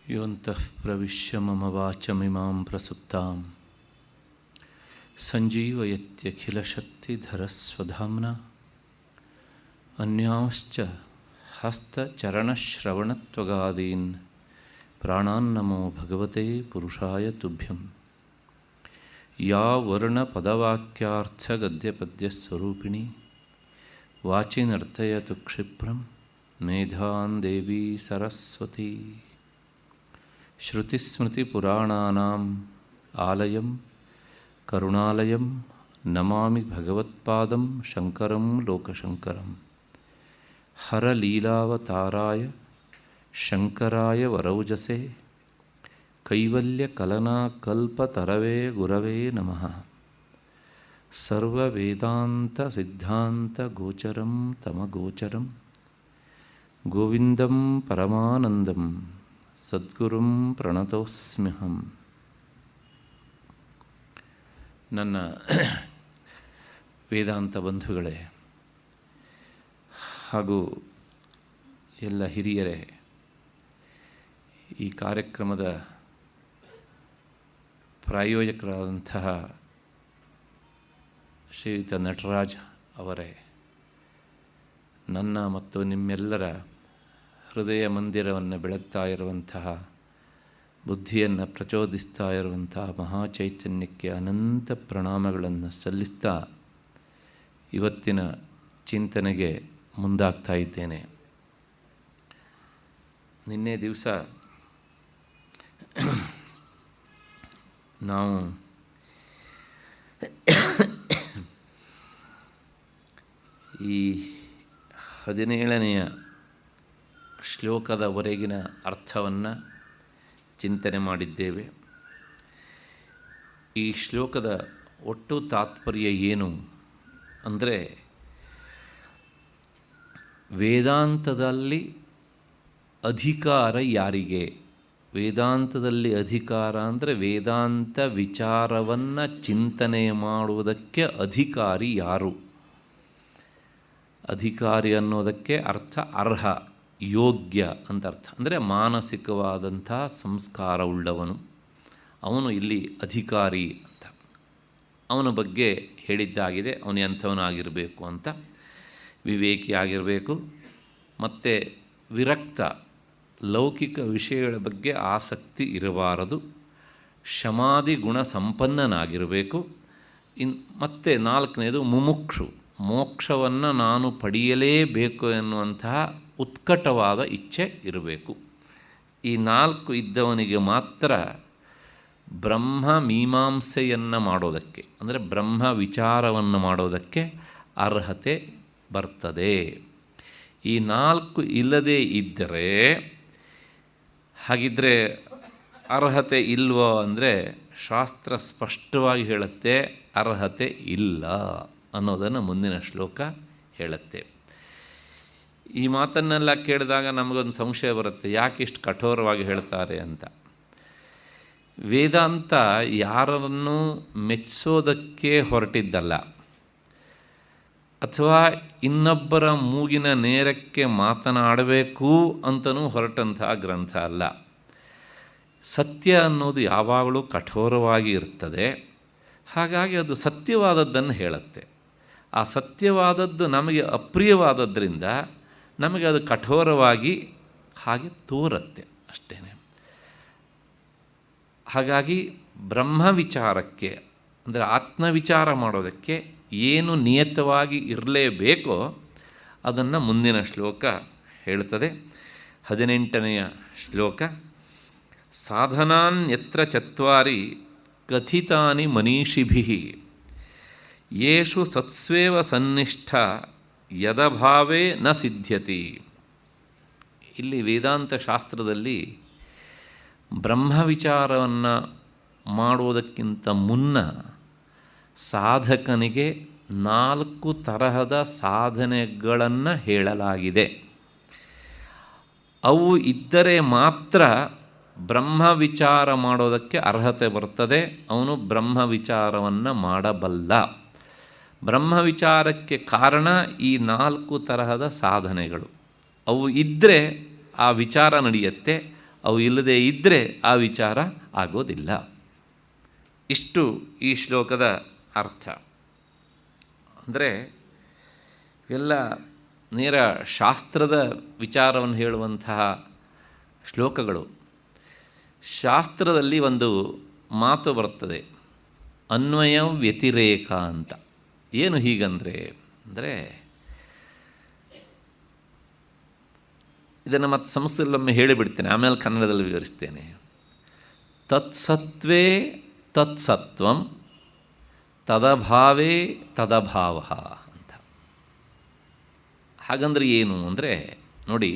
ಯೋಂತಃ ಪ್ರವಿಶ್ಯ ಮಮ ವಾಚಮಿಮಾಂ ಪ್ರಸುಪ್ತಾಂ ಸಂಜೀವಯತ್ಯಖಿಲಶಕ್ತಿಧರಸ್ವಧಾಮ್ನಾ ಅನ್ಯಾಂಶ್ಚ ಹಸ್ತಚರಣಶ್ರವಣತ್ವಗಾದೀನ್ ಪ್ರಾಣಾನ್ನಮೋ ಭಗವತೆ ಪುರುಷಾಯ ತುಭ್ಯಂ. ಯಾ ವರ್ಣಪದವಾಕ್ಯಾರ್ಥಗದ್ಯಪದ್ಯಸ್ವರೂಪಿಣಿ ವಾಚಿ ನರ್ತಯತು ಕ್ಷಿಪ್ರಂ ಮೇಧಾನ್ ದೇವಿ ಸರಸ್ವತಿ. ಶ್ರುತಿಸ್ಮೃತಿಪುರಾಣಾನಾಂ ಆಲಯಂ ಕರುಣಾಲಯಂ ನಮಾಮಿ ಭಗವತ್ಪಾದಂ ಶಂಕರಂ ಲೋಕಶಂಕರಂ. ಹರಲೀಲಾವತಾರಾಯ ಶಂಕರಾಯ ವರೌಜಸೆ ಕೈವಲ್ಯಕಲನಾಕಲ್ಪತರವೇ ಗುರವೇ ನಮಃ. ಸರ್ವವೇದಾಂತಸಿದ್ಧಾಂತಗೋಚರಂ ತಮಗೋಚರಂ ಗೋವಿಂದಂ ಪರಮಾನಂದಂ ಸದ್ಗುರುಂ ಪ್ರಣತೋಸ್ಮ್ಯಹಂ. ನನ್ನ ವೇದಾಂತ ಬಂಧುಗಳೇ ಹಾಗೂ ಎಲ್ಲ ಹಿರಿಯರೇ, ಈ ಕಾರ್ಯಕ್ರಮದ ಪ್ರಾಯೋಜಕರಾದಂತಹ ಶ್ರೀಯುತ ನಟರಾಜ್ ಅವರೇ, ನನ್ನ ಮತ್ತು ನಿಮ್ಮೆಲ್ಲರ ಹೃದಯ ಮಂದಿರವನ್ನು ಬೆಳಗ್ತಾ ಇರುವಂತಹ, ಬುದ್ಧಿಯನ್ನು ಪ್ರಚೋದಿಸ್ತಾ ಇರುವಂತಹ ಮಹಾಚೈತನ್ಯಕ್ಕೆ ಅನಂತ ಪ್ರಣಾಮಗಳನ್ನು ಸಲ್ಲಿಸ್ತಾ ಇವತ್ತಿನ ಚಿಂತನೆಗೆ ಮುಂದಾಗ್ತಾ ಇದ್ದೇನೆ. ನಿನ್ನೆ ದಿವಸ ನಾವು ಈ 17ನೆಯ ಶ್ಲೋಕದವರೆಗಿನ ಅರ್ಥವನ್ನು ಚಿಂತನೆ ಮಾಡಿದ್ದೇವೆ. ಈ ಶ್ಲೋಕದ ಒಟ್ಟು ತಾತ್ಪರ್ಯ ಏನು ಅಂದರೆ, ವೇದಾಂತದಲ್ಲಿ ಅಧಿಕಾರ ಯಾರಿಗೆ? ವೇದಾಂತದಲ್ಲಿ ಅಧಿಕಾರ ಅಂದರೆ ವೇದಾಂತ ವಿಚಾರವನ್ನು ಚಿಂತನೆ ಮಾಡುವುದಕ್ಕೆ ಅಧಿಕಾರಿ ಯಾರು? ಅಧಿಕಾರಿ ಅನ್ನೋದಕ್ಕೆ ಅರ್ಥ ಅರ್ಹ, ಯೋಗ್ಯ ಅಂತ ಅರ್ಥ. ಅಂದರೆ ಮಾನಸಿಕವಾದಂಥ ಸಂಸ್ಕಾರವುಳ್ಳವನು, ಅವನು ಇಲ್ಲಿ ಅಧಿಕಾರಿ ಅಂತ. ಅವನ ಬಗ್ಗೆ ಹೇಳಿದ್ದಾಗಿದೆ, ಅವನು ಎಂಥವನಾಗಿರಬೇಕು ಅಂತ. ವಿವೇಕಿ ಆಗಿರಬೇಕು, ಮತ್ತು ವಿರಕ್ತ, ಲೌಕಿಕ ವಿಷಯಗಳ ಬಗ್ಗೆ ಆಸಕ್ತಿ ಇರಬಾರದು, ಶಮಾಧಿ ಗುಣ ಸಂಪನ್ನನಾಗಿರಬೇಕು. ಮತ್ತು 4ನೇದು ಮುಮುಕ್ಷು, ಮೋಕ್ಷವನ್ನು ನಾನು ಪಡೆಯಲೇಬೇಕು ಎನ್ನುವಂತಹ ಉತ್ಕಟವಾದ ಇಚ್ಛೆ ಇರಬೇಕು. ಈ 4 ಇದ್ದವನಿಗೆ ಮಾತ್ರ ಬ್ರಹ್ಮ ಮೀಮಾಂಸೆಯನ್ನು ಮಾಡೋದಕ್ಕೆ, ಅಂದರೆ ಬ್ರಹ್ಮ ವಿಚಾರವನ್ನು ಮಾಡೋದಕ್ಕೆ ಅರ್ಹತೆ ಬರ್ತದೆ. ಈ 4 ಇಲ್ಲದೇ ಇದ್ದರೆ, ಹಾಗಿದ್ದರೆ ಅರ್ಹತೆ ಇಲ್ವೋ ಅಂದರೆ ಶಾಸ್ತ್ರ ಸ್ಪಷ್ಟವಾಗಿ ಹೇಳುತ್ತೆ, ಅರ್ಹತೆ ಇಲ್ಲ ಅನ್ನೋದನ್ನು ಮುಂದಿನ ಶ್ಲೋಕ ಹೇಳುತ್ತೆ. ಈ ಮಾತನ್ನೆಲ್ಲ ಕೇಳಿದಾಗ ನಮಗೊಂದು ಸಂಶಯ ಬರುತ್ತೆ, ಯಾಕೆ ಇಷ್ಟು ಕಠೋರವಾಗಿ ಹೇಳ್ತಾರೆ ಅಂತ. ವೇದಾಂತ ಯಾರನ್ನು ಮೆಚ್ಚಿಸೋದಕ್ಕೆ ಹೊರಟಿದ್ದಲ್ಲ, ಅಥವಾ ಇನ್ನೊಬ್ಬರ ಮೂಗಿನ ನೇರಕ್ಕೆ ಮಾತನಾಡಬೇಕು ಅಂತಲೂ ಹೊರಟಂತಹ ಗ್ರಂಥ ಅಲ್ಲ. ಸತ್ಯ ಅನ್ನೋದು ಯಾವಾಗಲೂ ಕಠೋರವಾಗಿ ಇರ್ತದೆ. ಹಾಗಾಗಿ ಅದು ಸತ್ಯವಾದದ್ದನ್ನು ಹೇಳುತ್ತೆ. ಆ ಸತ್ಯವಾದದ್ದು ನಮಗೆ ಅಪ್ರಿಯವಾದದ್ದರಿಂದ ನಮಗೆ ಅದು ಕಠೋರವಾಗಿ ಹಾಗೆ ತೋರುತ್ತೆ ಅಷ್ಟೇ. ಹಾಗಾಗಿ ಬ್ರಹ್ಮ ವಿಚಾರಕ್ಕೆ, ಅಂದರೆ ಆತ್ಮವಿಚಾರ ಮಾಡೋದಕ್ಕೆ ಏನು ನಿಯತವಾಗಿ ಇರಲೇಬೇಕೋ ಅದನ್ನು ಮುಂದಿನ ಶ್ಲೋಕ ಹೇಳ್ತದೆ. 18ನೆಯ ಶ್ಲೋಕ. ಸಾಧನಾನ್ಯತ್ರ ಚತ್ವಾರಿ ಕಥಿತಾನಿ ಮನೀಷಿಭಿಃ ಯೇಷು ಸತ್ಸ್ವೇವ ಸನ್ನಿಷ್ಠ ಯದಭಾವೇ ನ ಸಿದ್ಧ್ಯತಿ. ಇಲ್ಲಿ ವೇದಾಂತ ಶಾಸ್ತ್ರದಲ್ಲಿ ಬ್ರಹ್ಮ ವಿಚಾರವನ್ನು ಮಾಡುವುದಕ್ಕಿಂತ ಮುನ್ನ ಸಾಧಕನಿಗೆ 4 ತರಹದ ಸಾಧನೆಗಳನ್ನು ಹೇಳಲಾಗಿದೆ. ಅವು ಇದ್ದರೆ ಮಾತ್ರ ಬ್ರಹ್ಮ ವಿಚಾರ ಮಾಡೋದಕ್ಕೆ ಅರ್ಹತೆ ಬರ್ತದೆ. ಅವನು ಬ್ರಹ್ಮ ವಿಚಾರವನ್ನು ಮಾಡಬಲ್ಲ. ಬ್ರಹ್ಮ ವಿಚಾರಕ್ಕೆ ಕಾರಣ ಈ 4 ತರಹದ ಸಾಧನೆಗಳು. ಅವು ಇದ್ದರೆ ಆ ವಿಚಾರ ನಡೆಯುತ್ತೆ. ಅವು ಇಲ್ಲದೇ ಇದ್ದರೆ ಆ ವಿಚಾರ ಆಗೋದಿಲ್ಲ. ಇಷ್ಟು ಈ ಶ್ಲೋಕದ ಅರ್ಥ. ಅಂದರೆ ಇವೆಲ್ಲ ನೇರ ಶಾಸ್ತ್ರದ ವಿಚಾರವನ್ನು ಹೇಳುವಂತಹ ಶ್ಲೋಕಗಳು. ಶಾಸ್ತ್ರದಲ್ಲಿ ಒಂದು ಮಾತು ಬರ್ತದೆ, ಅನ್ವಯ ವ್ಯತಿರೇಕ ಅಂತ. ಏನು ಹೀಗಂದರೆ ಇದನ್ನು ಮತ್ತೆ ಸಂಸ್ಕೃತದಲ್ಲೊಮ್ಮೆ ಹೇಳಿಬಿಡ್ತೇನೆ, ಆಮೇಲೆ ಕನ್ನಡದಲ್ಲಿ ವಿವರಿಸ್ತೇನೆ. ತತ್ಸತ್ವೇ ತತ್ಸತ್ವಂ ತದಭಾವೇ ತದಭಾವ ಅಂತ. ಹಾಗಂದ್ರೆ ಏನು ಅಂದರೆ ನೋಡಿ,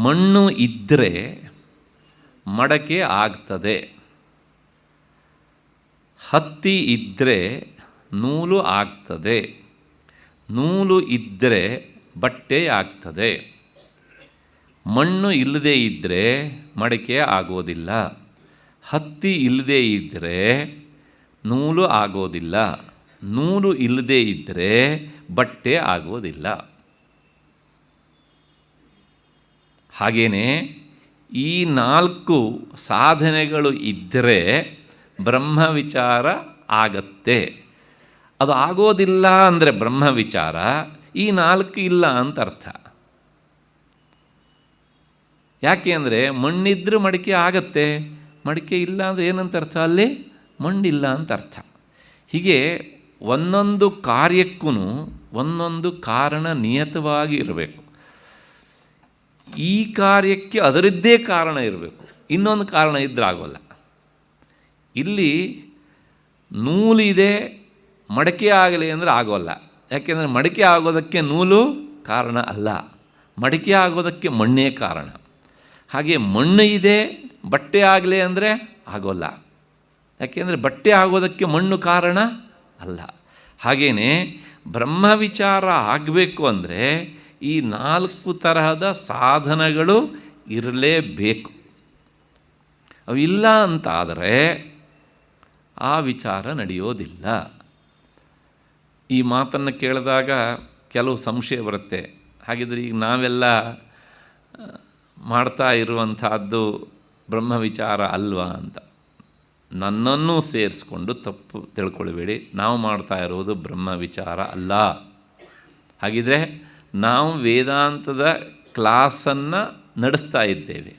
ಮಣ್ಣು ಇದ್ದರೆ ಮಡಕೆ ಆಗ್ತದೆ, ಹತ್ತಿ ಇದ್ದರೆ ನೂಲು ಆಗ್ತದೆ, ನೂಲು ಇದ್ದರೆ ಬಟ್ಟೆ ಆಗ್ತದೆ. ಮಣ್ಣು ಇಲ್ಲದೇ ಇದ್ದರೆ ಮಡಕೆ ಆಗೋದಿಲ್ಲ, ಹತ್ತಿ ಇಲ್ಲದೇ ಇದ್ದರೆ ನೂಲು ಆಗೋದಿಲ್ಲ, ನೂಲು ಇಲ್ಲದೇ ಇದ್ದರೆ ಬಟ್ಟೆ ಆಗೋದಿಲ್ಲ. ಹಾಗೆಯೇ ಈ 4 ಸಾಧನೆಗಳು ಇದ್ದರೆ ಬ್ರಹ್ಮ ವಿಚಾರ ಆಗತ್ತೆ. ಅದು ಆಗೋದಿಲ್ಲ ಅಂದರೆ ಬ್ರಹ್ಮ ವಿಚಾರ, ಈ 4 ಇಲ್ಲ ಅಂತ ಅರ್ಥ. ಯಾಕೆ ಅಂದರೆ ಮಣ್ಣಿದ್ರೆ ಮಡಿಕೆ ಆಗತ್ತೆ, ಮಡಿಕೆ ಇಲ್ಲ ಅಂದರೆ ಏನಂತ ಅರ್ಥ? ಅಲ್ಲಿ ಮಣ್ಣಿಲ್ಲ ಅಂತ ಅರ್ಥ. ಹೀಗೆ ಒಂದೊಂದು ಕಾರ್ಯಕ್ಕೂ ಒಂದೊಂದು ಕಾರಣ ನಿಯತವಾಗಿ ಇರಬೇಕು. ಈ ಕಾರ್ಯಕ್ಕೆ ಅದರದ್ದೇ ಕಾರಣ ಇರಬೇಕು, ಇನ್ನೊಂದು ಕಾರಣ ಇದ್ದರೆ ಆಗೋಲ್ಲ. ಇಲ್ಲಿ ನೂಲಿದೆ ಮಡಕೆ ಆಗಲಿ ಅಂದರೆ ಆಗೋಲ್ಲ. ಯಾಕೆಂದರೆ ಮಡಕೆ ಆಗೋದಕ್ಕೆ ನೂಲು ಕಾರಣ ಅಲ್ಲ, ಮಡಕೆ ಆಗೋದಕ್ಕೆ ಮಣ್ಣೇ ಕಾರಣ. ಹಾಗೆ ಮಣ್ಣು ಇದೆ ಬಟ್ಟೆ ಆಗಲಿ ಅಂದರೆ ಆಗೋಲ್ಲ, ಯಾಕೆಂದರೆ ಬಟ್ಟೆ ಆಗೋದಕ್ಕೆ ಮಣ್ಣು ಕಾರಣ ಅಲ್ಲ. ಹಾಗೆಯೇ ಬ್ರಹ್ಮ ವಿಚಾರ ಆಗಬೇಕು ಅಂದರೆ ಈ 4 ತರಹದ ಸಾಧನಗಳು ಇರಲೇಬೇಕು. ಅವಿಲ್ಲ ಅಂತಾದರೆ ಆ ವಿಚಾರ ನಡೆಯೋದಿಲ್ಲ. ಈ ಮಾತನ್ನು ಕೇಳಿದಾಗ ಕೆಲವು ಸಂಶಯ ಬರುತ್ತೆ. ಹಾಗಿದ್ರೆ ಈಗ ನಾವೆಲ್ಲ ಮಾಡ್ತಾ ಇರುವಂತಹದ್ದು ಬ್ರಹ್ಮ ವಿಚಾರ ಅಲ್ವಾ ಅಂತ. ನನ್ನನ್ನು ಸೇರಿಸ್ಕೊಂಡು ತಪ್ಪು ತಿಳ್ಕೊಳ್ಬೇಡಿ, ನಾವು ಮಾಡ್ತಾ ಇರೋದು ಬ್ರಹ್ಮ ವಿಚಾರ ಅಲ್ಲ. ಹಾಗಿದ್ರೆ ನಾವು ವೇದಾಂತದ ಕ್ಲಾಸನ್ನು ನಡೆಸ್ತಾ ಇದ್ದೇವೆ.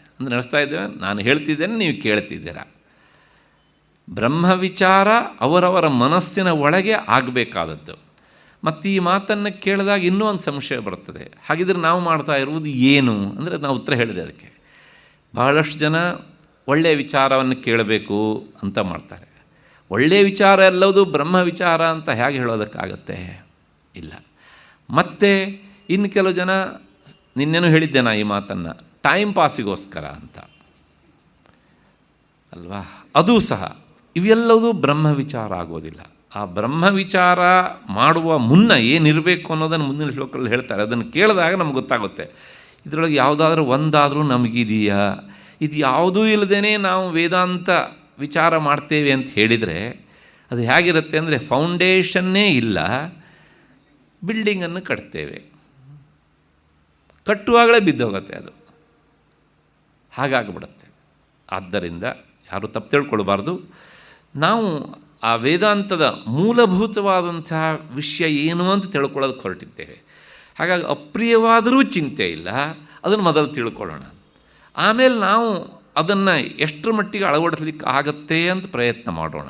ನಾನು ಹೇಳ್ತಿದ್ದೇನೆ, ನೀವು ಕೇಳ್ತಿದ್ದೀರ. ಬ್ರಹ್ಮ ವಿಚಾರ ಅವರವರ ಮನಸ್ಸಿನ ಒಳಗೆ ಆಗಬೇಕಾದದ್ದು. ಮತ್ತು ಈ ಮಾತನ್ನು ಕೇಳಿದಾಗ ಇನ್ನೂ ಒಂದು ಸಂಶಯ ಬರ್ತದೆ. ಹಾಗಿದ್ರೆ ನಾವು ಮಾಡ್ತಾ ಇರುವುದು ಏನು ಅಂದರೆ ನಾವು ಉತ್ತರ ಹೇಳಿದೆ ಅದಕ್ಕೆ. ಬಹಳಷ್ಟು ಜನ ಒಳ್ಳೆಯ ವಿಚಾರವನ್ನು ಕೇಳಬೇಕು ಅಂತ ಮಾಡ್ತಾರೆ. ಒಳ್ಳೆಯ ವಿಚಾರ ಎಲ್ಲವುದು ಬ್ರಹ್ಮ ವಿಚಾರ ಅಂತ ಹೇಗೆ ಹೇಳೋದಕ್ಕಾಗತ್ತೆ? ಇಲ್ಲ. ಮತ್ತು ಇನ್ನು ಕೆಲವು ಜನ, ನಿನ್ನೇನು ಹೇಳಿದ್ದೆ ನಾ ಈ ಮಾತನ್ನು, ಟೈಮ್ ಪಾಸಿಗೋಸ್ಕರ ಅಂತ ಅಲ್ವಾ, ಅದು ಸಹ ಇವೆಲ್ಲವೂ ಬ್ರಹ್ಮ ವಿಚಾರ ಆಗೋದಿಲ್ಲ. ಆ ಬ್ರಹ್ಮ ವಿಚಾರ ಮಾಡುವ ಮುನ್ನ ಏನಿರಬೇಕು ಅನ್ನೋದನ್ನು ಮುಂದಿನ ಶ್ಲೋಕದಲ್ಲಿ ಹೇಳ್ತಾರೆ. ಅದನ್ನು ಕೇಳಿದಾಗ ನಮ್ಗೆ ಗೊತ್ತಾಗುತ್ತೆ ಇದರೊಳಗೆ ಯಾವುದಾದ್ರೂ ಒಂದಾದರೂ ನಮಗಿದೆಯಾ. ಇದು ಯಾವುದೂ ಇಲ್ಲದೇ ನಾವು ವೇದಾಂತ ವಿಚಾರ ಮಾಡ್ತೇವೆ ಅಂತ ಹೇಳಿದರೆ ಅದು ಹೇಗಿರುತ್ತೆ ಅಂದರೆ, ಫೌಂಡೇಶನ್ನೇ ಇಲ್ಲ, ಬಿಲ್ಡಿಂಗನ್ನು ಕಟ್ತೇವೆ, ಕಟ್ಟುವಾಗಲೇ ಬಿದ್ದೋಗುತ್ತೆ, ಅದು ಹಾಗಾಗಿಬಿಡುತ್ತೆ. ಆದ್ದರಿಂದ ಯಾರೂ ತಪ್ಪು ತಿಳ್ಕೊಳ್ಬಾರ್ದು. ನಾವು ಆ ವೇದಾಂತದ ಮೂಲಭೂತವಾದಂತಹ ವಿಷಯ ಏನು ಅಂತ ತಿಳ್ಕೊಳ್ಳೋದಕ್ಕೆ ಹೊರಟಿದ್ದೇವೆ. ಹಾಗಾಗಿ ಅಪ್ರಿಯವಾದರೂ ಚಿಂತೆ ಇಲ್ಲ, ಅದನ್ನು ಮೊದಲು ತಿಳ್ಕೊಳ್ಳೋಣ. ಆಮೇಲೆ ನಾವು ಅದನ್ನು ಎಷ್ಟರ ಮಟ್ಟಿಗೆ ಅಳವಡಿಸಲಿಕ್ಕೆ ಆಗತ್ತೆ ಅಂತ ಪ್ರಯತ್ನ ಮಾಡೋಣ.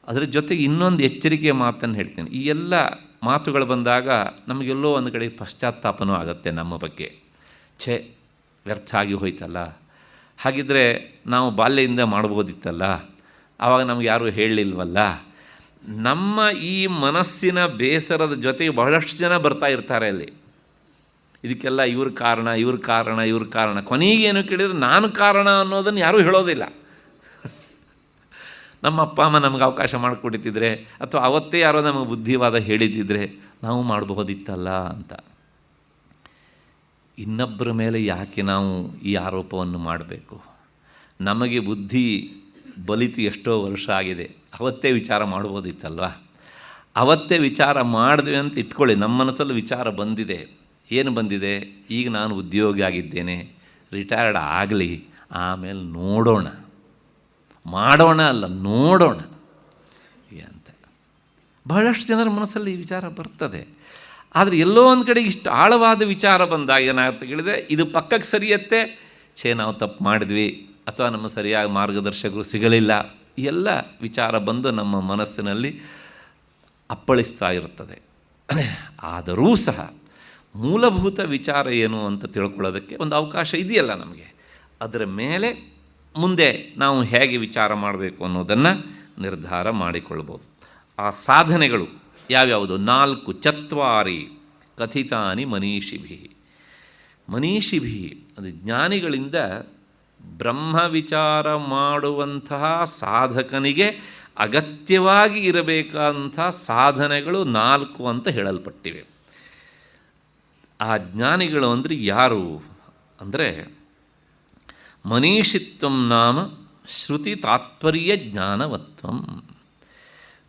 ಅದರ ಜೊತೆಗೆ ಇನ್ನೊಂದು ಎಚ್ಚರಿಕೆಯ ಮಾತನ್ನು ಹೇಳ್ತೀನಿ. ಈ ಎಲ್ಲ ಮಾತುಗಳು ಬಂದಾಗ ನಮಗೆಲ್ಲೋ ಒಂದು ಕಡೆ ಪಶ್ಚಾತ್ತಾಪನೂ ಆಗುತ್ತೆ ನಮ್ಮ ಬಗ್ಗೆ. ವ್ಯರ್ಥ ಆಗಿ ಹೋಯ್ತಲ್ಲ, ಹಾಗಿದ್ದರೆ ನಾವು ಬಾಲ್ಯದಿಂದ ಮಾಡ್ಬೋದಿತ್ತಲ್ಲ, ಆವಾಗ ನಮ್ಗೆ ಯಾರೂ ಹೇಳಲಿಲ್ವಲ್ಲ. ನಮ್ಮ ಈ ಮನಸ್ಸಿನ ಬೇಸರದ ಜೊತೆಗೆ ಬಹಳಷ್ಟು ಜನ ಬರ್ತಾ ಇರ್ತಾರೆ ಅಲ್ಲಿ. ಇದಕ್ಕೆಲ್ಲ ಇವ್ರ ಕಾರಣ ಕೊನೆಗೇನು ಕೇಳಿದರೆ ನಾನು ಕಾರಣ ಅನ್ನೋದನ್ನು ಯಾರೂ ಹೇಳೋದಿಲ್ಲ. ನಮ್ಮ ಅಪ್ಪ ಅಮ್ಮ ನಮಗೆ ಅವಕಾಶ ಮಾಡಿಕೊಟ್ಟಿದ್ದರೆ ಅಥವಾ ಅವತ್ತೇ ಯಾರೋ ನಮಗೆ ಬುದ್ಧಿವಾದ ಹೇಳಿದ್ದಿದ್ರೆ ನಾವು ಮಾಡಬಹುದಿತ್ತಲ್ಲ ಅಂತ. ಇನ್ನೊಬ್ಬರ ಮೇಲೆ ಯಾಕೆ ನಾವು ಈ ಆರೋಪವನ್ನು ಮಾಡಬೇಕು? ನಮಗೆ ಬುದ್ಧಿ ಬಲಿತು ಎಷ್ಟೋ ವರ್ಷ ಆಗಿದೆ, ಅವತ್ತೇ ವಿಚಾರ ಮಾಡ್ಬೋದಿತ್ತಲ್ವ. ಅವತ್ತೇ ವಿಚಾರ ಮಾಡಿದ್ವಿ ಅಂತ ಇಟ್ಕೊಳ್ಳಿ. ನಮ್ಮ ಮನಸ್ಸಲ್ಲಿ ವಿಚಾರ ಬಂದಿದೆ. ಏನು ಬಂದಿದೆ? ಈಗ ನಾನು ಉದ್ಯೋಗಿ ಆಗಿದ್ದೇನೆ, ರಿಟೈರ್ಡ್ ಆಗಲಿ, ಆಮೇಲೆ ನೋಡೋಣ, ಮಾಡೋಣ ಅಲ್ಲ ನೋಡೋಣ ಅಂತ ಬಹಳಷ್ಟು ಜನರ ಮನಸ್ಸಲ್ಲಿ ಈ ವಿಚಾರ ಬರ್ತದೆ. ಆದರೆ ಎಲ್ಲೋ ಒಂದು ಕಡೆ ಇಷ್ಟು ಆಳವಾದ ವಿಚಾರ ಬಂದಾಗ ಏನಾಗುತ್ತೆ ಹೇಳಿದ್ರೆ, ಇದು ಪಕ್ಕಕ್ಕೆ ಸರಿಯತ್ತೆ, ನಾವು ತಪ್ಪು ಮಾಡಿದ್ವಿ ಅಥವಾ ನಮ್ಮ ಸರಿಯಾಗಿ ಮಾರ್ಗದರ್ಶಕರು ಸಿಗಲಿಲ್ಲ, ಎಲ್ಲ ವಿಚಾರ ಬಂದು ನಮ್ಮ ಮನಸ್ಸಿನಲ್ಲಿ ಅಪ್ಪಳಿಸ್ತಾ ಇರ್ತದೆ. ಆದರೂ ಸಹ ಮೂಲಭೂತ ವಿಚಾರ ಏನು ಅಂತ ತಿಳ್ಕೊಳ್ಳೋದಕ್ಕೆ ಒಂದು ಅವಕಾಶ ಇದೆಯಲ್ಲ ನಮಗೆ, ಅದರ ಮೇಲೆ ಮುಂದೆ ನಾವು ಹೇಗೆ ವಿಚಾರ ಮಾಡಬೇಕು ಅನ್ನೋದನ್ನು ನಿರ್ಧಾರ ಮಾಡಿಕೊಳ್ಬೋದು. ಆ ಸಾಧನೆಗಳು ಯಾವ್ಯಾವುದು? 4 ಚತ್ವಾರಿ ಕಥಿತಾನಿ ಮನೀಷಿಭಿ. ಮನೀಷಿಭಿ ಅದು ಜ್ಞಾನಿಗಳಿಂದ ಬ್ರಹ್ಮ ವಿಚಾರ ಮಾಡುವಂತಹ ಸಾಧಕನಿಗೆ ಅಗತ್ಯವಾಗಿ ಇರಬೇಕಾದಂಥ ಸಾಧನೆಗಳು 4 ಅಂತ ಹೇಳಲ್ಪಟ್ಟಿವೆ. ಆ ಜ್ಞಾನಿಗಳು ಅಂದರೆ ಯಾರು ಅಂದರೆ, ಮನೀಷಿತ್ವಂ ನಾಮ ಶ್ರುತಿ ತಾತ್ಪರ್ಯ ಜ್ಞಾನವತ್ವಂ.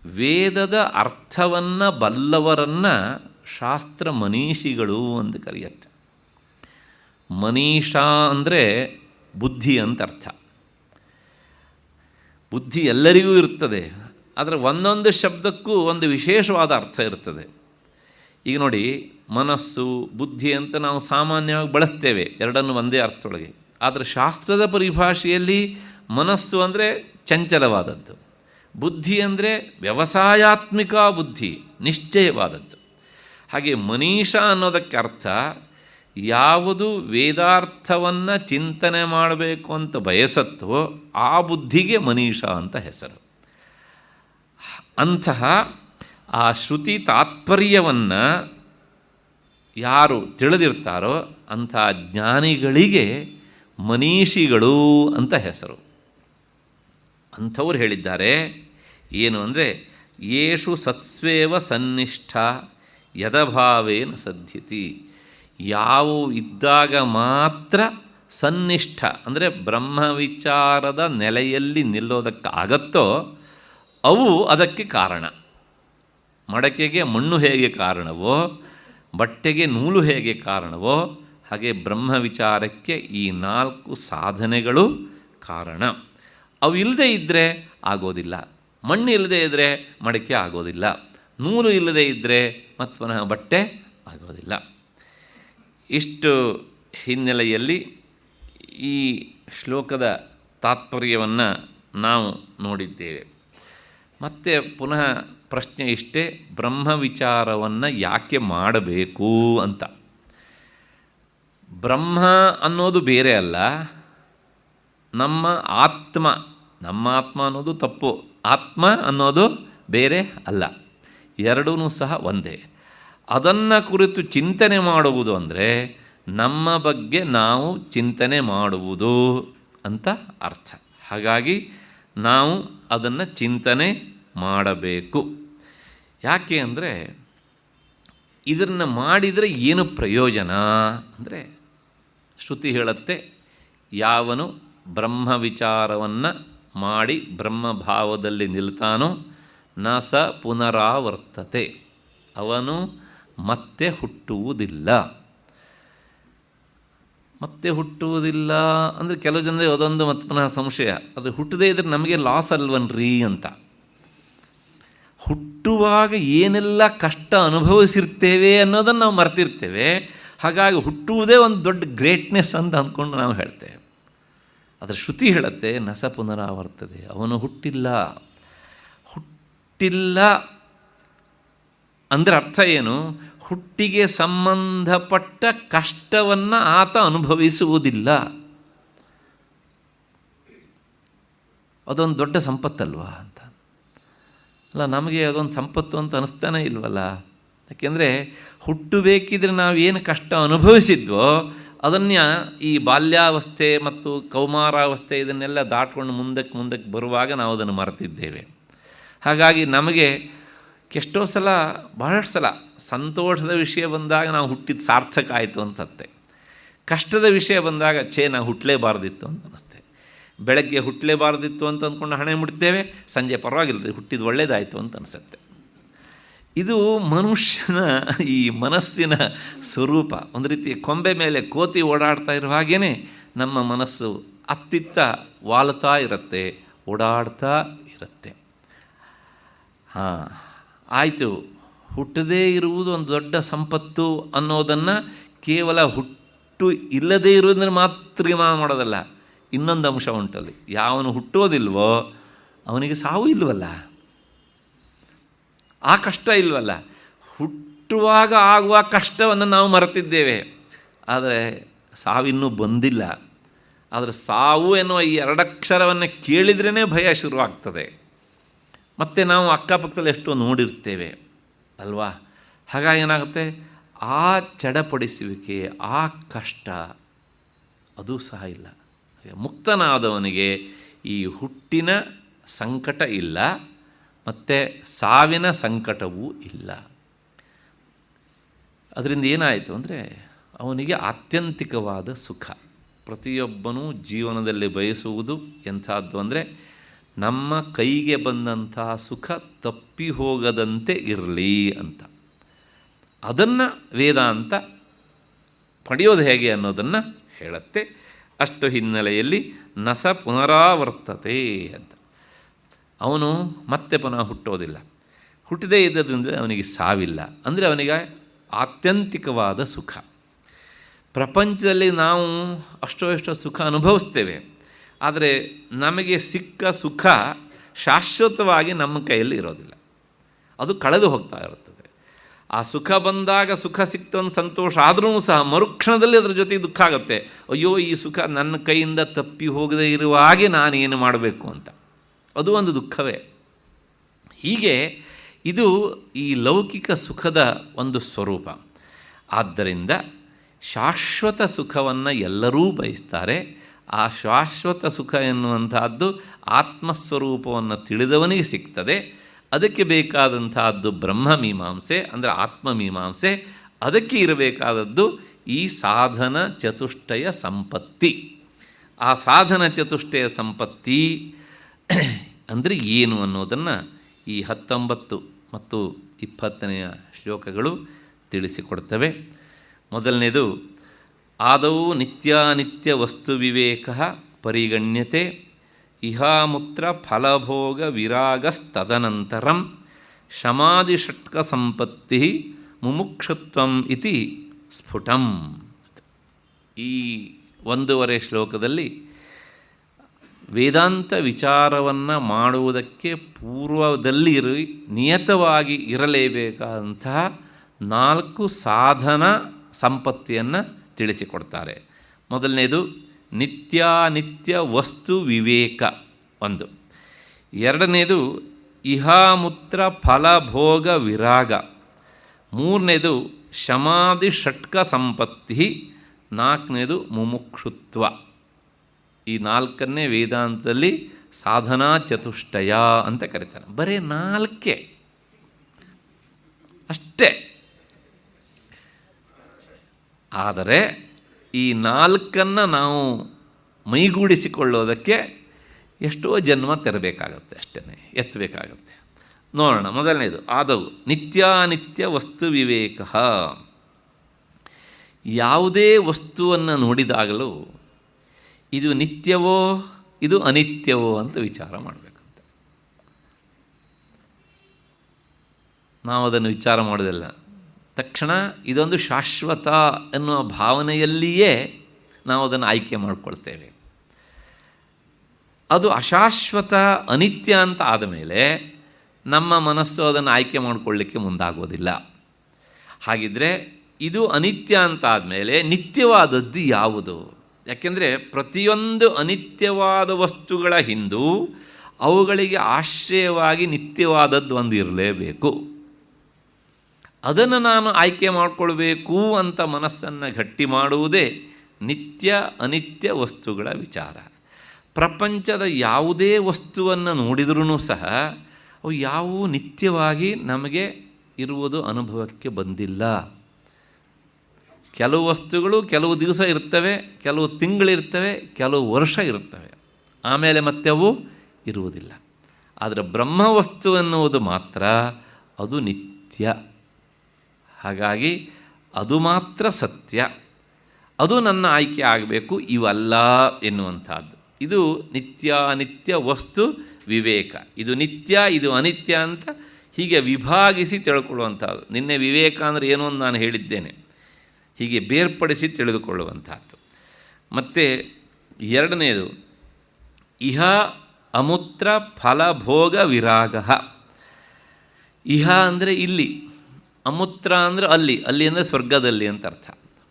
ವೇದದ ಅರ್ಥವನ್ನು ಬಲ್ಲವರನ್ನು ಶಾಸ್ತ್ರ ಮನೀಷಿಗಳು ಅಂತ ಕರೆಯುತ್ತೆ. ಮನೀಷಾ ಅಂದರೆ ಬುದ್ಧಿ ಅಂತ ಅರ್ಥ. ಬುದ್ಧಿ ಎಲ್ಲರಿಗೂ ಇರ್ತದೆ, ಆದರೆ ಒಂದೊಂದು ಶಬ್ದಕ್ಕೂ ಒಂದು ವಿಶೇಷವಾದ ಅರ್ಥ ಇರ್ತದೆ. ಈಗ ನೋಡಿ, ಮನಸ್ಸು ಬುದ್ಧಿ ಅಂತ ನಾವು ಸಾಮಾನ್ಯವಾಗಿ ಬಳಸ್ತೇವೆ, ಎರಡನ್ನು ಒಂದೇ ಅರ್ಥದೊಳಗೆ. ಆದರೆ ಶಾಸ್ತ್ರದ ಪರಿಭಾಷೆಯಲ್ಲಿ ಮನಸ್ಸು ಅಂದರೆ ಚಂಚಲವಾದದ್ದು, ಬುದ್ಧಿ ಅಂದರೆ ವ್ಯವಸಾಯಾತ್ಮಿಕ ಬುದ್ಧಿ, ನಿಶ್ಚಯವಾದದ್ದು. ಹಾಗೆ ಮನೀಷಾ ಅನ್ನೋದಕ್ಕೆ ಅರ್ಥ ಯಾವುದು ವೇದಾರ್ಥವನ್ನು ಚಿಂತನೆ ಮಾಡಬೇಕು ಅಂತ ಬಯಸತ್ತೋ ಆ ಬುದ್ಧಿಗೆ ಮನೀಷಾ ಅಂತ ಹೆಸರು. ಅಂತಹ ಆ ಶ್ರುತಿ ತಾತ್ಪರ್ಯವನ್ನು ಯಾರು ತಿಳಿದಿರ್ತಾರೋ ಅಂಥ ಜ್ಞಾನಿಗಳಿಗೆ ಮನೀಷಿಗಳು ಅಂತ ಹೆಸರು. ಅಂಥವ್ರು ಹೇಳಿದ್ದಾರೆ ಏನು ಅಂದರೆ, ಯೇಷು ಸತ್ಸ್ವೇವ ಸನ್ನಿಷ್ಠ ಯದಭಾವೇನ ಸದ್ಯತಿ. ಯಾವು ಇದ್ದಾಗ ಮಾತ್ರ ಸನ್ನಿಷ್ಠ ಅಂದರೆ ಬ್ರಹ್ಮ ವಿಚಾರದ ನೆಲೆಯಲ್ಲಿ ನಿಲ್ಲೋದಕ್ಕಾಗತ್ತೋ ಅವು ಅದಕ್ಕೆ ಕಾರಣ. ಮಡಕೆಗೆ ಮಣ್ಣು ಹೇಗೆ ಕಾರಣವೋ, ಬಟ್ಟೆಗೆ ನೂಲು ಹೇಗೆ ಕಾರಣವೋ, ಹಾಗೆ ಬ್ರಹ್ಮ ವಿಚಾರಕ್ಕೆ ಈ 4 ಸಾಧನೆಗಳು ಕಾರಣ. ಅವು ಇಲ್ಲದೆ ಇದ್ದರೆ ಆಗೋದಿಲ್ಲ. ಮಣ್ಣು ಇಲ್ಲದೆ ಇದ್ದರೆ ಮಡಕೆ ಆಗೋದಿಲ್ಲ, ನೂಲು ಇಲ್ಲದೆ ಇದ್ದರೆ ಮತ್ತು ಪುನಃ ಬಟ್ಟೆ ಆಗೋದಿಲ್ಲ. ಇಷ್ಟು ಹಿನ್ನೆಲೆಯಲ್ಲಿ ಈ ಶ್ಲೋಕದ ತಾತ್ಪರ್ಯವನ್ನು ನಾವು ನೋಡಿದ್ದೇವೆ. ಮತ್ತೆ ಪುನಃ ಪ್ರಶ್ನೆ ಇಷ್ಟೇ, ಬ್ರಹ್ಮ ವಿಚಾರವನ್ನು ಯಾಕೆ ಮಾಡಬೇಕು ಅಂತ. ಬ್ರಹ್ಮ ಅನ್ನೋದು ಬೇರೆ ಅಲ್ಲ, ನಮ್ಮ ಆತ್ಮ ಅನ್ನೋದು ತಪ್ಪು, ಆತ್ಮ ಅನ್ನೋದು ಬೇರೆ ಅಲ್ಲ, ಎರಡೂ ಸಹ ಒಂದೇ. ಅದನ್ನು ಕುರಿತು ಚಿಂತನೆ ಮಾಡುವುದು ಅಂದರೆ ನಮ್ಮ ಬಗ್ಗೆ ನಾವು ಚಿಂತನೆ ಮಾಡುವುದು ಅಂತ ಅರ್ಥ. ಹಾಗಾಗಿ ನಾವು ಅದನ್ನು ಚಿಂತನೆ ಮಾಡಬೇಕು. ಯಾಕೆ ಅಂದರೆ ಇದನ್ನು ಮಾಡಿದರೆ ಏನು ಪ್ರಯೋಜನ ಅಂದರೆ, ಶ್ರುತಿ ಹೇಳುತ್ತೆ, ಯಾವನು ಬ್ರಹ್ಮ ವಿಚಾರವನ್ನು ಮಾಡಿ ಬ್ರಹ್ಮಭಾವದಲ್ಲಿ ನಿಲ್ತಾನೋ ನ ಸ ಪುನರಾವರ್ತತೆ, ಅವನು ಮತ್ತೆ ಹುಟ್ಟುವುದಿಲ್ಲ. ಮತ್ತೆ ಹುಟ್ಟುವುದಿಲ್ಲ ಅಂದರೆ ಕೆಲವು ಜನರಿಗೆ ಅದೊಂದು ಮತ್ತೆ ಪುನಃ ಸಂಶಯ, ಅದು ಹುಟ್ಟದೇ ಇದ್ದರೆ ನಮಗೆ ಲಾಸ್ ಅಲ್ವನ್ರಿ ಅಂತ. ಹುಟ್ಟುವಾಗ ಏನೆಲ್ಲ ಕಷ್ಟ ಅನುಭವಿಸಿರ್ತೇವೆ ಅನ್ನೋದನ್ನು ನಾವು ಮರ್ತಿರ್ತೇವೆ. ಹಾಗಾಗಿ ಹುಟ್ಟುವುದೇ ಒಂದು ದೊಡ್ಡ ಗ್ರೇಟ್ನೆಸ್ ಅಂತ ಅಂದ್ಕೊಂಡು ನಾವು ಹೇಳ್ತೇವೆ. ಅದರ ಶ್ರುತಿ ಹೇಳುತ್ತೆ ನ ಸ ಪುನರಾವರ್ತದೆ, ಅವನು ಹುಟ್ಟಿಲ್ಲ. ಹುಟ್ಟಿಲ್ಲ ಅಂದರೆ ಅರ್ಥ ಏನು? ಹುಟ್ಟಿಗೆ ಸಂಬಂಧಪಟ್ಟ ಕಷ್ಟವನ್ನು ಆತ ಅನುಭವಿಸುವುದಿಲ್ಲ. ಅದೊಂದು ದೊಡ್ಡ ಸಂಪತ್ತಲ್ವಾ ಅಂತ. ಅಲ್ಲ, ನಮಗೆ ಅದೊಂದು ಸಂಪತ್ತು ಅಂತ ಅನಿಸ್ತಾನೇ ಇಲ್ವಲ್ಲ. ಯಾಕೆಂದರೆ ಹುಟ್ಟಬೇಕಿದ್ರೆ ನಾವು ಏನು ಕಷ್ಟ ಅನುಭವಿಸಿದ್ವೋ ಅದನ್ನು ಈ ಬಾಲ್ಯಾವಸ್ಥೆ ಮತ್ತು ಕೌಮಾರಾವಸ್ಥೆ ಇದನ್ನೆಲ್ಲ ದಾಟ್ಕೊಂಡು ಮುಂದಕ್ಕೆ ಬರುವಾಗ ನಾವು ಅದನ್ನು ಮರೆತಿದ್ದೇವೆ. ಹಾಗಾಗಿ ನಮಗೆ ಎಷ್ಟೋ ಸಲ, ಬಹಳಷ್ಟು ಸಲ ಸಂತೋಷದ ವಿಷಯ ಬಂದಾಗ ನಾವು ಹುಟ್ಟಿದ ಸಾರ್ಥಕ ಆಯಿತು ಅನಿಸುತ್ತೆ. ಕಷ್ಟದ ವಿಷಯ ಬಂದಾಗ ನಾವು ಹುಟ್ಟಲೇಬಾರ್ದಿತ್ತು ಅಂತ ಅನ್ನಿಸುತ್ತೆ. ಬೆಳಗ್ಗೆ ಹುಟ್ಟಲೇಬಾರ್ದಿತ್ತು ಅಂತ ಅಂದ್ಕೊಂಡು ಹಣೆ ಮುಟ್ತೇವೆ, ಸಂಜೆ ಪರವಾಗಿಲ್ಲ ಹುಟ್ಟಿದ ಒಳ್ಳೆಯದಾಯಿತು ಅಂತ ಅನಿಸುತ್ತೆ. ಇದು ಮನುಷ್ಯನ ಈ ಮನಸ್ಸಿನ ಸ್ವರೂಪ. ಒಂದು ರೀತಿ ಕೊಂಬೆ ಮೇಲೆ ಕೋತಿ ಓಡಾಡ್ತಾ ಇರೋ ಹಾಗೇ ನಮ್ಮ ಮನಸ್ಸು ಅತ್ತಿತ್ತ ವಾಲುತ್ತಾ ಇರುತ್ತೆ, ಓಡಾಡ್ತಾ ಇರುತ್ತೆ. ಆಯಿತು, ಹುಟ್ಟದೇ ಇರುವುದು ಒಂದು ದೊಡ್ಡ ಸಂಪತ್ತು ಅನ್ನೋದನ್ನು ಕೇವಲ ಹುಟ್ಟು ಇಲ್ಲದೇ ಇರೋದನ್ನು ಮಾತ್ರ ಮಾಡೋದಲ್ಲ. ಇನ್ನೊಂದು ಅಂಶ ಉಂಟಲ್ಲಿ, ಯಾವನು ಹುಟ್ಟೋದಿಲ್ವೋ ಅವನಿಗೆ ಸಾವು ಇಲ್ವಲ್ಲ, ಆ ಕಷ್ಟ ಇಲ್ವಲ್ಲ. ಹುಟ್ಟುವಾಗ ಆಗುವ ಕಷ್ಟವನ್ನು ನಾವು ಮರೆತಿದ್ದೇವೆ, ಆದರೆ ಸಾವಿನ್ನೂ ಬಂದಿಲ್ಲ. ಆದರೆ ಸಾವು ಎನ್ನುವ ಈ ಎರಡಕ್ಷರವನ್ನು ಕೇಳಿದ್ರೇ ಭಯ ಶುರುವಾಗ್ತದೆ. ಮತ್ತು ನಾವು ಅಕ್ಕಪಕ್ಕದಲ್ಲಿ ಎಷ್ಟೋ ನೋಡಿರ್ತೇವೆ ಅಲ್ವಾ. ಹಾಗಾಗಿ ಏನಾಗುತ್ತೆ, ಆ ಚಡಪಡಿಸುವಿಕೆ, ಆ ಕಷ್ಟ ಅದು ಸಹ ಇಲ್ಲ. ಮುಕ್ತನಾದವನಿಗೆ ಈ ಹುಟ್ಟಿನ ಸಂಕಟ ಇಲ್ಲ, ಮತ್ತು ಸಾವಿನ ಸಂಕಟವೂ ಇಲ್ಲ. ಅದರಿಂದ ಏನಾಯಿತು ಅಂದರೆ ಅವನಿಗೆ ಆತ್ಯಂತಿಕವಾದ ಸುಖ. ಪ್ರತಿಯೊಬ್ಬನೂ ಜೀವನದಲ್ಲಿ ಬಯಸುವುದು ಎಂಥದ್ದು ಅಂದರೆ ನಮ್ಮ ಕೈಗೆ ಬಂದಂಥ ಸುಖ ತಪ್ಪಿ ಹೋಗದಂತೆ ಇರಲಿ ಅಂತ. ಅದನ್ನು ವೇದಾಂತ ಪಡೆಯೋದು ಹೇಗೆ ಅನ್ನೋದನ್ನು ಹೇಳುತ್ತೆ. ಅಷ್ಟು ಹಿನ್ನೆಲೆಯಲ್ಲಿ ನಸ ಪುನರಾವರ್ತತೆ ಅಂತ. ಅವನು ಮತ್ತೆ ಪುನಃ ಹುಟ್ಟೋದಿಲ್ಲ. ಹುಟ್ಟದೇ ಇದ್ದದ್ರಿಂದ ಅವನಿಗೆ ಸಾವಿಲ್ಲ, ಅಂದರೆ ಅವನಿಗೆ ಆತ್ಯಂತಿಕವಾದ ಸುಖ. ಪ್ರಪಂಚದಲ್ಲಿ ನಾವು ಎಷ್ಟೋ ಸುಖ ಅನುಭವಿಸ್ತೇವೆ, ಆದರೆ ನಮಗೆ ಸಿಕ್ಕ ಸುಖ ಶಾಶ್ವತವಾಗಿ ನಮ್ಮ ಕೈಯಲ್ಲಿ ಇರೋದಿಲ್ಲ, ಅದು ಕಳೆದು ಹೋಗ್ತಾ ಇರುತ್ತದೆ. ಆ ಸುಖ ಬಂದಾಗ ಸುಖ ಸಿಕ್ತೊಂದು ಸಂತೋಷ ಆದ್ರೂ ಸಹ ಮರುಕ್ಷಣದಲ್ಲಿ ಅದರ ಜೊತೆಗೆ ದುಃಖ ಆಗುತ್ತೆ. ಅಯ್ಯೋ, ಈ ಸುಖ ನನ್ನ ಕೈಯಿಂದ ತಪ್ಪಿ ಹೋಗದೇ ಇರುವ ಹಾಗೆ ನಾನೇನು ಮಾಡಬೇಕು ಅಂತ, ಅದು ಒಂದು ದುಃಖವೇ. ಹೀಗೆ ಇದು ಈ ಲೌಕಿಕ ಸುಖದ ಒಂದು ಸ್ವರೂಪ. ಆದ್ದರಿಂದ ಶಾಶ್ವತ ಸುಖವನ್ನು ಎಲ್ಲರೂ ಬಯಸ್ತಾರೆ. ಆ ಶಾಶ್ವತ ಸುಖ ಎನ್ನುವಂತಹದ್ದು ಆತ್ಮಸ್ವರೂಪವನ್ನು ತಿಳಿದವನಿಗೆ ಸಿಗ್ತದೆ. ಅದಕ್ಕೆ ಬೇಕಾದಂತಹದ್ದು ಬ್ರಹ್ಮಮೀಮಾಂಸೆ, ಅಂದರೆ ಆತ್ಮಮೀಮಾಂಸೆ. ಅದಕ್ಕೆ ಇರಬೇಕಾದದ್ದು ಈ ಸಾಧನ ಚತುಷ್ಟಯ ಸಂಪತ್ತಿ. ಆ ಸಾಧನ ಚತುಷ್ಟಯ ಸಂಪತ್ತಿ ಅಂದರೆ ಏನು ಅನ್ನೋದನ್ನು ಈ 19 ಮತ್ತು 20ನೇ ಶ್ಲೋಕಗಳು ತಿಳಿಸಿಕೊಡ್ತವೆ. ಮೊದಲನೇದು, ಆದೌ ನಿತ್ಯಾನಿತ್ಯ ವಸ್ತು ವಿವೇಕ ಪರಿಗಣ್ಯತೆ ಇಹಾಮುತ್ರ ಫಲಭೋಗ ವಿರಾಗಸ್ತದನಂತರಂ ಶಮಾದಿಷಟ್ಕ ಸಂಪತ್ತಿ ಮುಮುಕ್ಷುತ್ವಂ ಇತಿ ಸ್ಫುಟಂ. ಈ 1.5 ಶ್ಲೋಕದಲ್ಲಿ ವೇದಾಂತ ವಿಚಾರವನ್ನು ಮಾಡುವುದಕ್ಕೆ ಪೂರ್ವದಲ್ಲಿ ನಿಯತವಾಗಿ ಇರಲೇಬೇಕಾದಂತಹ 4 ಸಾಧನ ಸಂಪತ್ತಿಯನ್ನು ತಿಳಿಸಿಕೊಡ್ತಾರೆ. ಮೊದಲನೇದು ನಿತ್ಯಾನಿತ್ಯ ವಸ್ತು ವಿವೇಕ 1. ಎರಡನೇದು ಇಹಾಮುತ್ರ ಫಲಭೋಗ ವಿರಾಗ. 3ನೇದು ಶಮಾದಿ ಷಟ್ಕ ಸಂಪತ್ತಿ. 4ನೇದು ಮುಮುಕ್ಷುತ್ವ. ಈ 4ನ್ನೇ ವೇದಾಂತದಲ್ಲಿ ಸಾಧನಾ ಚತುಷ್ಟಯ ಅಂತ ಕರೀತಾರೆ. ಬರೀ 4 ಅಷ್ಟೇ. ಆದರೆ ಈ 4ನ್ನು ನಾವು ಮೈಗೂಡಿಸಿಕೊಳ್ಳೋದಕ್ಕೆ ಎಷ್ಟೋ ಜನ್ಮ ತೆರಬೇಕಾಗತ್ತೆ, ಅಷ್ಟೇ ಎತ್ತಬೇಕಾಗತ್ತೆ. ನೋಡೋಣ. ಮೊದಲನೇದು ಆದವು ನಿತ್ಯಾನಿತ್ಯ ವಸ್ತು ವಿವೇಕ. ಯಾವುದೇ ವಸ್ತುವನ್ನು ನೋಡಿದಾಗಲೂ ಇದು ನಿತ್ಯವೋ ಇದು ಅನಿತ್ಯವೋ ಅಂತ ವಿಚಾರ ಮಾಡಬೇಕಂತೆ. ನಾವು ಅದನ್ನು ವಿಚಾರ ಮಾಡೋದಿಲ್ಲ. ತಕ್ಷಣ ಇದೊಂದು ಶಾಶ್ವತ ಎನ್ನುವ ಭಾವನೆಯಲ್ಲಿಯೇ ನಾವು ಅದನ್ನು ಆಯ್ಕೆ ಮಾಡಿಕೊಳ್ತೇವೆ. ಅದು ಅಶಾಶ್ವತ ಅನಿತ್ಯ ಅಂತ ಆದಮೇಲೆ ನಮ್ಮ ಮನಸ್ಸು ಅದನ್ನು ಆಯ್ಕೆ ಮಾಡಿಕೊಳ್ಳಿಕ್ಕೆ ಮುಂದಾಗೋದಿಲ್ಲ. ಹಾಗಿದ್ದರೆ ಇದು ಅನಿತ್ಯ ಅಂತ ಆದಮೇಲೆ ನಿತ್ಯವಾದದ್ದು ಯಾವುದು? ಯಾಕೆಂದರೆ ಪ್ರತಿಯೊಂದು ಅನಿತ್ಯವಾದ ವಸ್ತುಗಳ ಹಿಂದೂ ಅವುಗಳಿಗೆ ಆಶ್ರಯವಾಗಿ ನಿತ್ಯವಾದದ್ದು ಒಂದು ಇರಲೇಬೇಕು. ಅದನ್ನು ನಾನು ಆಯ್ಕೆ ಮಾಡಿಕೊಳ್ಬೇಕು ಅಂತ ಮನಸ್ಸನ್ನು ಗಟ್ಟಿ ಮಾಡುವುದೇ ನಿತ್ಯ ಅನಿತ್ಯ ವಸ್ತುಗಳ ವಿಚಾರ. ಪ್ರಪಂಚದ ಯಾವುದೇ ವಸ್ತುವನ್ನು ನೋಡಿದ್ರೂ ಸಹ ಅವು ಯಾವುವು ನಿತ್ಯವಾಗಿ ನಮಗೆ ಇರುವುದು ಅನುಭವಕ್ಕೆ ಬಂದಿಲ್ಲ. ಕೆಲವು ವಸ್ತುಗಳು ಕೆಲವು ದಿವಸ ಇರ್ತವೆ, ಕೆಲವು ತಿಂಗಳಿರ್ತವೆ, ಕೆಲವು ವರ್ಷ ಇರ್ತವೆ, ಆಮೇಲೆ ಮತ್ತೆ ಅವು ಇರುವುದಿಲ್ಲ. ಆದರೆ ಬ್ರಹ್ಮವಸ್ತು ಎನ್ನುವುದು ಮಾತ್ರ ಅದು ನಿತ್ಯ. ಹಾಗಾಗಿ ಅದು ಮಾತ್ರ ಸತ್ಯ. ಅದು ನನ್ನ ಆಯ್ಕೆ ಆಗಬೇಕು, ಇವಲ್ಲ ಎನ್ನುವಂಥದ್ದು. ಇದು ನಿತ್ಯ ಅನಿತ್ಯ ವಸ್ತು ವಿವೇಕ. ಇದು ನಿತ್ಯ, ಇದು ಅನಿತ್ಯ ಅಂತ ಹೀಗೆ ವಿಭಾಗಿಸಿ ತಿಳ್ಕೊಳ್ಳುವಂಥದ್ದು. ನಿನ್ನೆ ವಿವೇಕ ಅಂದರೆ ಏನು ಅಂತ ನಾನು ಹೇಳಿದ್ದೇನೆ. ಹೀಗೆ ಬೇರ್ಪಡಿಸಿ ತಿಳಿದುಕೊಳ್ಳುವಂಥದ್ದು. ಮತ್ತು ಎರಡನೆಯದು ಇಹ ಅಮೂತ್ರ ಫಲಭೋಗ ವಿರಾಗ. ಇಹ ಅಂದರೆ ಇಲ್ಲಿ, ಅಮೂತ್ರ ಅಂದರೆ ಅಲ್ಲಿ ಅಂದರೆ ಸ್ವರ್ಗದಲ್ಲಿ ಅಂತ ಅರ್ಥ.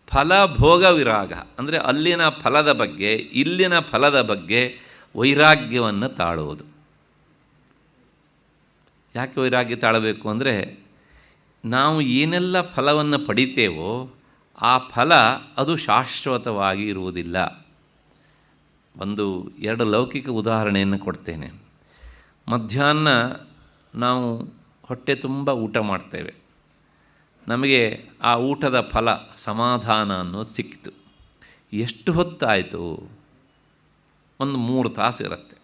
ಫಲಭೋಗ ವಿರಾಗ ಅಂದರೆ ಅಲ್ಲಿನ ಫಲದ ಬಗ್ಗೆ, ಇಲ್ಲಿನ ಫಲದ ಬಗ್ಗೆ ವೈರಾಗ್ಯವನ್ನು ತಾಳುವುದು. ಯಾಕೆ ವೈರಾಗ್ಯ ತಾಳಬೇಕು ಅಂದರೆ, ನಾವು ಏನೆಲ್ಲ ಫಲವನ್ನು ಪಡಿತೇವೋ ಆ ಫಲ ಅದು ಶಾಶ್ವತವಾಗಿ ಇರುವುದಿಲ್ಲ. ಎರಡು ಲೌಕಿಕ ಉದಾಹರಣೆಯನ್ನು ಕೊಡ್ತೇನೆ. ಮಧ್ಯಾಹ್ನ ನಾವು ಹೊಟ್ಟೆ ತುಂಬ ಊಟ ಮಾಡ್ತೇವೆ. ನಮಗೆ ಆ ಊಟದ ಫಲ ಸಮಾಧಾನ ಅನ್ನೋದು ಸಿಕ್ಕಿತು. ಎಷ್ಟು ಹೊತ್ತಾಯಿತು? ಒಂದು 3 ತಾಸು ಇರುತ್ತೆ.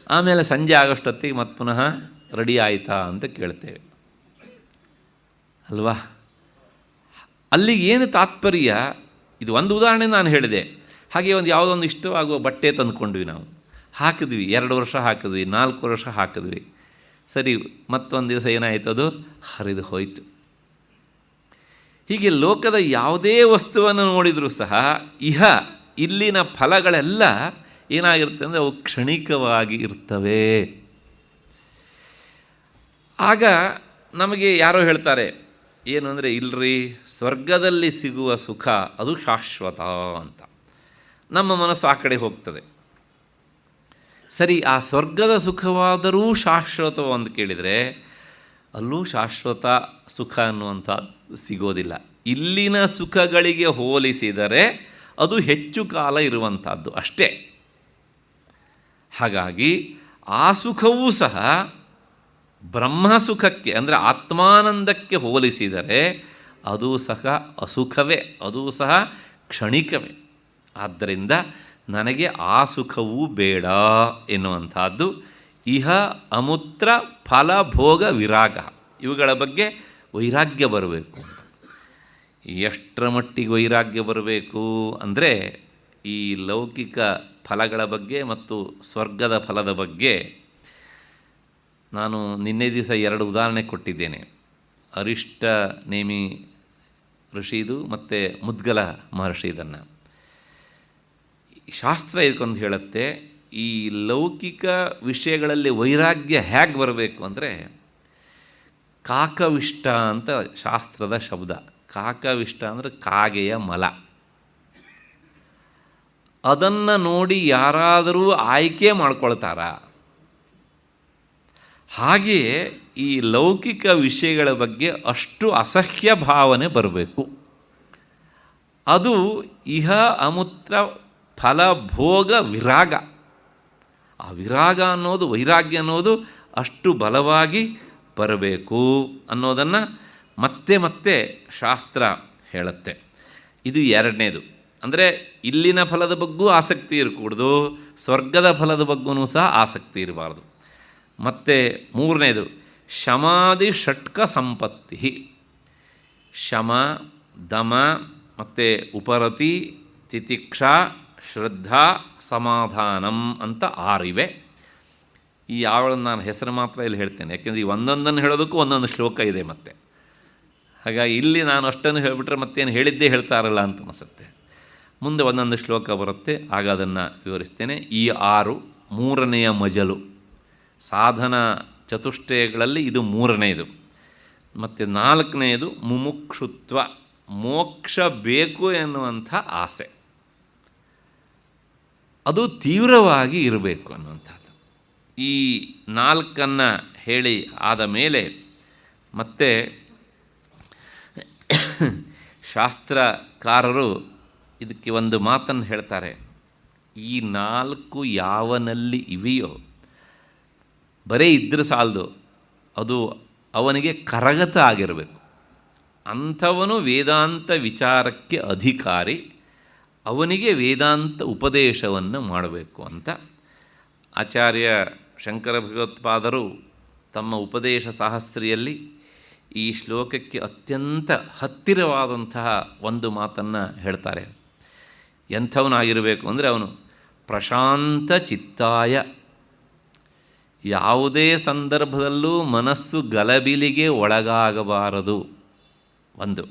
ಆಮೇಲೆ ಸಂಜೆ ಆಗೋಷ್ಟೊತ್ತಿಗೆ ಮತ್ತೆ ಪುನಃ ರೆಡಿ ಆಯಿತಾ ಅಂತ ಕೇಳ್ತೇವೆ ಅಲ್ವಾ? ಅಲ್ಲಿಗೆ ಏನು ತಾತ್ಪರ್ಯ? ಇದು ಒಂದು ಉದಾಹರಣೆ ನಾನು ಹೇಳಿದೆ. ಹಾಗೆ ಯಾವುದೊಂದು ಇಷ್ಟವಾಗುವ ಬಟ್ಟೆ ತಂದುಕೊಂಡ್ವಿ, ನಾವು ಹಾಕಿದ್ವಿ, 2 ವರ್ಷ ಹಾಕಿದ್ವಿ, 4 ವರ್ಷ ಹಾಕಿದ್ವಿ. ಸರಿ, ಮತ್ತೊಂದು ದಿವಸ ಏನಾಯಿತು, ಅದು ಹರಿದು ಹೋಯಿತು. ಹೀಗೆ ಲೋಕದ ಯಾವುದೇ ವಸ್ತುವನ್ನು ನೋಡಿದರೂ ಸಹ ಇಲ್ಲಿನ ಫಲಗಳೆಲ್ಲ ಏನಾಗಿರುತ್ತೆ ಅಂದರೆ ಅವು ಕ್ಷಣಿಕವಾಗಿ ಇರ್ತವೆ. ಆಗ ನಮಗೆ ಯಾರೋ ಹೇಳ್ತಾರೆ ಏನು ಅಂದರೆ, ಇಲ್ಲರಿ ಸ್ವರ್ಗದಲ್ಲಿ ಸಿಗುವ ಸುಖ ಅದು ಶಾಶ್ವತ ಅಂತ. ನಮ್ಮ ಮನಸ್ಸು ಆ ಕಡೆ ಹೋಗ್ತದೆ. ಸರಿ, ಆ ಸ್ವರ್ಗದ ಸುಖವಾದರೂ ಶಾಶ್ವತ ಅಂತ ಕೇಳಿದರೆ ಅಲ್ಲೂ ಶಾಶ್ವತ ಸುಖ ಅನ್ನುವಂಥ ಸಿಗೋದಿಲ್ಲ. ಇಲ್ಲಿನ ಸುಖಗಳಿಗೆ ಹೋಲಿಸಿದರೆ ಅದು ಹೆಚ್ಚು ಕಾಲ ಇರುವಂಥದ್ದು ಅಷ್ಟೇ. ಹಾಗಾಗಿ ಆ ಸುಖವೂ ಸಹ ಬ್ರಹ್ಮಸುಖಕ್ಕೆ ಅಂದರೆ ಆತ್ಮಾನಂದಕ್ಕೆ ಹೋಲಿಸಿದರೆ ಅದು ಸಹ ಅಸುಖವೇ, ಅದು ಸಹ ಕ್ಷಣಿಕವೇ. ಆದ್ದರಿಂದ ನನಗೆ ಆ ಸುಖವೂ ಬೇಡ ಎನ್ನುವಂಥದ್ದು ಇಹ ಅಮೂತ್ರ ಫಲಭೋಗ ವಿರಾಗ. ಇವುಗಳ ಬಗ್ಗೆ ವೈರಾಗ್ಯ ಬರಬೇಕು ಅಂತ. ಎಷ್ಟರ ಮಟ್ಟಿಗೆ ವೈರಾಗ್ಯ ಬರಬೇಕು ಅಂದರೆ, ಈ ಲೌಕಿಕ ಫಲಗಳ ಬಗ್ಗೆ ಮತ್ತು ಸ್ವರ್ಗದ ಫಲದ ಬಗ್ಗೆ ನಾನು ನಿನ್ನೆ ದಿವಸ 2 ಉದಾಹರಣೆ ಕೊಟ್ಟಿದ್ದೇನೆ. ಅರಿಷ್ಟ ನೇಮಿ ಋಷಿದು ಮತ್ತು ಮುದ್ಗಲ ಮಹರ್ಷಿದನ್ನು. ಶಾಸ್ತ್ರ ಇದಕ್ಕೊಂದು ಹೇಳುತ್ತೆ, ಈ ಲೌಕಿಕ ವಿಷಯಗಳಲ್ಲಿ ವೈರಾಗ್ಯ ಹೇಗೆ ಬರಬೇಕು ಅಂದರೆ, ಕಾಕವಿಷ್ಟ ಅಂತ ಶಾಸ್ತ್ರದ ಶಬ್ದ. ಕಾಕವಿಷ್ಟ ಅಂದರೆ ಕಾಗೆಯ ಮಲ. ಅದನ್ನು ನೋಡಿ ಯಾರಾದರೂ ಆಯ್ಕೆ ಮಾಡ್ಕೊಳ್ತಾರ? ಹಾಗೆಯೇ ಈ ಲೌಕಿಕ ವಿಷಯಗಳ ಬಗ್ಗೆ ಅಷ್ಟು ಅಸಹ್ಯ ಭಾವನೆ ಬರಬೇಕು. ಅದು ಇಹ ಅಮೂತ್ರ ಫಲಭೋಗ ವಿರಾಗ. ಆ ವಿರಾಗ ಅನ್ನೋದು, ವೈರಾಗ್ಯ ಅನ್ನೋದು ಅಷ್ಟು ಬಲವಾಗಿ ಬರಬೇಕು ಅನ್ನೋದನ್ನು ಮತ್ತೆ ಮತ್ತೆ ಶಾಸ್ತ್ರ ಹೇಳುತ್ತೆ. ಇದು ಎರಡನೇದು. ಅಂದರೆ ಇಲ್ಲಿನ ಫಲದ ಬಗ್ಗೂ ಆಸಕ್ತಿ ಇರಕೂಡ್ದು, ಸ್ವರ್ಗದ ಫಲದ ಬಗ್ಗೂ ಸಹ ಆಸಕ್ತಿ ಇರಬಾರ್ದು. ಮತ್ತು ಮೂರನೇದು ಶಮಾದಿ ಷಟ್ಕ ಸಂಪತ್ತಿ. ಶಮ, ದಮ ಮತ್ತು ಉಪರತಿ, ತಿತಿಕ್ಷಾ, ಶ್ರದ್ಧಾ, ಸಮಾಧಾನಂ ಅಂತ 6 ಇವೆ. ಈ ಯಾವಳನ್ನು ನಾನು ಹೆಸರು ಮಾತ್ರ ಇಲ್ಲಿ ಹೇಳ್ತೇನೆ, ಯಾಕೆಂದರೆ ಈ ಒಂದೊಂದನ್ನು ಹೇಳೋದಕ್ಕೂ ಒಂದೊಂದು ಶ್ಲೋಕ ಇದೆ. ಮತ್ತು ಹಾಗಾಗಿ ಇಲ್ಲಿ ನಾನು ಅಷ್ಟನ್ನು ಹೇಳಿಬಿಟ್ರೆ ಮತ್ತೇನು ಹೇಳಿದ್ದೇ ಹೇಳ್ತಾರಲ್ಲ ಅಂತ ಅನಿಸುತ್ತೆ. ಮುಂದೆ ಒಂದೊಂದು ಶ್ಲೋಕ ಬರುತ್ತೆ, ಆಗ ಅದನ್ನು ವಿವರಿಸ್ತೇನೆ. ಈ 6 ಮೂರನೆಯ ಮಜಲು. ಸಾಧನ ಚತುಷ್ಟಯಗಳಲ್ಲಿ ಇದು 3ನೇದು. ಮತ್ತು 4ನೇದು ಮುಮುಕ್ಷುತ್ವ, ಮೋಕ್ಷ ಬೇಕು ಎನ್ನುವಂಥ ಆಸೆ. ಅದು ತೀವ್ರವಾಗಿ ಇರಬೇಕು ಅನ್ನುವಂಥದ್ದು. ಈ 4 ಹೇಳಿ ಆದ ಮೇಲೆ ಮತ್ತೆ ಶಾಸ್ತ್ರಕಾರರು ಇದಕ್ಕೆ ಒಂದು ಮಾತನ್ನು ಹೇಳ್ತಾರೆ. ಈ 4 ಯಾವನಲ್ಲಿ ಇವೆಯೋ ಬರೀ ಇದ್ರೆ ಸಾಲದು, ಅದು ಅವನಿಗೆ ಕರಗತ ಆಗಿರಬೇಕು. ಅಂಥವನು ವೇದಾಂತ ವಿಚಾರಕ್ಕೆ ಅಧಿಕಾರಿ, ಅವನಿಗೆ ವೇದಾಂತ ಉಪದೇಶವನ್ನು ಮಾಡಬೇಕು ಅಂತ ಆಚಾರ್ಯ ಶಂಕರ ಭಗವತ್ಪಾದರು ತಮ್ಮ ಉಪದೇಶ ಸಾಹಸ್ರಿಯಲ್ಲಿ ಈ ಶ್ಲೋಕಕ್ಕೆ ಅತ್ಯಂತ ಹತ್ತಿರವಾದಂತಹ ಒಂದು ಮಾತನ್ನು ಹೇಳ್ತಾರೆ. ಎಂಥವನಾಗಿರಬೇಕು ಅಂದರೆ ಅವನು ಪ್ರಶಾಂತ ಚಿತ್ತಾಯ, ಯಾವುದೇ ಸಂದರ್ಭದಲ್ಲೂ ಮನಸ್ಸು ಗಲಬಿಲಿಗೆ ಒಳಗಾಗಬಾರದು ಒಂದು.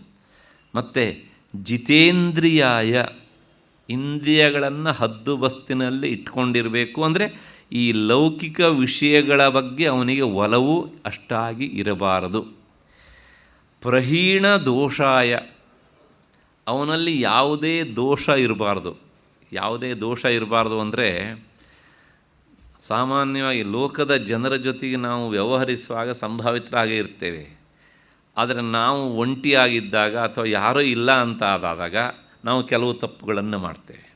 ಮತ್ತು ಜಿತೇಂದ್ರಿಯಾಯ, ಇಂದ್ರಿಯಗಳನ್ನು ಹದ್ದುಬಸ್ತಿನಲ್ಲಿ ಇಟ್ಕೊಂಡಿರಬೇಕು. ಅಂದರೆ ಈ ಲೌಕಿಕ ವಿಷಯಗಳ ಬಗ್ಗೆ ಅವನಿಗೆ ಒಲವು ಅಷ್ಟಾಗಿ ಇರಬಾರದು. ಪ್ರಹೀಣ ದೋಷಾಯ, ಅವನಲ್ಲಿ ಯಾವುದೇ ದೋಷ ಇರಬಾರ್ದು. ಯಾವುದೇ ದೋಷ ಇರಬಾರ್ದು ಅಂದರೆ ಸಾಮಾನ್ಯವಾಗಿ ಲೋಕದ ಜನರ ಜೊತೆಗೆ ನಾವು ವ್ಯವಹರಿಸುವಾಗ ಸಂಭಾವಿತರಾಗೇ ಇರ್ತೇವೆ. ಆದರೆ ನಾವು ಒಂಟಿಯಾಗಿದ್ದಾಗ ಅಥವಾ ಯಾರೂ ಇಲ್ಲ ಅಂತ ಆದಾಗ ನಾವು ಕೆಲವು ತಪ್ಪುಗಳನ್ನು ಮಾಡ್ತೇವೆ.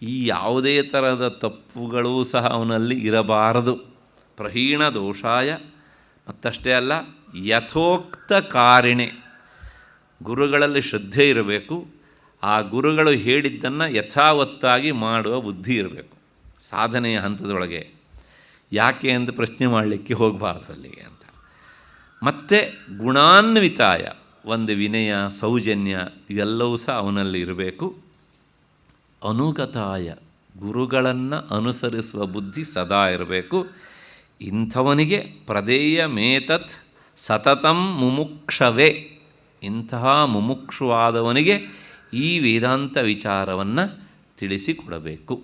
ಈ ಯಾವುದೇ ತರಹದ ತಪ್ಪುಗಳೂ ಸಹ ಅವನಲ್ಲಿ ಇರಬಾರದು. ಪ್ರಹೀಣ ದೋಷಾಯ, ಮತ್ತಷ್ಟೇ ಅಲ್ಲ ಯಥೋಕ್ತ ಕಾರಿಣೆ, ಗುರುಗಳಲ್ಲಿ ಶ್ರದ್ಧೆ ಇರಬೇಕು. ಆ ಗುರುಗಳು ಹೇಳಿದ್ದನ್ನು ಯಥಾವತ್ತಾಗಿ ಮಾಡುವ ಬುದ್ಧಿ ಇರಬೇಕು ಸಾಧನೆಯ ಹಂತದೊಳಗೆ. ಯಾಕೆ ಎಂದು ಪ್ರಶ್ನೆ ಮಾಡಲಿಕ್ಕೆ ಹೋಗಬಾರ್ದು ಅಲ್ಲಿಗೆ ಅಂತ. ಮತ್ತು ಗುಣಾನ್ವಿತಾಯ, ಒಂದು ವಿನಯ, ಸೌಜನ್ಯ ಇವೆಲ್ಲವೂ ಸಹ ಅವನಲ್ಲಿ ಇರಬೇಕು. ಅನುಗತಾಯ, ಗುರುಗಳನ್ನು ಅನುಸರಿಸುವ ಬುದ್ಧಿ ಸದಾ ಇರಬೇಕು. ಇಂಥವನಿಗೆ ಪ್ರದೇಯ ಮೇತತ್ ಸತತಂ ಮುಮುಕ್ಷವೇ, ಇಂತಹ ಮುಮುಕ್ಷುವಾದವನಿಗೆ ಈ ವೇದಾಂತ ವಿಚಾರವನ್ನು ತಿಳಿಸಿಕೊಡಬೇಕು.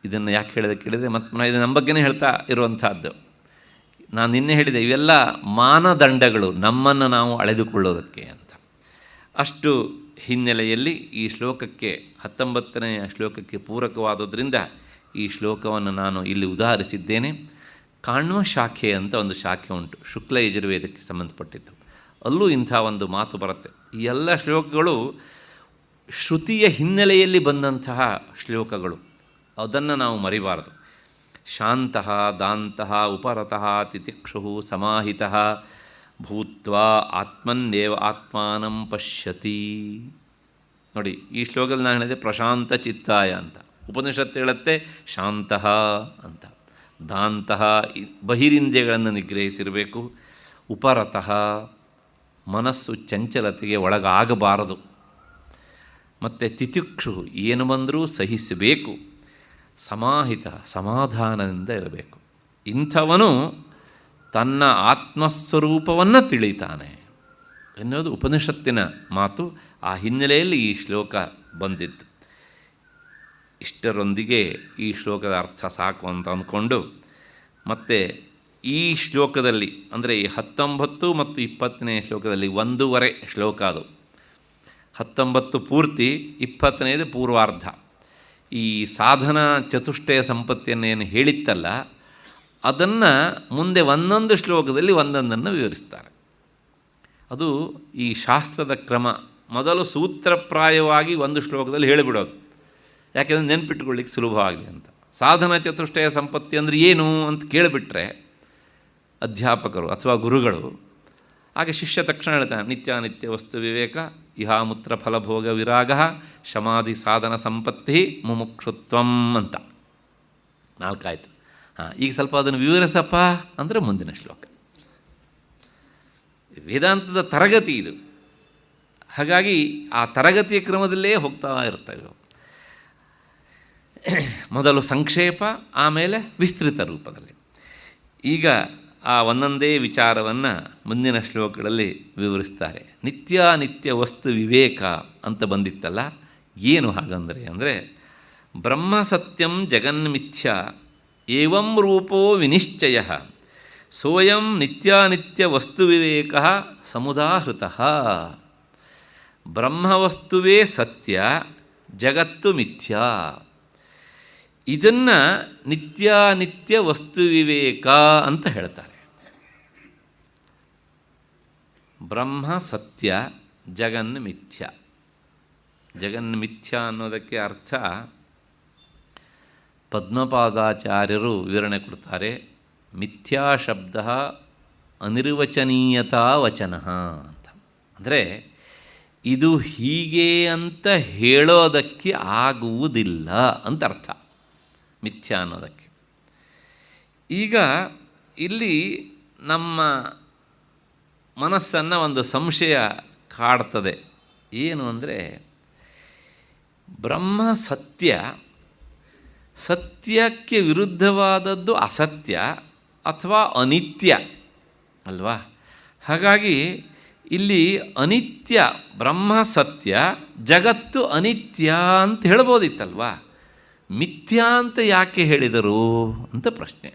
ಇದನ್ನು ಯಾಕೆ ಹೇಳಿದೆ ಕೇಳಿದರೆ, ಮತ್ತು ಇದು ನಮ್ಮ ಬಗ್ಗೆನೇ ಹೇಳ್ತಾ ಇರುವಂಥದ್ದು. ನಾನು ನಿನ್ನೆ ಹೇಳಿದೆ, ಇವೆಲ್ಲ ಮಾನದಂಡಗಳು ನಮ್ಮನ್ನು ನಾವು ಅಳೆದುಕೊಳ್ಳೋದಕ್ಕೆ ಅಂತ. ಅಷ್ಟು ಹಿನ್ನೆಲೆಯಲ್ಲಿ ಈ ಶ್ಲೋಕಕ್ಕೆ 19ನೆಯ ಶ್ಲೋಕಕ್ಕೆ ಪೂರಕವಾದದ್ರಿಂದ ಈ ಶ್ಲೋಕವನ್ನು ನಾನು ಇಲ್ಲಿ ಉದಾಹರಿಸಿದ್ದೇನೆ. ಕಾಣ್ವ ಶಾಖೆ ಅಂತ ಒಂದು ಶಾಖೆ ಉಂಟು, ಶುಕ್ಲ ಯಜುರ್ವೇದಕ್ಕೆ ಸಂಬಂಧಪಟ್ಟಿದ್ದು. ಅಲ್ಲೂ ಇಂಥ ಒಂದು ಮಾತು ಬರುತ್ತೆ. ಈ ಎಲ್ಲ ಶ್ಲೋಕಗಳು ಶ್ರುತಿಯ ಹಿನ್ನೆಲೆಯಲ್ಲಿ ಬಂದಂತಹ ಶ್ಲೋಕಗಳು, ಅದನ್ನು ನಾವು ಮರಿಬಾರದು. ಶಾಂತಃ ದಾಂತಃ ಉಪರತಃ ತಿತಿಕ್ಷು ಸಮಾಹಿತಃ ಭೂತ್ವಾ ಆತ್ಮನ್ನೇವ ಆತ್ಮಾನಂ ಪಶ್ಯತಿ. ನೋಡಿ, ಈ ಶ್ಲೋಕದಲ್ಲಿ ನಾನು ಹೇಳಿದೆ ಪ್ರಶಾಂತ ಚಿತ್ತಾಯ ಅಂತ. ಉಪನಿಷತ್ತು ಹೇಳುತ್ತೆ ಶಾಂತಃ ಅಂತ. ದಾಂತಃ ಬಹಿರಿಂದ್ರಿಯಗಳನ್ನು ನಿಗ್ರಹಿಸಿರಬೇಕು. ಉಪರತಃ, ಮನಸ್ಸು ಚಂಚಲತೆಗೆ ಒಳಗಾಗಬಾರದು. ಮತ್ತು ತಿತಿಕ್ಷು, ಏನು ಬಂದರೂ ಸಹಿಸಬೇಕು. ಸಮಾಹಿತ, ಸಮಾಧಾನದಿಂದ ಇರಬೇಕು. ಇಂಥವನು ತನ್ನ ಆತ್ಮಸ್ವರೂಪವನ್ನು ತಿಳಿತಾನೆ ಎನ್ನುವುದು ಉಪನಿಷತ್ತಿನ ಮಾತು. ಆ ಹಿನ್ನೆಲೆಯಲ್ಲಿ ಈ ಶ್ಲೋಕ ಬಂದಿತ್ತು. ಇಷ್ಟರೊಂದಿಗೆ ಈ ಶ್ಲೋಕದ ಅರ್ಥ ಸಾಕು ಅಂತ ಅಂದ್ಕೊಂಡು, ಮತ್ತು ಈ ಶ್ಲೋಕದಲ್ಲಿ ಅಂದರೆ ಈ 19 ಮತ್ತು 20ನೇ ಶ್ಲೋಕದಲ್ಲಿ 1.5 ಶ್ಲೋಕ ಅದು. 19 ಪೂರ್ತಿ, 20ನೇದು ಪೂರ್ವಾರ್ಧ. ಈ ಸಾಧನ ಚತುಷ್ಟಯ ಸಂಪತ್ತಿಯನ್ನೇನು ಹೇಳಿತ್ತಲ್ಲ, ಅದನ್ನು ಮುಂದೆ ಒಂದೊಂದು ಶ್ಲೋಕದಲ್ಲಿ ಒಂದೊಂದನ್ನು ವಿವರಿಸ್ತಾರೆ. ಅದು ಈ ಶಾಸ್ತ್ರದ ಕ್ರಮ. ಮೊದಲು ಸೂತ್ರಪ್ರಾಯವಾಗಿ ಒಂದು ಶ್ಲೋಕದಲ್ಲಿ ಹೇಳಿಬಿಡೋದು, ಯಾಕೆಂದರೆ ನೆನ್ಪಿಟ್ಕೊಳ್ಳಿಕ್ಕೆ ಸುಲಭವಾಗಲಿ ಅಂತ. ಸಾಧನ ಚತುಷ್ಟಯ ಸಂಪತ್ತಿ ಅಂದರೆ ಏನು ಅಂತ ಕೇಳಿಬಿಟ್ರೆ ಅಧ್ಯಾಪಕರು ಅಥವಾ ಗುರುಗಳು, ಹಾಗೆ ಶಿಷ್ಯ ತಕ್ಷಣ ಹೇಳ್ತಾನೆ ನಿತ್ಯಾನಿತ್ಯ ವಸ್ತು ವಿವೇಕ, ಇಹಾಮೂತ್ರ ಫಲಭೋಗ ವಿರಾಗ, ಶಮಾಧಿ ಸಾಧನ ಸಂಪತ್ತಿ, ಮುಮುಕ್ಷುತ್ವಂ ಅಂತ 4 ಆಯಿತು. ಈಗ ಸ್ವಲ್ಪ ಅದನ್ನು ವಿವರಿಸಪ್ಪ ಅಂದರೆ ಮುಂದಿನ ಶ್ಲೋಕ. ವೇದಾಂತದ ತರಗತಿ ಇದು. ಹಾಗಾಗಿ ಆ ತರಗತಿಯ ಕ್ರಮದಲ್ಲೇ ಹೋಗ್ತಾ ಇರ್ತವೆ. ಮೊದಲು ಸಂಕ್ಷೇಪ, ಆಮೇಲೆ ವಿಸ್ತೃತ ರೂಪದಲ್ಲಿ. ಈಗ ಆ ಒಂದೊಂದೇ ವಿಚಾರವನ್ನು ಮುಂದಿನ ಶ್ಲೋಕಗಳಲ್ಲಿ ವಿವರಿಸ್ತಾರೆ. ನಿತ್ಯಾನಿತ್ಯ ವಸ್ತು ವಿವೇಕ ಅಂತ ಬಂದಿತ್ತಲ್ಲ, ಏನು ಹಾಗಂದರೆ ಅಂದರೆ ಬ್ರಹ್ಮ ಸತ್ಯಂ ಜಗನ್ಮಿಥ್ಯ ಏವಂ ರೂಪೋ ವಿನಿಶ್ಚಯ ಸೋಯಂ ನಿತ್ಯಾನಿತ್ಯ ವಸ್ತು ವಿವೇಕ ಸಮುದಾಹೃತಃ. ಬ್ರಹ್ಮವಸ್ತುವೇ ಸತ್ಯ, ಜಗತ್ತು ಮಿಥ್ಯಾ. ಇದನ್ನು ನಿತ್ಯಾನಿತ್ಯ ವಸ್ತು ವಿವೇಕ ಅಂತ ಹೇಳ್ತಾರೆ. ಬ್ರಹ್ಮ ಸತ್ಯ, ಜಗನ್ ಮಿಥ್ಯ. ಜಗನ್ ಮಿಥ್ಯ ಅನ್ನೋದಕ್ಕೆ ಅರ್ಥ ಪದ್ಮಪಾದಾಚಾರ್ಯರು ವಿವರಣೆ ಕೊಡ್ತಾರೆ. ಮಿಥ್ಯಾ ಶಬ್ದ ಅನಿರ್ವಚನೀಯತಾ ವಚನ ಅಂತ. ಅಂದರೆ ಇದು ಹೀಗೆ ಅಂತ ಹೇಳೋದಕ್ಕೆ ಆಗುವುದಿಲ್ಲ ಅಂತ ಅರ್ಥ ಮಿಥ್ಯಾ ಅನ್ನೋದಕ್ಕೆ. ಈಗ ಇಲ್ಲಿ ನಮ್ಮ ಮನಸ್ಸನ್ನು ಒಂದು ಸಂಶಯ ಕಾಡ್ತದೆ. ಏನು ಅಂದರೆ, ಬ್ರಹ್ಮ ಸತ್ಯ, ಸತ್ಯಕ್ಕೆ ವಿರುದ್ಧವಾದದ್ದು ಅಸತ್ಯ ಅಥವಾ ಅನಿತ್ಯ ಅಲ್ವಾ? ಹಾಗಾಗಿ ಇಲ್ಲಿ ಅನಿತ್ಯ ಬ್ರಹ್ಮ ಸತ್ಯ, ಜಗತ್ತು ಅನಿತ್ಯ ಅಂತ ಹೇಳ್ಬೋದಿತ್ತಲ್ವಾ? ಮಿಥ್ಯಾ ಅಂತ ಯಾಕೆ ಹೇಳಿದರು ಅಂತ ಪ್ರಶ್ನೆ.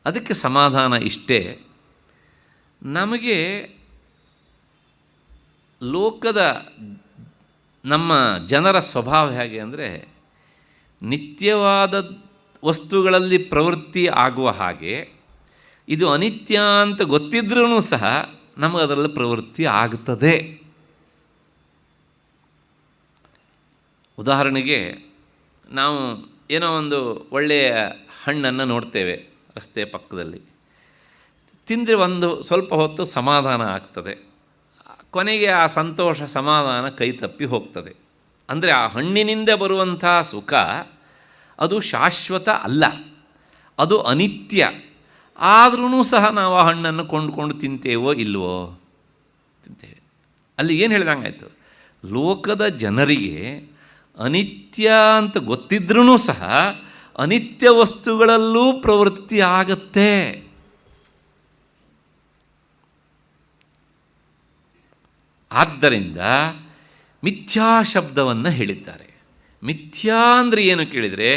ಅದಕ್ಕೆ ಸಮಾಧಾನ ಇಷ್ಟೇ. ನಮಗೆ ಲೋಕದ ನಮ್ಮ ಜನರ ಸ್ವಭಾವ ಹೇಗೆ ಅಂದರೆ, ನಿತ್ಯವಾದ ವಸ್ತುಗಳಲ್ಲಿ ಪ್ರವೃತ್ತಿ ಆಗುವ ಹಾಗೆ ಇದು ಅನಿತ್ಯ ಅಂತ ಗೊತ್ತಿದ್ರೂ ಸಹ ನಮಗದರಲ್ಲಿ ಪ್ರವೃತ್ತಿ ಆಗುತ್ತದೆ. ಉದಾಹರಣೆಗೆ, ನಾವು ಏನೋ ಒಂದು ಒಳ್ಳೆಯ ಹಣ್ಣನ್ನು ನೋಡ್ತೇವೆ ರಸ್ತೆ ಪಕ್ಕದಲ್ಲಿ, ತಿಂದರೆ ಒಂದು ಸ್ವಲ್ಪ ಹೊತ್ತು ಸಮಾಧಾನ ಆಗ್ತದೆ, ಕೊನೆಗೆ ಆ ಸಂತೋಷ ಸಮಾಧಾನ ಕೈ ತಪ್ಪಿ ಹೋಗ್ತದೆ. ಅಂದರೆ ಆ ಹಣ್ಣಿನಿಂದ ಬರುವಂಥ ಸುಖ ಅದು ಶಾಶ್ವತ ಅಲ್ಲ, ಅದು ಅನಿತ್ಯ. ಆದ್ರೂ ಸಹ ನಾವು ಆ ಹಣ್ಣನ್ನು ಕೊಂಡುಕೊಂಡು ತಿಂತೇವೋ ಇಲ್ವೋ? ತಿಂತೇವೆ. ಅಲ್ಲಿ ಏನು ಹೇಳಿದಂಗಾಯಿತು, ಲೋಕದ ಜನರಿಗೆ ಅನಿತ್ಯ ಅಂತ ಗೊತ್ತಿದ್ರೂ ಸಹ ಅನಿತ್ಯ ವಸ್ತುಗಳಲ್ಲೂ ಪ್ರವೃತ್ತಿ ಆಗತ್ತೆ. ಆದ್ದರಿಂದ ಮಿಥ್ಯಾ ಶಬ್ದವನ್ನು ಹೇಳಿದ್ದಾರೆ. ಮಿಥ್ಯಾ ಅಂದರೆ ಏನು ಕೇಳಿದರೆ,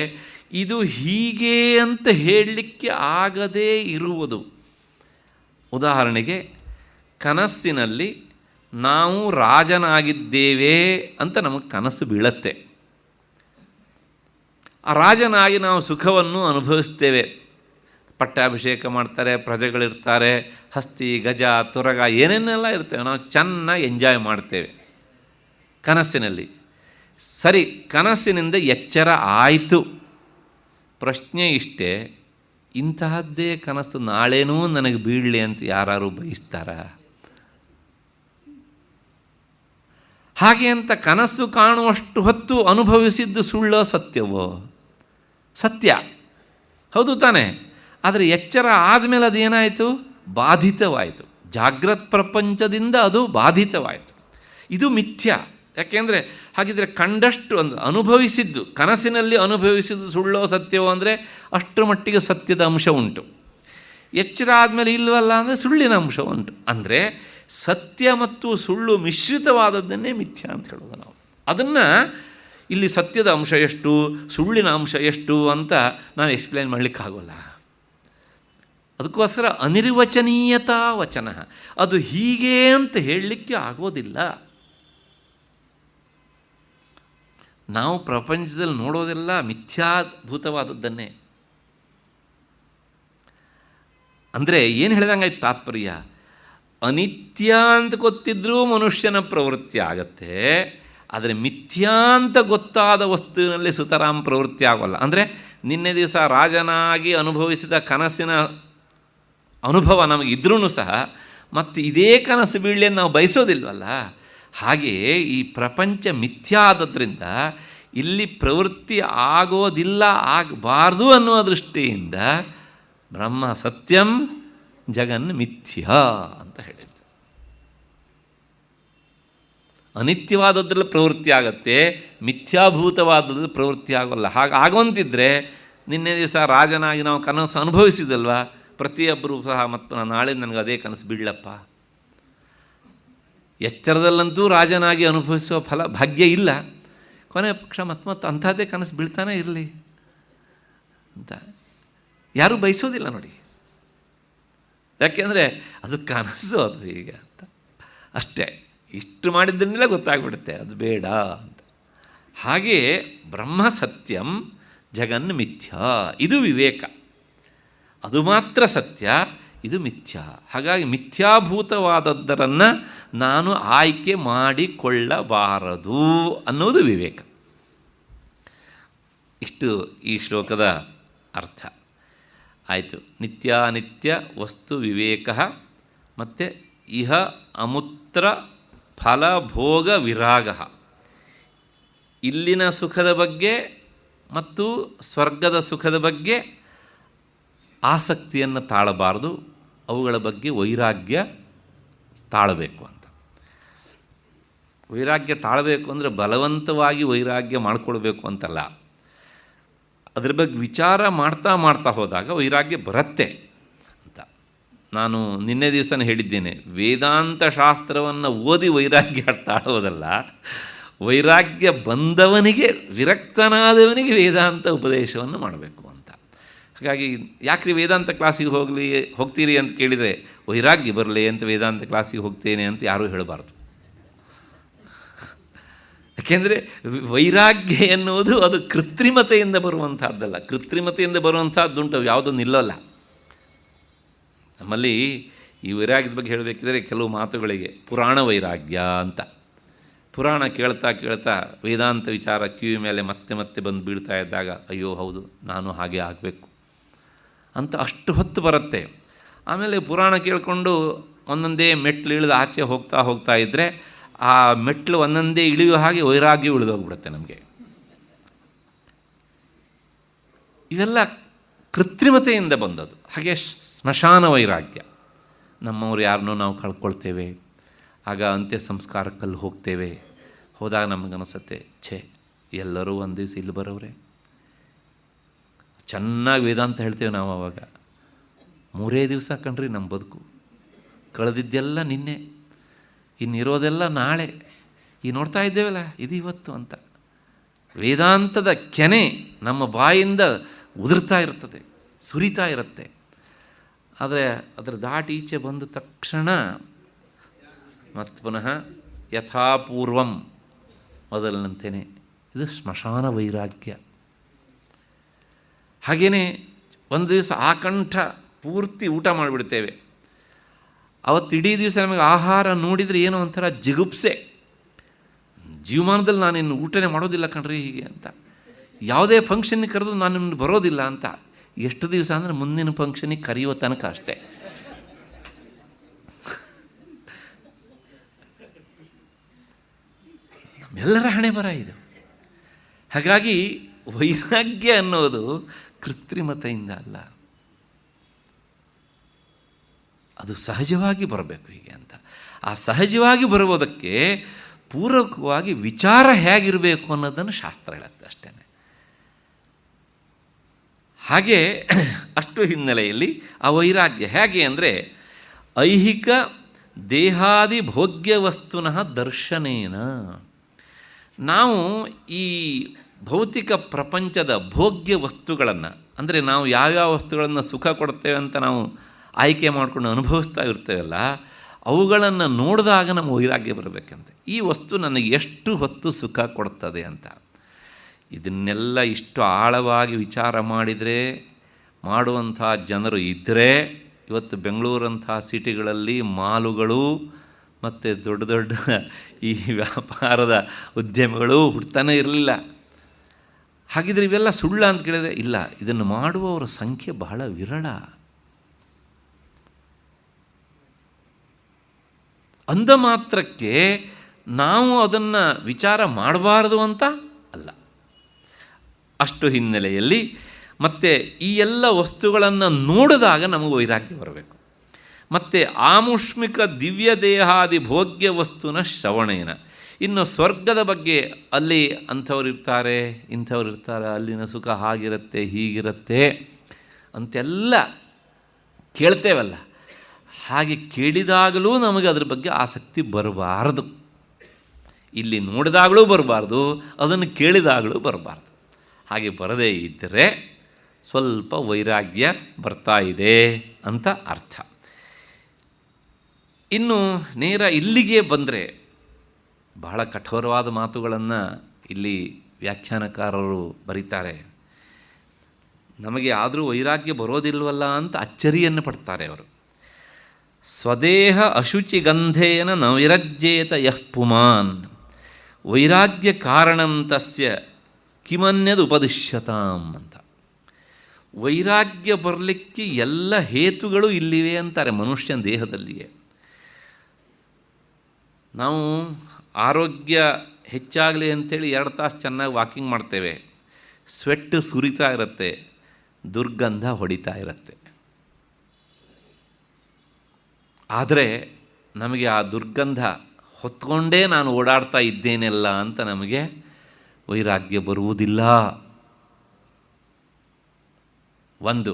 ಇದು ಹೀಗೆ ಅಂತ ಹೇಳಲಿಕ್ಕೆ ಆಗದೇ ಇರುವುದು. ಉದಾಹರಣೆಗೆ, ಕನಸಿನಲ್ಲಿ ನಾವು ರಾಜನಾಗಿದ್ದೇವೆ ಅಂತ ನಮಗೆ ಕನಸು ಬೀಳತ್ತೆ. ಆ ರಾಜನಾಗಿ ನಾವು ಸುಖವನ್ನು ಅನುಭವಿಸ್ತೇವೆ. ಪಟ್ಟಾಭಿಷೇಕ ಮಾಡ್ತಾರೆ, ಪ್ರಜೆಗಳಿರ್ತಾರೆ, ಹಸ್ತಿ ಗಜ ತುರಗ ಏನೇನೆಲ್ಲ ಇರ್ತೇವೆ, ನಾವು ಚೆನ್ನಾಗಿ ಎಂಜಾಯ್ ಮಾಡ್ತೇವೆ ಕನಸಿನಲ್ಲಿ. ಸರಿ, ಕನಸಿನಿಂದ ಎಚ್ಚರ ಆಯಿತು. ಪ್ರಶ್ನೆ ಇಷ್ಟೇ, ಇಂತಹದ್ದೇ ಕನಸು ನಾಳೆನೂ ನನಗೆ ಬೀಳಲಿ ಅಂತ ಯಾರು ಬಯಸ್ತಾರ? ಹಾಗೆ ಅಂತ ಕನಸು ಕಾಣುವಷ್ಟು ಹೊತ್ತು ಅನುಭವಿಸಿದ್ದು ಸುಳ್ಳೋ ಸತ್ಯವೋ? ಸತ್ಯ, ಹೌದು ತಾನೇ? ಆದರೆ ಎಚ್ಚರ ಆದಮೇಲೆ ಅದೇನಾಯಿತು? ಬಾಧಿತವಾಯಿತು. ಜಾಗೃತ್ ಪ್ರಪಂಚದಿಂದ ಅದು ಬಾಧಿತವಾಯಿತು. ಇದು ಮಿಥ್ಯ. ಯಾಕೆಂದರೆ ಹಾಗಿದ್ರೆ ಕಂಡಷ್ಟು ಅಂದರೆ ಅನುಭವಿಸಿದ್ದು, ಕನಸಿನಲ್ಲಿ ಅನುಭವಿಸಿದ್ದು ಸುಳ್ಳೋ ಸತ್ಯವೋ ಅಂದರೆ ಅಷ್ಟರ ಮಟ್ಟಿಗೆ ಸತ್ಯದ ಅಂಶ ಉಂಟು. ಎಚ್ಚರ ಆದಮೇಲೆ ಇಲ್ಲವಲ್ಲ ಅಂದರೆ ಸುಳ್ಳಿನ ಅಂಶ ಉಂಟು. ಅಂದರೆ ಸತ್ಯ ಮತ್ತು ಸುಳ್ಳು ಮಿಶ್ರಿತವಾದದ್ದನ್ನೇ ಮಿಥ್ಯ ಅಂತ ಹೇಳೋದು ನಾವು. ಅದನ್ನು ಇಲ್ಲಿ ಸತ್ಯದ ಅಂಶ ಎಷ್ಟು, ಸುಳ್ಳಿನ ಅಂಶ ಎಷ್ಟು ಅಂತ ನಾವು ಎಕ್ಸ್ಪ್ಲೇನ್ ಮಾಡಲಿಕ್ಕಾಗೋಲ್ಲ. ಅದಕ್ಕೋಸ್ಕರ ಅನಿರ್ವಚನೀಯತಾ ವಚನ, ಅದು ಹೀಗೆ ಅಂತ ಹೇಳಲಿಕ್ಕೆ ಆಗೋದಿಲ್ಲ. ನಾವು ಪ್ರಪಂಚದಲ್ಲಿ ನೋಡೋದೆಲ್ಲ ಮಿಥ್ಯಾಭೂತವಾದದ್ದನ್ನೇ. ಅಂದರೆ ಏನು ಹೇಳಿದಂಗಾಯ್ತು ತಾತ್ಪರ್ಯ? ಅನಿತ್ಯ ಅಂತ ಗೊತ್ತಿದ್ರೂ ಮನುಷ್ಯನ ಪ್ರವೃತ್ತಿ ಆಗತ್ತೆ, ಆದರೆ ಮಿಥ್ಯಾ ಅಂತ ಗೊತ್ತಾದ ವಸ್ತುವಿನಲ್ಲಿ ಸುತರಾಮ್ ಪ್ರವೃತ್ತಿ ಆಗೋಲ್ಲ. ಅಂದರೆ ನಿನ್ನೆ ದಿವಸ ರಾಜನಾಗಿ ಅನುಭವಿಸಿದ ಕನಸಿನ ಅನುಭವ ನಮಗಿದ್ರೂ ಸಹ ಮತ್ತು ಇದೇ ಕನಸು ಬೀಳಲಿ ನಾವು ಬಯಸೋದಿಲ್ವಲ್ಲ. ಹಾಗೆಯೇ ಈ ಪ್ರಪಂಚ ಮಿಥ್ಯಾ ಆದದ್ರಿಂದ ಇಲ್ಲಿ ಪ್ರವೃತ್ತಿ ಆಗೋದಿಲ್ಲ, ಆಗಬಾರ್ದು ಅನ್ನುವ ದೃಷ್ಟಿಯಿಂದ ಬ್ರಹ್ಮ ಸತ್ಯಂ ಜಗನ್ ಮಿಥ್ಯಾ ಅಂತ ಹೇಳಿದ್ದು. ಅನಿತ್ಯವಾದದ್ರಲ್ಲಿ ಪ್ರವೃತ್ತಿ ಆಗತ್ತೆ, ಮಿಥ್ಯಾಭೂತವಾದದ್ರಲ್ಲಿ ಪ್ರವೃತ್ತಿ ಆಗೋಲ್ಲ. ಹಾಗೆ ಆಗೋಂತಿದ್ರೆ ನಿನ್ನೆ ದಿವಸ ರಾಜನಾಗಿ ನಾವು ಕನಸು ಅನುಭವಿಸಿದಲ್ವ, ಪ್ರತಿಯೊಬ್ಬರೂ ಸಹ ಮತ್ತು ನಾಳೆ ನನಗೆ ಅದೇ ಕನಸು ಬೀಳಪ್ಪ. ಎಚ್ಚರದಲ್ಲಂತೂ ರಾಜನಾಗಿ ಅನುಭವಿಸುವ ಫಲ ಭಾಗ್ಯ ಇಲ್ಲ, ಕೊನೆ ಪಕ್ಷ ಮತ್ತೆ ಅಂಥದ್ದೇ ಕನಸು ಬೀಳ್ತಾನೆ ಇರಲಿ ಅಂತ ಯಾರೂ ಬಯಸೋದಿಲ್ಲ ನೋಡಿ. ಯಾಕೆಂದರೆ ಅದು ಕನಸು, ಅದು ಹೀಗೆ ಅಂತ ಅಷ್ಟೇ. ಇಷ್ಟು ಮಾಡಿದ್ದನ್ನೆಲ್ಲ ಗೊತ್ತಾಗ್ಬಿಡುತ್ತೆ ಅದು ಬೇಡ ಅಂತ. ಹಾಗೆಯೇ ಬ್ರಹ್ಮ ಸತ್ಯಂ ಜಗನ್ ಮಿಥ್ಯಾ, ಇದು ವಿವೇಕ. ಅದು ಮಾತ್ರ ಸತ್ಯ, ಇದು ಮಿಥ್ಯಾ. ಹಾಗಾಗಿ ಮಿಥ್ಯಾಭೂತವಾದದ್ದರನ್ನು ನಾನು ಆಯ್ಕೆ ಮಾಡಿಕೊಳ್ಳಬಾರದು ಅನ್ನೋದು ವಿವೇಕ. ಇಷ್ಟು ಈ ಶ್ಲೋಕದ ಅರ್ಥ ಆಯಿತು. ನಿತ್ಯಾನಿತ್ಯ ವಸ್ತು ವಿವೇಕ ಮತ್ತು ಇಹ ಅಮೂತ್ರ ಫಲಭೋಗ ವಿರಾಗ, ಇಲ್ಲಿನ ಸುಖದ ಬಗ್ಗೆ ಮತ್ತು ಸ್ವರ್ಗದ ಸುಖದ ಬಗ್ಗೆ ಆಸಕ್ತಿಯನ್ನು ತಾಳಬಾರದು, ಅವುಗಳ ಬಗ್ಗೆ ವೈರಾಗ್ಯ ತಾಳಬೇಕು ಅಂತ. ವೈರಾಗ್ಯ ತಾಳಬೇಕು ಅಂದರೆ ಬಲವಂತವಾಗಿ ವೈರಾಗ್ಯ ಮಾಡಿಕೊಳ್ಬೇಕು ಅಂತಲ್ಲ, ಅದ್ರ ಬಗ್ಗೆ ವಿಚಾರ ಮಾಡ್ತಾ ಮಾಡ್ತಾ ಹೋದಾಗ ವೈರಾಗ್ಯ ಬರುತ್ತೆ ಅಂತ. ನಾನು ನಿನ್ನೆ ದಿವಸನೇ ಹೇಳಿದ್ದೇನೆ, ವೇದಾಂತ ಶಾಸ್ತ್ರವನ್ನು ಓದಿ ವೈರಾಗ್ಯ ತಾಳೋದಲ್ಲ, ವೈರಾಗ್ಯ ಬಂದವನಿಗೆ, ವಿರಕ್ತನಾದವನಿಗೆ ವೇದಾಂತ ಉಪದೇಶವನ್ನು ಮಾಡಬೇಕು ಅಂತ. ಹಾಗಾಗಿ ಯಾಕ್ರಿ ವೇದಾಂತ ಕ್ಲಾಸಿಗೆ ಹೋಗ್ತೀರಿ ಅಂತ ಕೇಳಿದರೆ, ವೈರಾಗ್ಯ ಬರಲಿ ಅಂತ ವೇದಾಂತ ಕ್ಲಾಸಿಗೆ ಹೋಗ್ತೇನೆ ಅಂತ ಯಾರೂ ಹೇಳಬಾರ್ದು. ಯಾಕೆಂದರೆ ವೈರಾಗ್ಯ ಎನ್ನುವುದು ಅದು ಕೃತ್ರಿಮತೆಯಿಂದ ಬರುವಂಥದ್ದಲ್ಲ. ಕೃತ್ರಿಮತೆಯಿಂದ ಬರುವಂಥದ್ದುಂಟು, ಯಾವುದೂ ನಿಲ್ಲಲ್ಲ. ನಮ್ಮಲ್ಲಿ ಈ ವೈರಾಗ್ಯದ ಬಗ್ಗೆ ಹೇಳಬೇಕಿದ್ರೆ ಕೆಲವು ಮಾತುಗಳಿಗೆ ಪುರಾಣ ವೈರಾಗ್ಯ ಅಂತ. ಪುರಾಣ ಕೇಳ್ತಾ ಕೇಳ್ತಾ ವೇದಾಂತ ವಿಚಾರ ಕಿವಿ ಮೇಲೆ ಮತ್ತೆ ಮತ್ತೆ ಬಂದು ಬೀಳ್ತಾ ಇದ್ದಾಗ, ಅಯ್ಯೋ ಹೌದು ನಾನು ಹಾಗೆ ಆಗಬೇಕು ಅಂತ ಅಷ್ಟು ಹೊತ್ತು ಬರುತ್ತೆ. ಆಮೇಲೆ ಪುರಾಣ ಕೇಳಿಕೊಂಡು ಒಂದೊಂದೇ ಮೆಟ್ಲು ಇಳಿದು ಆಚೆ ಹೋಗ್ತಾ ಹೋಗ್ತಾ ಇದ್ದರೆ ಆ ಮೆಟ್ಲು ಒಂದೊಂದೇ ಇಳಿಯುವ ಹಾಗೆ ವೈರಾಗ್ಯ ಉಳಿದೋಗ್ಬಿಡುತ್ತೆ ನಮಗೆ. ಇವೆಲ್ಲ ಕೃತ್ರಿಮತೆಯಿಂದ ಬಂದದ್ದು. ಹಾಗೆ ಸ್ಮಶಾನ ವೈರಾಗ್ಯ, ನಮ್ಮವ್ರು ಯಾರನ್ನೂ ನಾವು ಕಳ್ಕೊಳ್ತೇವೆ, ಆಗ ಅಂತ್ಯ ಸಂಸ್ಕಾರಕ್ಕಲ್ಲಿ ಹೋಗ್ತೇವೆ. ಹೋದಾಗ ನಮಗನಿಸುತ್ತೆ, ಛೇ ಎಲ್ಲರೂ ಒಂದು ದಿವಸ ಇಲ್ಲಿ ಬರೋವ್ರೆ. ಚೆನ್ನಾಗಿ ವೇದಾಂತ ಹೇಳ್ತೇವೆ ನಾವು. ಆವಾಗ 3 ದಿವಸ ಕಣ್ರಿ ನಮ್ಮ ಬದುಕು, ಕಳೆದಿದ್ದೆಲ್ಲ ನಿನ್ನೆ, ಇನ್ನಿರೋದೆಲ್ಲ ನಾಳೆ, ಈ ನೋಡ್ತಾ ಇದ್ದೇವಲ್ಲ ಇದು ಇವತ್ತು ಅಂತ. ವೇದಾಂತದ ಕೆನೆ ನಮ್ಮ ಬಾಯಿಂದ ಉದುರ್ತಾ ಇರ್ತದೆ, ಸುರಿತಾ ಇರುತ್ತೆ. ಆದರೆ ಅದರ ದಾಟಿ ಈಚೆ ಬಂದ ತಕ್ಷಣ ಮತ್ತು ಪುನಃ ಯಥಾಪೂರ್ವಂ ಮೊದಲಿನಂತೆಯೇ. ಇದು ಸ್ಮಶಾನ ವೈರಾಗ್ಯ. ಹಾಗೆಯೇ ಒಂದು ದಿವಸ ಆಕಂಠ ಪೂರ್ತಿ ಊಟ ಮಾಡಿಬಿಡ್ತೇವೆ. ಅವತ್ತು ಇಡೀ ದಿವಸ ನಮಗೆ ಆಹಾರ ನೋಡಿದರೆ ಏನೋ ಒಂಥರ ಜಿಗುಪ್ಸೆ, ಜೀವಮಾನದಲ್ಲಿ ನಾನಿನ್ನು ಊಟನೇ ಮಾಡೋದಿಲ್ಲ ಕಣ್ರಿ ಹೀಗೆ ಅಂತ. ಯಾವುದೇ ಫಂಕ್ಷನ್ಗೆ ಕರೆದು ನಾನಿನ್ನು ಬರೋದಿಲ್ಲ ಅಂತ. ಎಷ್ಟು ದಿವಸ ಅಂದರೆ ಮುಂದಿನ ಫಂಕ್ಷನಿಗೆ ಕರೆಯುವ ತನಕ ಅಷ್ಟೇ. ನಮ್ಮೆಲ್ಲರ ಹಣೆ ಬರ ಇದು. ಹಾಗಾಗಿ ವೈರಾಗ್ಯ ಅನ್ನೋದು ಕೃತ್ರಿಮತೆಯಿಂದ ಅಲ್ಲ, ಅದು ಸಹಜವಾಗಿ ಬರಬೇಕು ಹೀಗೆ ಅಂತ. ಆ ಸಹಜವಾಗಿ ಬರುವುದಕ್ಕೆ ಪೂರಕವಾಗಿ ವಿಚಾರ ಹೇಗಿರಬೇಕು ಅನ್ನೋದನ್ನು ಶಾಸ್ತ್ರ ಹೇಳುತ್ತೆ ಅಷ್ಟೇ. ಹಾಗೆ ಅಷ್ಟು ಹಿನ್ನೆಲೆಯಲ್ಲಿ ಆ ವೈರಾಗ್ಯ ಹೇಗೆ ಅಂದರೆ ಐಹಿಕ ದೇಹಾದಿ ಭೋಗ್ಯ ವಸ್ತುನಃ ದರ್ಶನೇನ. ನಾವು ಈ ಭೌತಿಕ ಪ್ರಪಂಚದ ಭೋಗ್ಯ ವಸ್ತುಗಳನ್ನು, ಅಂದರೆ ನಾವು ಯಾವ್ಯಾವ ವಸ್ತುಗಳನ್ನು ಸುಖ ಕೊಡ್ತೇವೆ ಅಂತ ನಾವು ಆಯ್ಕೆ ಮಾಡಿಕೊಂಡು ಅನುಭವಿಸ್ತಾ ಇರ್ತೇವಲ್ಲ, ಅವುಗಳನ್ನು ನೋಡಿದಾಗ ನಮ್ಮ ವೈರಾಗ್ಯ ಬರಬೇಕಂತೆ. ಈ ವಸ್ತು ನನಗೆ ಎಷ್ಟು ಹೊತ್ತು ಸುಖ ಕೊಡ್ತದೆ ಅಂತ. ಇದನ್ನೆಲ್ಲ ಇಷ್ಟು ಆಳವಾಗಿ ವಿಚಾರ ಮಾಡಿದರೆ, ಮಾಡುವಂಥ ಜನರು ಇದ್ದರೆ, ಇವತ್ತು ಬೆಂಗಳೂರಂಥ ಸಿಟಿಗಳಲ್ಲಿ ಮಾಲುಗಳು ಮತ್ತು ದೊಡ್ಡ ದೊಡ್ಡ ಈ ವ್ಯಾಪಾರದ ಉದ್ಯಮಗಳು ಹುಡ್ತಾನೆ ಇರಲಿಲ್ಲ. ಹಾಗಿದ್ರೆ ಇವೆಲ್ಲ ಸುಳ್ಳ ಅಂತ ಕೇಳಿದರೆ ಇಲ್ಲ, ಇದನ್ನು ಮಾಡುವವರ ಸಂಖ್ಯೆ ಬಹಳ ವಿರಳ. ಅಂದ ಮಾತ್ರಕ್ಕೆ ನಾವು ಅದನ್ನು ವಿಚಾರ ಮಾಡಬಾರ್ದು ಅಂತ ಅಲ್ಲ. ಅಷ್ಟು ಹಿನ್ನೆಲೆಯಲ್ಲಿ ಮತ್ತು ಈ ಎಲ್ಲ ವಸ್ತುಗಳನ್ನು ನೋಡಿದಾಗ ನಮಗೆ ವೈರಾಗ್ಯ ಬರಬೇಕು. ಮತ್ತು ಆಮುಷ್ಮಿಕ ದಿವ್ಯ ದೇಹಾದಿ ಭೋಗ್ಯ ವಸ್ತುನ ಶ್ರವಣೇನ. ಇನ್ನು ಸ್ವರ್ಗದ ಬಗ್ಗೆ, ಅಲ್ಲಿ ಅಂಥವ್ರು ಇರ್ತಾರೆ, ಇಂಥವ್ರು ಇರ್ತಾರೆ, ಅಲ್ಲಿನ ಸುಖ ಹಾಗಿರುತ್ತೆ ಹೀಗಿರುತ್ತೆ ಅಂತೆಲ್ಲ ಕೇಳ್ತೇವಲ್ಲ, ಹಾಗೆ ಕೇಳಿದಾಗಲೂ ನಮಗೆ ಅದ್ರ ಬಗ್ಗೆ ಆಸಕ್ತಿ ಬರಬಾರದು. ಇಲ್ಲಿ ನೋಡಿದಾಗಲೂ ಬರಬಾರ್ದು, ಅದನ್ನು ಕೇಳಿದಾಗಲೂ ಬರಬಾರ್ದು. ಹಾಗೆ ಬರದೇ ಇದ್ದರೆ ಸ್ವಲ್ಪ ವೈರಾಗ್ಯ ಬರ್ತಾ ಇದೆ ಅಂತ ಅರ್ಥ. ಇನ್ನು ನೇರ ಇಲ್ಲಿಗೆ ಬಂದರೆ ಬಹಳ ಕಠೋರವಾದ ಮಾತುಗಳನ್ನು ಇಲ್ಲಿ ವ್ಯಾಖ್ಯಾನಕಾರರು ಬರೀತಾರೆ. ನಮಗೆ ಆದರೂ ವೈರಾಗ್ಯ ಬರೋದಿಲ್ವಲ್ಲ ಅಂತ ಅಚ್ಚರಿಯನ್ನು ಪಡ್ತಾರೆ ಅವರು. ಸ್ವದೇಹ ಅಶುಚಿಗಂಧೇನ ನ ವಿರಜ್ಯೇತ ಯಃ ಪುಮಾನ್ ವೈರಾಗ್ಯ ಕಾರಣಂ ತಸ್ಯ ಕಿಮನ್ಯದು ಉಪದಿಶ್ಯತಾಂ ಅಂತ. ವೈರಾಗ್ಯ ಬರಲಿಕ್ಕೆ ಎಲ್ಲ ಹೇತುಗಳು ಇಲ್ಲಿವೆ ಅಂತಾರೆ ಮನುಷ್ಯನ ದೇಹದಲ್ಲಿಯೇ. ನಾವು ಆರೋಗ್ಯ ಹೆಚ್ಚಾಗಲಿ ಅಂಥೇಳಿ 2 ತಾಸು ಚೆನ್ನಾಗಿ ವಾಕಿಂಗ್ ಮಾಡ್ತೇವೆ, ಸ್ವೆಟ್ ಸುರಿತಾ ಇರುತ್ತೆ, ದುರ್ಗಂಧ ಹೊಡಿತಾ ಇರುತ್ತೆ. ಆದರೆ ನಮಗೆ ಆ ದುರ್ಗಂಧ ಹೊತ್ಕೊಂಡೇ ನಾನು ಓಡಾಡ್ತಾ ಇದ್ದೇನೆಲ್ಲ ಅಂತ ನಮಗೆ ವೈರಾಗ್ಯ ಬರುವುದಿಲ್ಲ. ಒಂದು,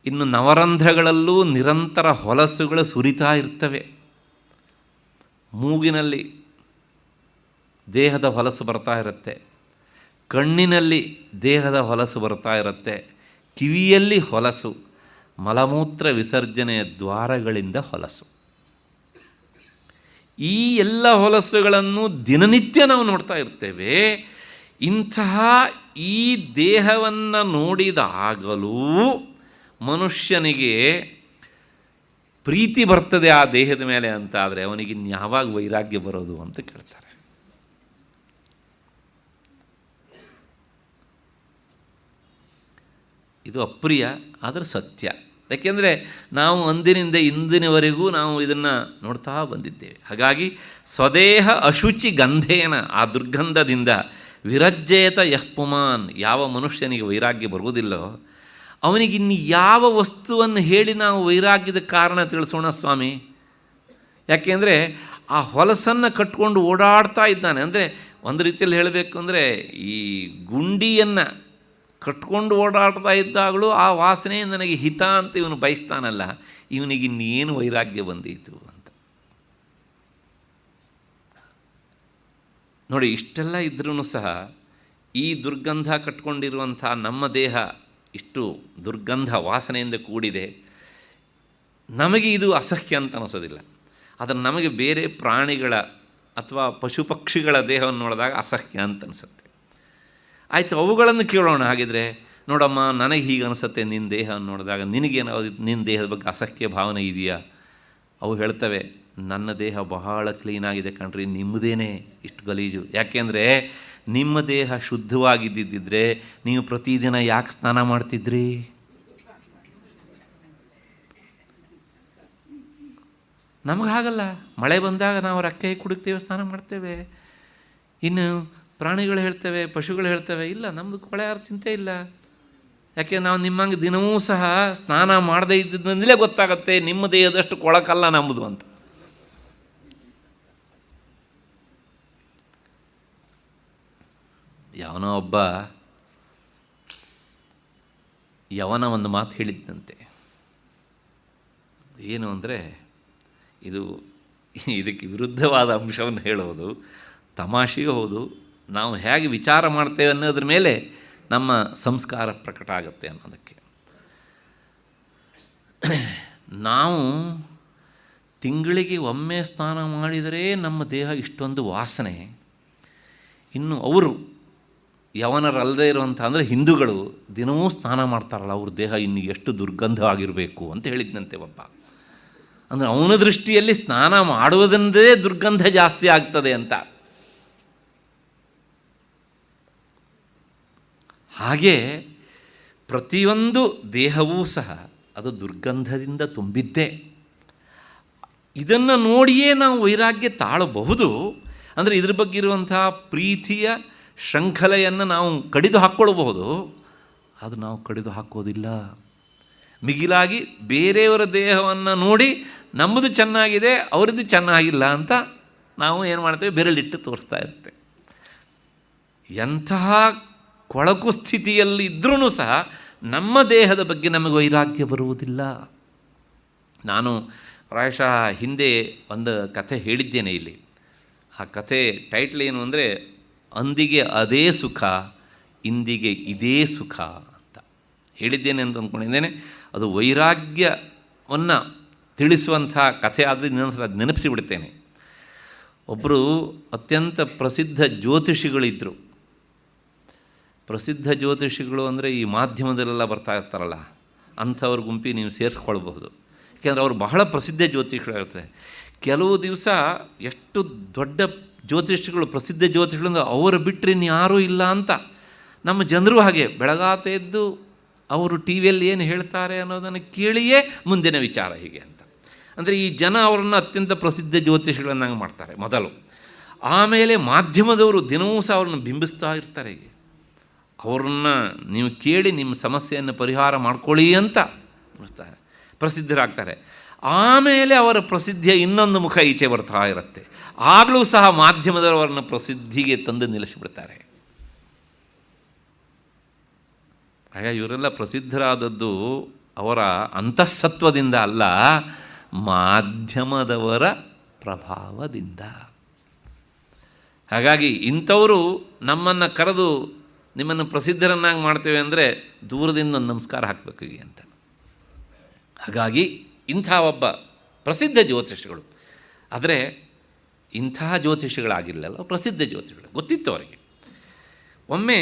ಇನ್ನು ನವರಂಧ್ರಗಳಲ್ಲೂ ನಿರಂತರ ಹೊಲಸುಗಳು ಸುರಿತಾ ಇರ್ತವೆ. ಮೂಗಿನಲ್ಲಿ ದೇಹದ ಹೊಲಸು ಬರ್ತಾ ಇರುತ್ತೆ, ಕಣ್ಣಿನಲ್ಲಿ ದೇಹದ ಹೊಲಸು ಬರ್ತಾ ಇರುತ್ತೆ, ಕಿವಿಯಲ್ಲಿ ಹೊಲಸು, ಮಲಮೂತ್ರ ವಿಸರ್ಜನೆಯ ದ್ವಾರಗಳಿಂದ ಹೊಲಸು. ಈ ಎಲ್ಲ ಹೊಲಸುಗಳನ್ನು ದಿನನಿತ್ಯ ನಾವು ನೋಡ್ತಾ ಇರ್ತೇವೆ. ಇಂತಹ ಈ ದೇಹವನ್ನು ನೋಡಿದಾಗಲೂ ಮನುಷ್ಯನಿಗೆ ಪ್ರೀತಿ ಬರ್ತದೆ ಆ ದೇಹದ ಮೇಲೆ ಅಂತ ಆದರೆ ಅವನಿಗೆ ಯಾವಾಗ ವೈರಾಗ್ಯ ಬರೋದು ಅಂತ ಕೇಳ್ತಾರೆ. ಇದು ಅಪ್ರಿಯ ಆದರೆ ಸತ್ಯ. ಯಾಕೆಂದರೆ ನಾವು ಅಂದಿನಿಂದ ಇಂದಿನವರೆಗೂ ನಾವು ಇದನ್ನು ನೋಡ್ತಾ ಬಂದಿದ್ದೇವೆ. ಹಾಗಾಗಿ ಸ್ವದೇಹ ಅಶುಚಿ ಗಂಧೇನ, ಆ ದುರ್ಗಂಧದಿಂದ ವಿರಜ್ಯೇತ ಯಃ ಪುಮಾನ್, ಯಾವ ಮನುಷ್ಯನಿಗೆ ವೈರಾಗ್ಯ ಬರುವುದಿಲ್ಲೋ ಅವನಿಗಿನ್ನು ಯಾವ ವಸ್ತುವನ್ನು ಹೇಳಿ ನಾವು ವೈರಾಗ್ಯದ ಕಾರಣ ತಿಳಿಸೋಣ ಸ್ವಾಮಿ? ಯಾಕೆಂದರೆ ಆ ಹೊಲಸನ್ನು ಕಟ್ಕೊಂಡು ಓಡಾಡ್ತಾ ಇದ್ದಾನೆ. ಅಂದರೆ ಒಂದು ರೀತಿಯಲ್ಲಿ ಹೇಳಬೇಕು ಅಂದರೆ ಈ ಗುಂಡಿಯನ್ನು ಕಟ್ಕೊಂಡು ಓಡಾಡ್ತಾ ಇದ್ದಾಗಲೂ ಆ ವಾಸನೆ ನನಗೆ ಹಿತ ಅಂತ ಇವನು ಬಯಸ್ತಾನಲ್ಲ, ಇವನಿಗಿನ್ನೇನು ವೈರಾಗ್ಯ ಬಂದೀತು ಅಂತ ನೋಡಿ. ಇಷ್ಟೆಲ್ಲ ಇದ್ರೂ ಸಹ ಈ ದುರ್ಗಂಧ ಕಟ್ಕೊಂಡಿರುವಂಥ ನಮ್ಮ ದೇಹ ಇಷ್ಟು ದುರ್ಗಂಧ ವಾಸನೆಯಿಂದ ಕೂಡಿದೆ. ನಮಗೆ ಇದು ಅಸಹ್ಯ ಅಂತ ಅನಿಸೋದಿಲ್ಲ, ಆದರೆ ನಮಗೆ ಬೇರೆ ಪ್ರಾಣಿಗಳ ಅಥವಾ ಪಶು ಪಕ್ಷಿಗಳ ದೇಹವನ್ನು ನೋಡಿದಾಗ ಅಸಹ್ಯ ಅಂತ ಅನಿಸುತ್ತೆ. ಆಯಿತು, ಅವುಗಳನ್ನು ಕೇಳೋಣ. ಹಾಗಿದ್ರೆ ನೋಡಮ್ಮ, ನನಗೆ ಹೀಗೆ ಅನಿಸುತ್ತೆ ನಿನ್ನ ದೇಹವನ್ನು ನೋಡಿದಾಗ, ನಿನಗೇನಾದ್ರು ನಿನ್ನ ದೇಹದ ಬಗ್ಗೆ ಅಸಹ್ಯ ಭಾವನೆ ಇದೆಯಾ? ಅವು ಹೇಳ್ತವೆ, ನನ್ನ ದೇಹ ಬಹಳ ಕ್ಲೀನಾಗಿದೆ ಕಣ್ರಿ, ನಿಮ್ಮದೇನೇ ಇಷ್ಟು ಗಲೀಜು. ಯಾಕೆಂದರೆ ನಿಮ್ಮ ದೇಹ ಶುದ್ಧವಾಗಿದ್ದಿದ್ದರೆ ನೀವು ಪ್ರತಿದಿನ ಯಾಕೆ ಸ್ನಾನ ಮಾಡ್ತಿದ್ರಿ? ನಮಗೆ ಹಾಗಲ್ಲ. ಮಳೆ ಬಂದಾಗ ನಾವು ರಕ್ಕೆ ಕುಡಿತೇವೆ, ಸ್ನಾನ ಮಾಡ್ತೇವೆ. ಇನ್ನು ಪ್ರಾಣಿಗಳು ಹೇಳ್ತವೆ, ಪಶುಗಳು ಹೇಳ್ತವೆ, ಇಲ್ಲ ನಮ್ಮದು ಕೊಳೆ ಯಾರು ಚಿಂತೆ ಇಲ್ಲ. ಯಾಕೆ ನಾವು ನಿಮ್ಮಂಗೆ ದಿನವೂ ಸಹ ಸ್ನಾನ ಮಾಡದೇ ಇದ್ದಿದ್ದಂದಲೇ ಗೊತ್ತಾಗತ್ತೆ ನಿಮ್ಮ ದೇಹದಷ್ಟು ಕೊಳಕಲ್ಲ ನಮ್ಮದು ಅಂತ. ಯಾವನೋ ಒಬ್ಬ ಯವನ ಒಂದು ಮಾತು ಹೇಳಿದ್ದಂತೆ. ಏನು ಅಂದರೆ, ಇದಕ್ಕೆ ವಿರುದ್ಧವಾದ ಅಂಶವನ್ನು ಹೇಳೋದು ತಮಾಷೆಗೂ ಹೌದು. ನಾವು ಹೇಗೆ ವಿಚಾರ ಮಾಡ್ತೇವೆ ಅನ್ನೋದ್ರ ಮೇಲೆ ನಮ್ಮ ಸಂಸ್ಕಾರ ಪ್ರಕಟ ಆಗುತ್ತೆ ಅನ್ನೋದಕ್ಕೆ. ನಾವು ತಿಂಗಳಿಗೆ ಒಮ್ಮೆ ಸ್ನಾನ ಮಾಡಿದರೆ ನಮ್ಮ ದೇಹ ಇಷ್ಟೊಂದು ವಾಸನೆ. ಇನ್ನು ಅವರು ಯವನರಲ್ಲದೆ ಇರುವಂಥ ಅಂದರೆ ಹಿಂದೂಗಳು ದಿನವೂ ಸ್ನಾನ ಮಾಡ್ತಾರಲ್ಲ, ಅವ್ರ ದೇಹ ಇನ್ನು ಎಷ್ಟು ದುರ್ಗಂಧ ಆಗಿರಬೇಕು ಅಂತ ಹೇಳಿದ್ನಂತೆ ಒಬ್ಬ. ಅಂದರೆ ಅವನ ದೃಷ್ಟಿಯಲ್ಲಿ ಸ್ನಾನ ಮಾಡುವುದರಿಂದೇ ದುರ್ಗಂಧ ಜಾಸ್ತಿ ಆಗ್ತದೆ ಅಂತ. ಹಾಗೆ ಪ್ರತಿಯೊಂದು ದೇಹವೂ ಸಹ ಅದು ದುರ್ಗಂಧದಿಂದ ತುಂಬಿದ್ದೇ. ಇದನ್ನು ನೋಡಿಯೇ ನಾವು ವೈರಾಗ್ಯ ತಾಳಬಹುದು. ಅಂದರೆ ಇದ್ರ ಬಗ್ಗೆ ಇರುವಂಥ ಪ್ರೀತಿಯ ಶೃಂಖಲೆಯನ್ನು ನಾವು ಕಡಿದು ಹಾಕ್ಕೊಳ್ಬಹುದು. ಅದು ನಾವು ಕಡಿದು ಹಾಕೋದಿಲ್ಲ. ಮಿಗಿಲಾಗಿ ಬೇರೆಯವರ ದೇಹವನ್ನು ನೋಡಿ ನಮ್ಮದು ಚೆನ್ನಾಗಿದೆ, ಅವರದ್ದು ಚೆನ್ನಾಗಿಲ್ಲ ಅಂತ ನಾವು ಏನು ಮಾಡ್ತೇವೆ, ಬೆರಳಿಟ್ಟು ತೋರಿಸ್ತಾ ಇರ್ತೇವೆ. ಎಂತಹ ಕೊಳಕು ಸ್ಥಿತಿಯಲ್ಲಿ ಇದ್ರೂ ಸಹ ನಮ್ಮ ದೇಹದ ಬಗ್ಗೆ ನಮಗೆ ವೈರಾಗ್ಯ ಬರುವುದಿಲ್ಲ. ನಾನು ಪ್ರಾಯಶಃ ಹಿಂದೆ ಒಂದು ಕಥೆ ಹೇಳಿದ್ದೇನೆ ಇಲ್ಲಿ. ಆ ಕಥೆ ಟೈಟ್ಲ್ ಏನು ಅಂದರೆ, ಅಂದಿಗೆ ಅದೇ ಸುಖ, ಇಂದಿಗೆ ಇದೇ ಸುಖ ಅಂತ ಹೇಳಿದ್ದೇನೆ ಅಂತ ಅಂದ್ಕೊಂಡಿದ್ದೇನೆ. ಅದು ವೈರಾಗ್ಯವನ್ನು ತಿಳಿಸುವಂಥ ಕಥೆ ಆದರೆ ಇನ್ನೊಂದು ಸಲ ನೆನಪಿಸಿಬಿಡ್ತೇನೆ. ಒಬ್ಬರು ಅತ್ಯಂತ ಪ್ರಸಿದ್ಧ ಜ್ಯೋತಿಷಿಗಳಿದ್ದರು. ಪ್ರಸಿದ್ಧ ಜ್ಯೋತಿಷಿಗಳು ಅಂದರೆ ಈ ಮಾಧ್ಯಮದಲ್ಲೆಲ್ಲ ಬರ್ತಾ ಇರ್ತಾರಲ್ಲ, ಅಂಥವ್ರ ಗುಂಪಿ ನೀವು ಸೇರಿಸ್ಕೊಳ್ಬಹುದು. ಯಾಕೆಂದರೆ ಅವರು ಬಹಳ ಪ್ರಸಿದ್ಧ ಜ್ಯೋತಿಷಿಗಳಿರ್ತಾರೆ. ಕೆಲವು ದಿವಸ ಎಷ್ಟು ದೊಡ್ಡ ಜ್ಯೋತಿಷಿಗಳು, ಪ್ರಸಿದ್ಧ ಜ್ಯೋತಿಷಿಗಳು ಅಂದರೆ ಅವರು ಬಿಟ್ಟರೆ ಇನ್ಯಾರೂ ಇಲ್ಲ ಅಂತ. ನಮ್ಮ ಜನರು ಹಾಗೆ ಬೆಳಗಾತ ಎದ್ದು ಅವರು ಟಿ ವಿಯಲ್ಲಿ ಏನು ಹೇಳ್ತಾರೆ ಅನ್ನೋದನ್ನು ಕೇಳಿಯೇ ಮುಂದಿನ ವಿಚಾರ ಹೀಗೆ ಅಂತ. ಅಂದರೆ ಈ ಜನ ಅವರನ್ನು ಅತ್ಯಂತ ಪ್ರಸಿದ್ಧ ಜ್ಯೋತಿಷಿಗಳನ್ನಾಗಿ ಮಾಡ್ತಾರೆ ಮೊದಲು. ಆಮೇಲೆ ಮಾಧ್ಯಮದವರು ದಿನವೂ ಸಹ ಅವ್ರನ್ನ ಬಿಂಬಿಸ್ತಾ ಇರ್ತಾರೆ. ಹೀಗೆ ಅವ್ರನ್ನ ನೀವು ಕೇಳಿ ನಿಮ್ಮ ಸಮಸ್ಯೆಯನ್ನು ಪರಿಹಾರ ಮಾಡ್ಕೊಳ್ಳಿ ಅಂತ ಪ್ರಸಿದ್ಧರಾಗ್ತಾರೆ. ಆಮೇಲೆ ಅವರ ಪ್ರಸಿದ್ಧಿಯ ಇನ್ನೊಂದು ಮುಖ ಈಚೆ ಬರ್ತಾ ಇರುತ್ತೆ. ಆಗಲೂ ಸಹ ಮಾಧ್ಯಮದವರನ್ನು ಪ್ರಸಿದ್ಧಿಗೆ ತಂದು ನಿಲ್ಲಿಸಿಬಿಡ್ತಾರೆ. ಆಗ ಇವರೆಲ್ಲ ಪ್ರಸಿದ್ಧರಾದದ್ದು ಅವರ ಅಂತಃಸತ್ವದಿಂದ ಅಲ್ಲ, ಮಾಧ್ಯಮದವರ ಪ್ರಭಾವದಿಂದ. ಹಾಗಾಗಿ ಇಂಥವರು ನಮ್ಮನ್ನು ಕರೆದು ನಿಮ್ಮನ್ನು ಪ್ರಸಿದ್ಧರನ್ನಾಗಿ ಮಾಡ್ತೇವೆ ಅಂದರೆ ದೂರದಿಂದ ಒಂದು ನಮಸ್ಕಾರ ಹಾಕಬೇಕು ಅಂತ. ಹಾಗಾಗಿ ಇಂಥ ಒಬ್ಬ ಪ್ರಸಿದ್ಧ ಜ್ಯೋತಿಷಿಗಳು, ಆದರೆ ಇಂತಹ ಜ್ಯೋತಿಷಿಗಳಾಗಿರಲಿಲ್ಲ, ಪ್ರಸಿದ್ಧ ಜ್ಯೋತಿಷಿಗಳು ಗೊತ್ತಿತ್ತು ಅವರಿಗೆ. ಒಮ್ಮೆ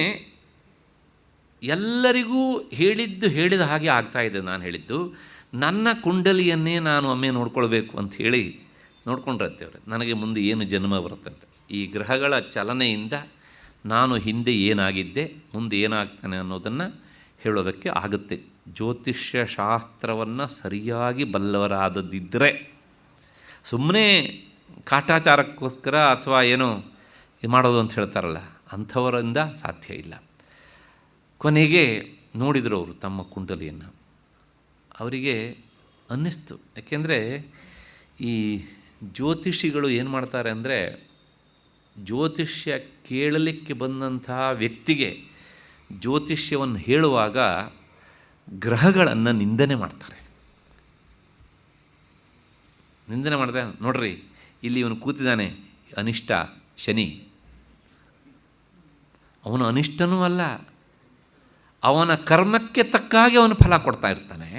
ಎಲ್ಲರಿಗೂ ಹೇಳಿದ ಹಾಗೆ ಆಗ್ತಾಯಿದೆ. ನಾನು ಹೇಳಿದ್ದು ನನ್ನ ಕುಂಡಲಿಯನ್ನೇ ನಾನು ಒಮ್ಮೆ ನೋಡ್ಕೊಳ್ಬೇಕು ಅಂಥೇಳಿ ನೋಡ್ಕೊಂಡಿರತ್ತೆ ಅವರು. ನನಗೆ ಮುಂದೆ ಏನು ಜನ್ಮ ಬರುತ್ತಂತೆ, ಈ ಗ್ರಹಗಳ ಚಲನೆಯಿಂದ ನಾನು ಹಿಂದೆ ಏನಾಗಿದ್ದೆ, ಮುಂದೆ ಏನಾಗ್ತಾನೆ ಅನ್ನೋದನ್ನು ಹೇಳೋದಕ್ಕೆ ಆಗುತ್ತೆ. ಜ್ಯೋತಿಷ್ಯ ಶಾಸ್ತ್ರವನ್ನು ಸರಿಯಾಗಿ ಬಲ್ಲವರಾದದ್ದಿದ್ದರೆ, ಸುಮ್ಮನೆ ಕಾಟಾಚಾರಕ್ಕೋಸ್ಕರ ಅಥವಾ ಏನೋ ಇದು ಮಾಡೋದು ಅಂತ ಹೇಳ್ತಾರಲ್ಲ, ಅಂಥವರಿಂದ ಸಾಧ್ಯ ಇಲ್ಲ. ಕೊನೆಗೆ ನೋಡಿದರು ಅವರು ತಮ್ಮ ಕುಂಡಲಿಯನ್ನು. ಅವರಿಗೆ ಅನ್ನಿಸ್ತು, ಯಾಕೆಂದರೆ ಈ ಜ್ಯೋತಿಷಿಗಳು ಏನು ಮಾಡ್ತಾರೆ ಅಂದರೆ, ಜ್ಯೋತಿಷ್ಯ ಕೇಳಲಿಕ್ಕೆ ಬಂದಂಥ ವ್ಯಕ್ತಿಗೆ ಜ್ಯೋತಿಷ್ಯವನ್ನು ಹೇಳುವಾಗ ಗ್ರಹಗಳನ್ನು ನಿಂದನೆ ಮಾಡ್ತಾರೆ. ನಿಂದನೆ ಮಾಡಿದೆ, ನೋಡ್ರಿ ಇಲ್ಲಿ ಇವನು ಕೂತಿದ್ದಾನೆ ಅನಿಷ್ಟ ಶನಿ, ಅವನು ಅನಿಷ್ಟನೂ ಅಲ್ಲ, ಅವನ ಕರ್ಮಕ್ಕೆ ತಕ್ಕಾಗಿ ಅವನು ಫಲ ಕೊಡ್ತಾ ಇರ್ತಾನೆ.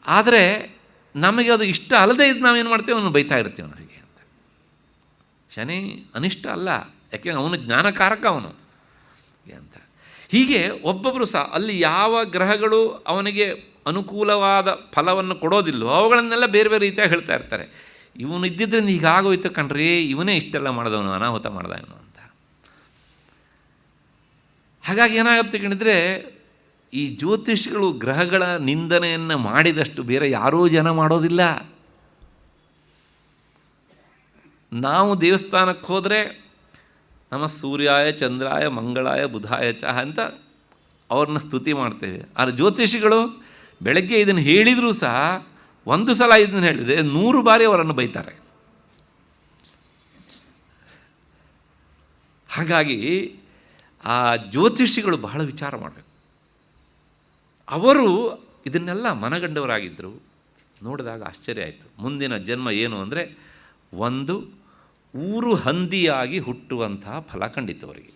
ಆದರೆ ನಮಗೆ ಅದು ಇಷ್ಟ ಅಲ್ಲದೆ ಇದ್ದು ನಾವೇನು ಮಾಡ್ತೀವಿ, ಅವನು ಬೈತಾ ಇರ್ತೀವಿ ಅವನಿಗೆ ಅಂತ. ಶನಿ ಅನಿಷ್ಟ ಅಲ್ಲ, ಯಾಕೆಂದರೆ ಅವನು ಜ್ಞಾನಕಾರಕ ಅವನು ಅಂತ. ಹೀಗೆ ಒಬ್ಬೊಬ್ಬರು ಸಹ ಅಲ್ಲಿ ಯಾವ ಗ್ರಹಗಳು ಅವನಿಗೆ ಅನುಕೂಲವಾದ ಫಲವನ್ನು ಕೊಡೋದಿಲ್ಲವೋ ಅವುಗಳನ್ನೆಲ್ಲ ಬೇರೆ ಬೇರೆ ರೀತಿಯಾಗಿ ಹೇಳ್ತಾ ಇರ್ತಾರೆ. ಇವನು ಇದ್ದಿದ್ದರಿಂದ ಹೀಗಾಗೋಯ್ತು ಕಣ್ರಿ, ಇವನೇ ಇಷ್ಟೆಲ್ಲ ಮಾಡಿದವನು, ಅನಾಹುತ ಮಾಡ್ದ ಇವನು ಅಂತ. ಹಾಗಾಗಿ ಏನಾಗುತ್ತೆ ಕೇಳಿದರೆ, ಈ ಜ್ಯೋತಿಷಿಗಳು ಗ್ರಹಗಳ ನಿಂದನೆಯನ್ನು ಮಾಡಿದಷ್ಟು ಬೇರೆ ಯಾರೂ ಜನ ಮಾಡೋದಿಲ್ಲ. ನಾವು ದೇವಸ್ಥಾನಕ್ಕೆ ಹೋದರೆ ನಮ್ಮ ಸೂರ್ಯಾಯ ಚಂದ್ರಾಯ ಮಂಗಳಾಯ ಬುಧಾಯ ಚ ಅಂತ ಅವ್ರನ್ನ ಸ್ತುತಿ ಮಾಡ್ತೇವೆ. ಆದರೆ ಜ್ಯೋತಿಷಿಗಳು ಬೆಳಗ್ಗೆ ಇದನ್ನು ಹೇಳಿದರೂ ಸಹ ಒಂದು ಸಲ ಇದನ್ನು ಹೇಳಿದರೆ 100 ಬಾರಿ ಅವರನ್ನು ಬೈತಾರೆ. ಹಾಗಾಗಿ ಆ ಜ್ಯೋತಿಷಿಗಳು ಬಹಳ ವಿಚಾರ ಮಾಡಬೇಕು. ಅವರು ಇದನ್ನೆಲ್ಲ ಮನಗಂಡವರಾಗಿದ್ದರು. ನೋಡಿದಾಗ ಆಶ್ಚರ್ಯ ಆಯಿತು. ಮುಂದಿನ ಜನ್ಮ ಏನು ಅಂದರೆ, ಒಂದು ಊರು ಹಂದಿಯಾಗಿ ಹುಟ್ಟುವಂತಹ ಫಲ ಕಂಡಿತು ಅವರಿಗೆ.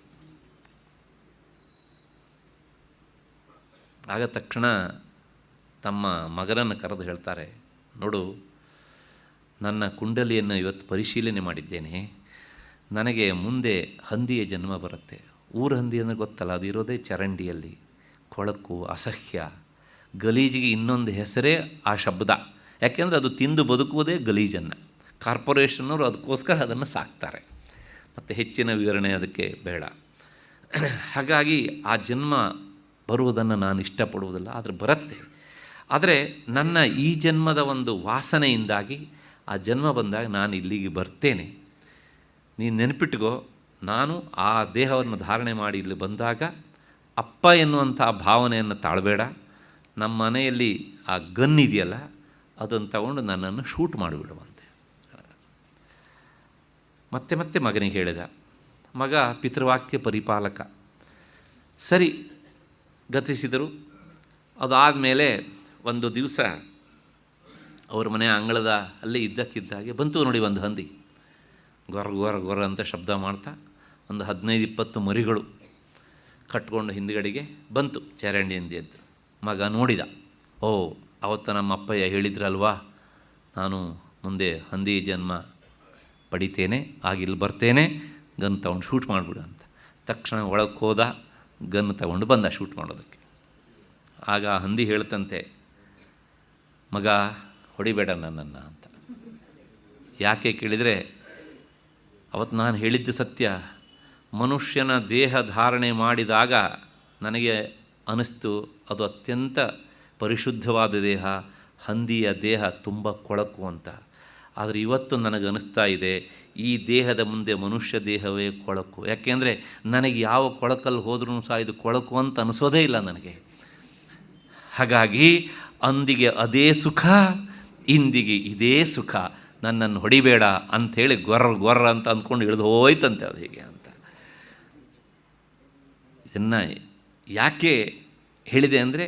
ಆಗ ತಕ್ಷಣ ತಮ್ಮ ಮಗನನ್ನು ಕರೆದು ಹೇಳ್ತಾರೆ, ನೋಡು ನನ್ನ ಕುಂಡಲಿಯನ್ನು ಇವತ್ತು ಪರಿಶೀಲನೆ ಮಾಡಿದ್ದೇನೆ, ನನಗೆ ಮುಂದೆ ಹಂದಿಯ ಜನ್ಮ ಬರುತ್ತೆ. ಊರು ಹಂದಿ ಅಂದರೆ ಗೊತ್ತಲ್ಲ, ಅದು ಇರೋದೇ ಚರಂಡಿಯಲ್ಲಿ, ಕೊಳಕು, ಅಸಹ್ಯ, ಗಲೀಜಿಗೆ ಇನ್ನೊಂದು ಹೆಸರೇ ಆ ಶಬ್ದ. ಯಾಕೆಂದರೆ ಅದು ತಿಂದು ಬದುಕುವುದೇ ಗಲೀಜನ್ನು. ಕಾರ್ಪೊರೇಷನ್ನವರು ಅದಕ್ಕೋಸ್ಕರ ಅದನ್ನು ಸಾಕ್ತಾರೆ. ಮತ್ತು ಹೆಚ್ಚಿನ ವಿವರಣೆ ಅದಕ್ಕೆ ಬೇಡ. ಹಾಗಾಗಿ ಆ ಜನ್ಮ ಬರುವುದನ್ನು ನಾನು ಇಷ್ಟಪಡುವುದಿಲ್ಲ, ಆದರೆ ಬರುತ್ತೆ. ಆದರೆ ನನ್ನ ಈ ಜನ್ಮದ ಒಂದು ವಾಸನೆಯಿಂದಾಗಿ ಆ ಜನ್ಮ ಬಂದಾಗ ನಾನು ಇಲ್ಲಿಗೆ ಬರ್ತೇನೆ. ನೀನು ನೆನಪಿಟ್ಕೋ, ನಾನು ಆ ದೇಹವನ್ನು ಧಾರಣೆ ಮಾಡಿ ಇಲ್ಲಿ ಬಂದಾಗ ಅಪ್ಪ ಎನ್ನುವಂಥ ಭಾವನೆಯನ್ನು ತಾಳಬೇಡ. ನಮ್ಮ ಮನೆಯಲ್ಲಿ ಆ ಗನ್ ಇದೆಯಲ್ಲ, ಅದನ್ನು ತಗೊಂಡು ನನ್ನನ್ನು ಶೂಟ್ ಮಾಡಿಬಿಡುವಂತೆ. ಮತ್ತೆ ಮಗನಿಗೆ ಹೇಳಿದ. ಮಗ ಪಿತೃವಾಕ್ಯ ಪರಿಪಾಲಕ. ಸರಿ ಗತಿಸಿದರು. ಅದಾದಮೇಲೆ ಒಂದು ದಿವಸ ಅವ್ರ ಮನೆಯ ಅಂಗಳದ ಅಲ್ಲೇ ಇದ್ದಕ್ಕಿದ್ದಾಗೆ ಬಂತು ನೋಡಿ ಒಂದು ಹಂದಿ. ಗೊರ ಅಂತ ಶಬ್ದ ಮಾಡ್ತಾ ಒಂದು 15-20 ಮರಿಗಳು ಕಟ್ಕೊಂಡು ಹಿಂದುಗಡೆಗೆ ಬಂತು ಚರಂಡಿಯಿಂದ ಎದ್ದು. ಮಗ ನೋಡಿದ, ಓ ಅವತ್ತು ನಮ್ಮ ಅಪ್ಪಯ್ಯ ಹೇಳಿದ್ರಲ್ವಾ, ನಾನು ಮುಂದೆ ಹಂದಿ ಜನ್ಮ ಪಡಿತೇನೆ, ಆಗಿಲ್ಲಿ ಬರ್ತೇನೆ, ಗನ್ ತಗೊಂಡು ಶೂಟ್ ಮಾಡಿಬಿಡು ಅಂತ. ತಕ್ಷಣ ಒಳಗೆ ಹೋದ, ಗನ್ ತಗೊಂಡು ಬಂದ ಶೂಟ್ ಮಾಡೋದಕ್ಕೆ. ಆಗ ಹಂದಿ ಹೇಳ್ತಂತೆ, ಮಗ ಹೊಡಿಬೇಡ ನನ್ನನ್ನು ಅಂತ. ಯಾಕೆ ಕೇಳಿದರೆ, ಅವತ್ತು ನಾನು ಹೇಳಿದ್ದು ಸತ್ಯ. ಮನುಷ್ಯನ ದೇಹ ಧಾರಣೆ ಮಾಡಿದಾಗ ನನಗೆ ಅನ್ನಿಸ್ತು ಅದು ಅತ್ಯಂತ ಪರಿಶುದ್ಧವಾದ ದೇಹ, ಹಂದಿಯ ದೇಹ ತುಂಬ ಕೊಳಕು ಅಂತ. ಆದರೆ ಇವತ್ತು ನನಗೆ ಅನ್ನಿಸ್ತಾ ಇದೆ, ಈ ದೇಹದ ಮುಂದೆ ಮನುಷ್ಯ ದೇಹವೇ ಕೊಳಕು. ಯಾಕೆಂದರೆ ನನಗೆ ಯಾವ ಕೊಳಕಲ್ಲಿ ಹೋದ್ರೂ ಸಹ ಇದು ಕೊಳಕು ಅಂತ ಅನಿಸೋದೇ ಇಲ್ಲ ನನಗೆ. ಹಾಗಾಗಿ ಅಂದಿಗೆ ಅದೇ ಸುಖ, ಇಂದಿಗೆ ಇದೇ ಸುಖ, ನನ್ನನ್ನು ಹೊಡಿಬೇಡ ಅಂಥೇಳಿ ಗೊರ್ರ ಅಂತ ಅಂದ್ಕೊಂಡು ಇಳಿದು ಹೋಯ್ತಂತೆ ಅದು ಹೀಗೆ ಅಂತ. ಇದನ್ನು ಯಾಕೆ ಹೇಳಿದೆ ಅಂದರೆ,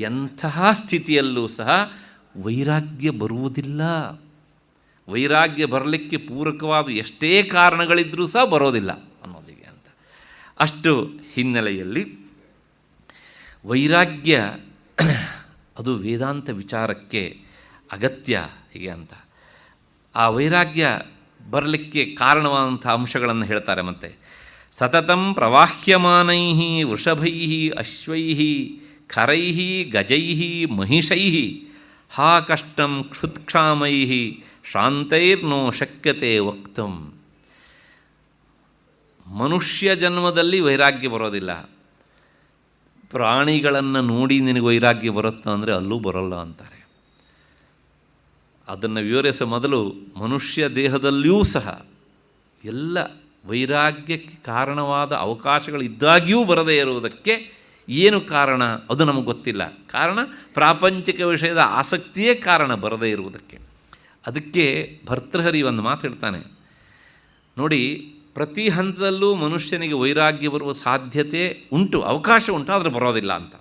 ಎಂತಹ ಸ್ಥಿತಿಯಲ್ಲೂ ಸಹ ವೈರಾಗ್ಯ ಬರುವುದಿಲ್ಲ. ವೈರಾಗ್ಯ ಬರಲಿಕ್ಕೆ ಪೂರಕವಾದ ಎಷ್ಟೇ ಕಾರಣಗಳಿದ್ದರೂ ಸಹ ಬರೋದಿಲ್ಲ ಅನ್ನೋದಿಗೆ ಅಂತ. ಅಷ್ಟು ಹಿನ್ನೆಲೆಯಲ್ಲಿ ವೈರಾಗ್ಯ ಅದು ವೇದಾಂತ ವಿಚಾರಕ್ಕೆ ಅಗತ್ಯ ಹೀಗೆ ಅಂತ. ಆ ವೈರಾಗ್ಯ ಬರಲಿಕ್ಕೆ ಕಾರಣವಾದಂಥ ಅಂಶಗಳನ್ನು ಹೇಳ್ತಾರೆ. ಮತ್ತು ಸತತಂ ಪ್ರವಾಹ್ಯಮಾನೈ ವೃಷಭೈ ಅಶ್ವೈ ಖರೈ ಗಜೈ ಮಹಿಷೈ ಹಾ ಕಷ್ಟಂ ಕ್ಷುತ್ಕ್ಷಾಮೈ ಶಾಂತೈರ್ನೋ ಶಕ್ಯತೆ ವಕ್ತಂ. ಮನುಷ್ಯ ಜನ್ಮದಲ್ಲಿ ವೈರಾಗ್ಯ ಬರೋದಿಲ್ಲ. ಪ್ರಾಣಿಗಳನ್ನು ನೋಡಿ ನಿನಗೆ ವೈರಾಗ್ಯ ಬರುತ್ತಾ ಅಂದರೆ ಅಲ್ಲೂ ಬರೋಲ್ಲ ಅಂತಾರೆ. ಅದನ್ನು ವಿವರಿಸೋ ಮೊದಲು ಮನುಷ್ಯ ದೇಹದಲ್ಲಿಯೂ ಸಹ ಎಲ್ಲ ವೈರಾಗ್ಯಕ್ಕೆ ಕಾರಣವಾದ ಅವಕಾಶಗಳಿದ್ದಾಗಿಯೂ ಬರದೇ ಇರುವುದಕ್ಕೆ ಏನು ಕಾರಣ ಅದು ನಮಗೆ ಗೊತ್ತಿಲ್ಲ. ಕಾರಣ ಪ್ರಾಪಂಚಿಕ ವಿಷಯದ ಆಸಕ್ತಿಯೇ ಕಾರಣ ಬರದೇ ಇರುವುದಕ್ಕೆ. ಅದಕ್ಕೆ ಭರ್ತೃಹರಿ ಒಂದು ಮಾತು ಹೇಳ್ತಾನೆ ನೋಡಿ, ಪ್ರತಿ ಹಂತದಲ್ಲೂ ಮನುಷ್ಯನಿಗೆ ವೈರಾಗ್ಯ ಬರುವ ಸಾಧ್ಯತೆ ಉಂಟು, ಅವಕಾಶ ಉಂಟು, ಆದರೆ ಬರೋದಿಲ್ಲ ಅಂತ.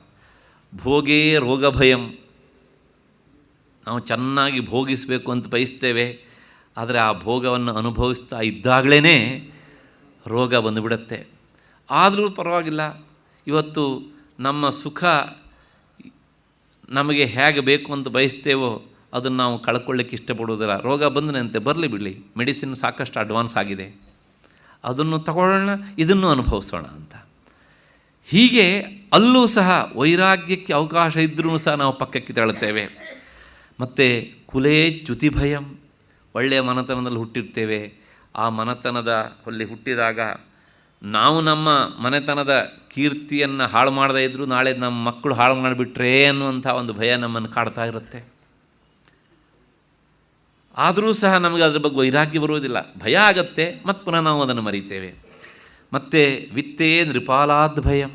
ಭೋಗೇ ರೋಗ ಭಯಂ. ನಾವು ಚೆನ್ನಾಗಿ ಭೋಗಿಸಬೇಕು ಅಂತ ಬಯಸ್ತೇವೆ, ಆದರೆ ಆ ಭೋಗವನ್ನು ಅನುಭವಿಸ್ತಾ ಇದ್ದಾಗಲೇ ರೋಗ ಬಂದುಬಿಡುತ್ತೆ. ಆದರೂ ಪರವಾಗಿಲ್ಲ, ಇವತ್ತು ನಮ್ಮ ಸುಖ ನಮಗೆ ಹೇಗೆ ಬೇಕು ಅಂತ ಬಯಸ್ತೇವೋ ಅದನ್ನು ನಾವು ಕಳ್ಕೊಳ್ಳಿಕ್ಕೆ ಇಷ್ಟಪಡುವುದಿಲ್ಲ. ರೋಗ ಬಂದನಂತೆ ಬರಲಿ ಬಿಡಲಿ, ಮೆಡಿಸಿನ್ ಸಾಕಷ್ಟು ಅಡ್ವಾನ್ಸ್ ಆಗಿದೆ, ಅದನ್ನು ತಗೊಳ್ಳೋಣ, ಇದನ್ನು ಅನುಭವಿಸೋಣ ಅಂತ. ಹೀಗೆ ಅಲ್ಲೂ ಸಹ ವೈರಾಗ್ಯಕ್ಕೆ ಅವಕಾಶ ಇದ್ದರೂ ಸಹ ನಾವು ಪಕ್ಕಕ್ಕೆ ತಳ್ಳುತ್ತೇವೆ. ಮತ್ತು ಕುಲೇ ಚ್ಯುತಿ ಭಯಂ. ಒಳ್ಳೆಯ ಮನೆತನದಲ್ಲಿ ಹುಟ್ಟಿರ್ತೇವೆ, ಆ ಮನೆತನದ ಅಲ್ಲಿ ಹುಟ್ಟಿದಾಗ ನಾವು ನಮ್ಮ ಮನೆತನದ ಕೀರ್ತಿಯನ್ನು ಹಾಳು ಮಾಡದೇ ಇದ್ದರೂ ನಾಳೆ ನಮ್ಮ ಮಕ್ಕಳು ಹಾಳು ಮಾಡಿಬಿಟ್ರೇ ಅನ್ನುವಂಥ ಒಂದು ಭಯ ನಮ್ಮನ್ನು ಕಾಡ್ತಾ ಇರುತ್ತೆ. ಆದರೂ ಸಹ ನಮಗೆ ಅದ್ರ ಬಗ್ಗೆ ವೈರಾಗ್ಯ ಬರುವುದಿಲ್ಲ, ಭಯ ಆಗತ್ತೆ, ಮತ್ತು ಪುನಃ ನಾವು ಅದನ್ನು ಮರೀತೇವೆ. ಮತ್ತು ವಿತ್ತೇ ನೃಪಾಲಾದ್ ಭಯಂ.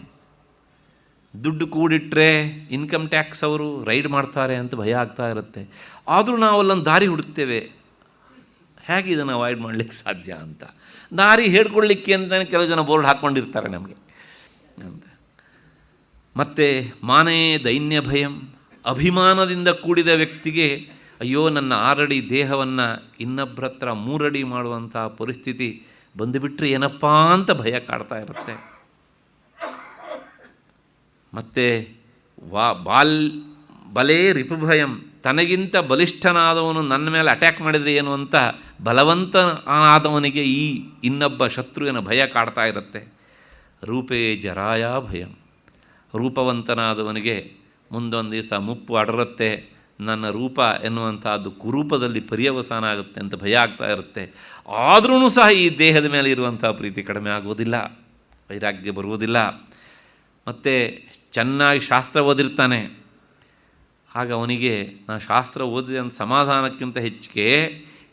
ದುಡ್ಡು ಕೂಡಿಟ್ರೆ ಇನ್ಕಮ್ ಟ್ಯಾಕ್ಸ್ ಅವರು ರೈಡ್ ಮಾಡ್ತಾರೆ ಅಂತ ಭಯ ಆಗ್ತಾ ಇರುತ್ತೆ. ಆದರೂ ನಾವು ಅಲ್ಲೊಂದು ದಾರಿ ಹುಡುಕ್ತೇವೆ, ಹೇಗೆ ಇದನ್ನು ಅವಾಯ್ಡ್ ಮಾಡಲಿಕ್ಕೆ ಸಾಧ್ಯ ಅಂತ. ದಾರಿ ಹೇಳ್ಕೊಳ್ಳಿಕ್ಕೆ ಅಂತಲೇ ಕೆಲವು ಜನ ಬೋರ್ಡ್ ಹಾಕ್ಕೊಂಡಿರ್ತಾರೆ ನಮಗೆ ಅಂತ. ಮತ್ತು ಮಾನೇ ದೈನ್ಯ ಭಯಂ. ಅಭಿಮಾನದಿಂದ ಕೂಡಿದ ವ್ಯಕ್ತಿಗೆ ಅಯ್ಯೋ ನನ್ನ 6 ಅಡಿ ದೇಹವನ್ನು ಇನ್ನೊಬ್ಬರ ಹತ್ರ 3 ಅಡಿ ಮಾಡುವಂಥ ಪರಿಸ್ಥಿತಿ ಬಂದುಬಿಟ್ರೆ ಏನಪ್ಪ ಅಂತ ಭಯ ಕಾಡ್ತಾ ಇರುತ್ತೆ. ಮತ್ತು ಬಲೇ ರಿಪುಭಯಂ. ತನಗಿಂತ ಬಲಿಷ್ಠನಾದವನು ನನ್ನ ಮೇಲೆ ಅಟ್ಯಾಕ್ ಮಾಡಿದರೆ ಏನು ಅಂತ ಬಲವಂತನಾದವನಿಗೆ ಈ ಇನ್ನೊಬ್ಬ ಶತ್ರುವಿನ ಭಯ ಕಾಡ್ತಾ ಇರುತ್ತೆ. ರೂಪೇ ಜರಾಯ ಭಯಂ. ರೂಪವಂತನಾದವನಿಗೆ ಮುಂದೊಂದು ದಿವಸ ಮುಪ್ಪು ಅಡರುತ್ತೆ, ನನ್ನ ರೂಪ ಎನ್ನುವಂಥದ್ದು ಕುರೂಪದಲ್ಲಿ ಪರ್ಯವಸಾನ ಆಗುತ್ತೆ ಅಂತ ಭಯ ಆಗ್ತಾ ಇರುತ್ತೆ. ಆದ್ರೂ ಸಹ ಈ ದೇಹದ ಮೇಲೆ ಇರುವಂಥ ಪ್ರೀತಿ ಕಡಿಮೆ ಆಗುವುದಿಲ್ಲ, ವೈರಾಗ್ಯ ಬರುವುದಿಲ್ಲ. ಮತ್ತು ಚೆನ್ನಾಗಿ ಶಾಸ್ತ್ರ ಓದಿರ್ತಾನೆ, ಆಗ ಅವನಿಗೆ ನಾನು ಶಾಸ್ತ್ರ ಓದಿದೆ ಅಂತ ಸಮಾಧಾನಕ್ಕಿಂತ ಹೆಚ್ಚಿಗೆ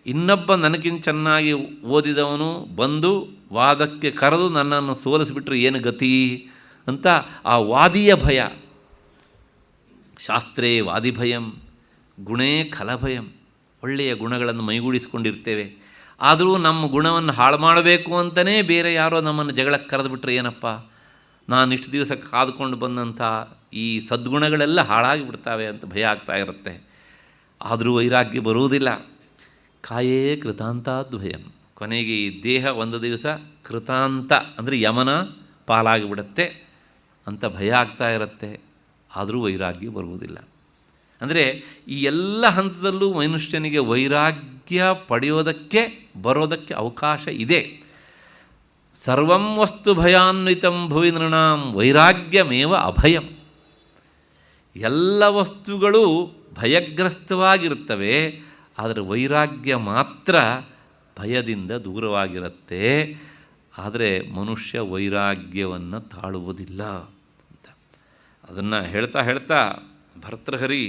ಇನ್ನೊಬ್ಬ ನನಗಿಂತ ಚೆನ್ನಾಗಿ ಓದಿದವನು ಬಂದು ವಾದಕ್ಕೆ ಕರೆದು ನನ್ನನ್ನು ಸೋಲಿಸಿಬಿಟ್ರೆ ಏನು ಗತಿ ಅಂತ ಆ ವಾದಿಯ ಭಯ. ಶಾಸ್ತ್ರೇ ವಾದಿಭಯಂ ಗುಣೇ ಖಲಭಯಂ. ಒಳ್ಳೆಯ ಗುಣಗಳನ್ನು ಮೈಗೂಡಿಸ್ಕೊಂಡಿರ್ತೇವೆ, ಆದರೂ ನಮ್ಮ ಗುಣವನ್ನು ಹಾಳು ಮಾಡಬೇಕು ಅಂತಲೇ ಬೇರೆ ಯಾರೋ ನಮ್ಮನ್ನು ಜಗಳಕ್ಕೆ ಕರೆದುಬಿಟ್ರೆ ಏನಪ್ಪ, ನಾನು ಇಷ್ಟು ದಿವಸ ಕಾದುಕೊಂಡು ಬಂದಂಥ ಈ ಸದ್ಗುಣಗಳೆಲ್ಲ ಹಾಳಾಗಿ ಬಿಡ್ತಾವೆ ಅಂತ ಭಯ ಆಗ್ತಾ ಇರುತ್ತೆ. ಆದರೂ ವೈರಾಗ್ಯ ಬರುವುದಿಲ್ಲ. ಕಾಯೇ ಕೃತಾಂತಾದ್ಭಯಂ. ಕೊನೆಗೆ ಈ ದೇಹ ಒಂದು ದಿವಸ ಕೃತಾಂತ ಅಂದರೆ ಯಮನ ಪಾಲಾಗಿಬಿಡುತ್ತೆ ಅಂತ ಭಯ ಆಗ್ತಾ ಇರುತ್ತೆ. ಆದರೂ ವೈರಾಗ್ಯ ಬರುವುದಿಲ್ಲ. ಅಂದರೆ ಈ ಎಲ್ಲ ಹಂತದಲ್ಲೂ ಮನುಷ್ಯನಿಗೆ ವೈರಾಗ್ಯ ಪಡೆಯೋದಕ್ಕೆ ಬರೋದಕ್ಕೆ ಅವಕಾಶ ಇದೆ. ಸರ್ವಂ ವಸ್ತು ಭಯಾನ್ವಿತಂ ಭುವಿ ನೃಣಾಂ ವೈರಾಗ್ಯಮೇವ ಅಭಯಂ. ಎಲ್ಲ ವಸ್ತುಗಳು ಭಯಗ್ರಸ್ತವಾಗಿರುತ್ತವೆ, ಆದರೆ ವೈರಾಗ್ಯ ಮಾತ್ರ ಭಯದಿಂದ ದೂರವಾಗಿರುತ್ತೆ. ಆದರೆ ಮನುಷ್ಯ ವೈರಾಗ್ಯವನ್ನು ತಾಳುವುದಿಲ್ಲ ಅಂತ ಅದನ್ನು ಹೇಳ್ತಾ ಹೇಳ್ತಾ ಭರ್ತೃಹರಿ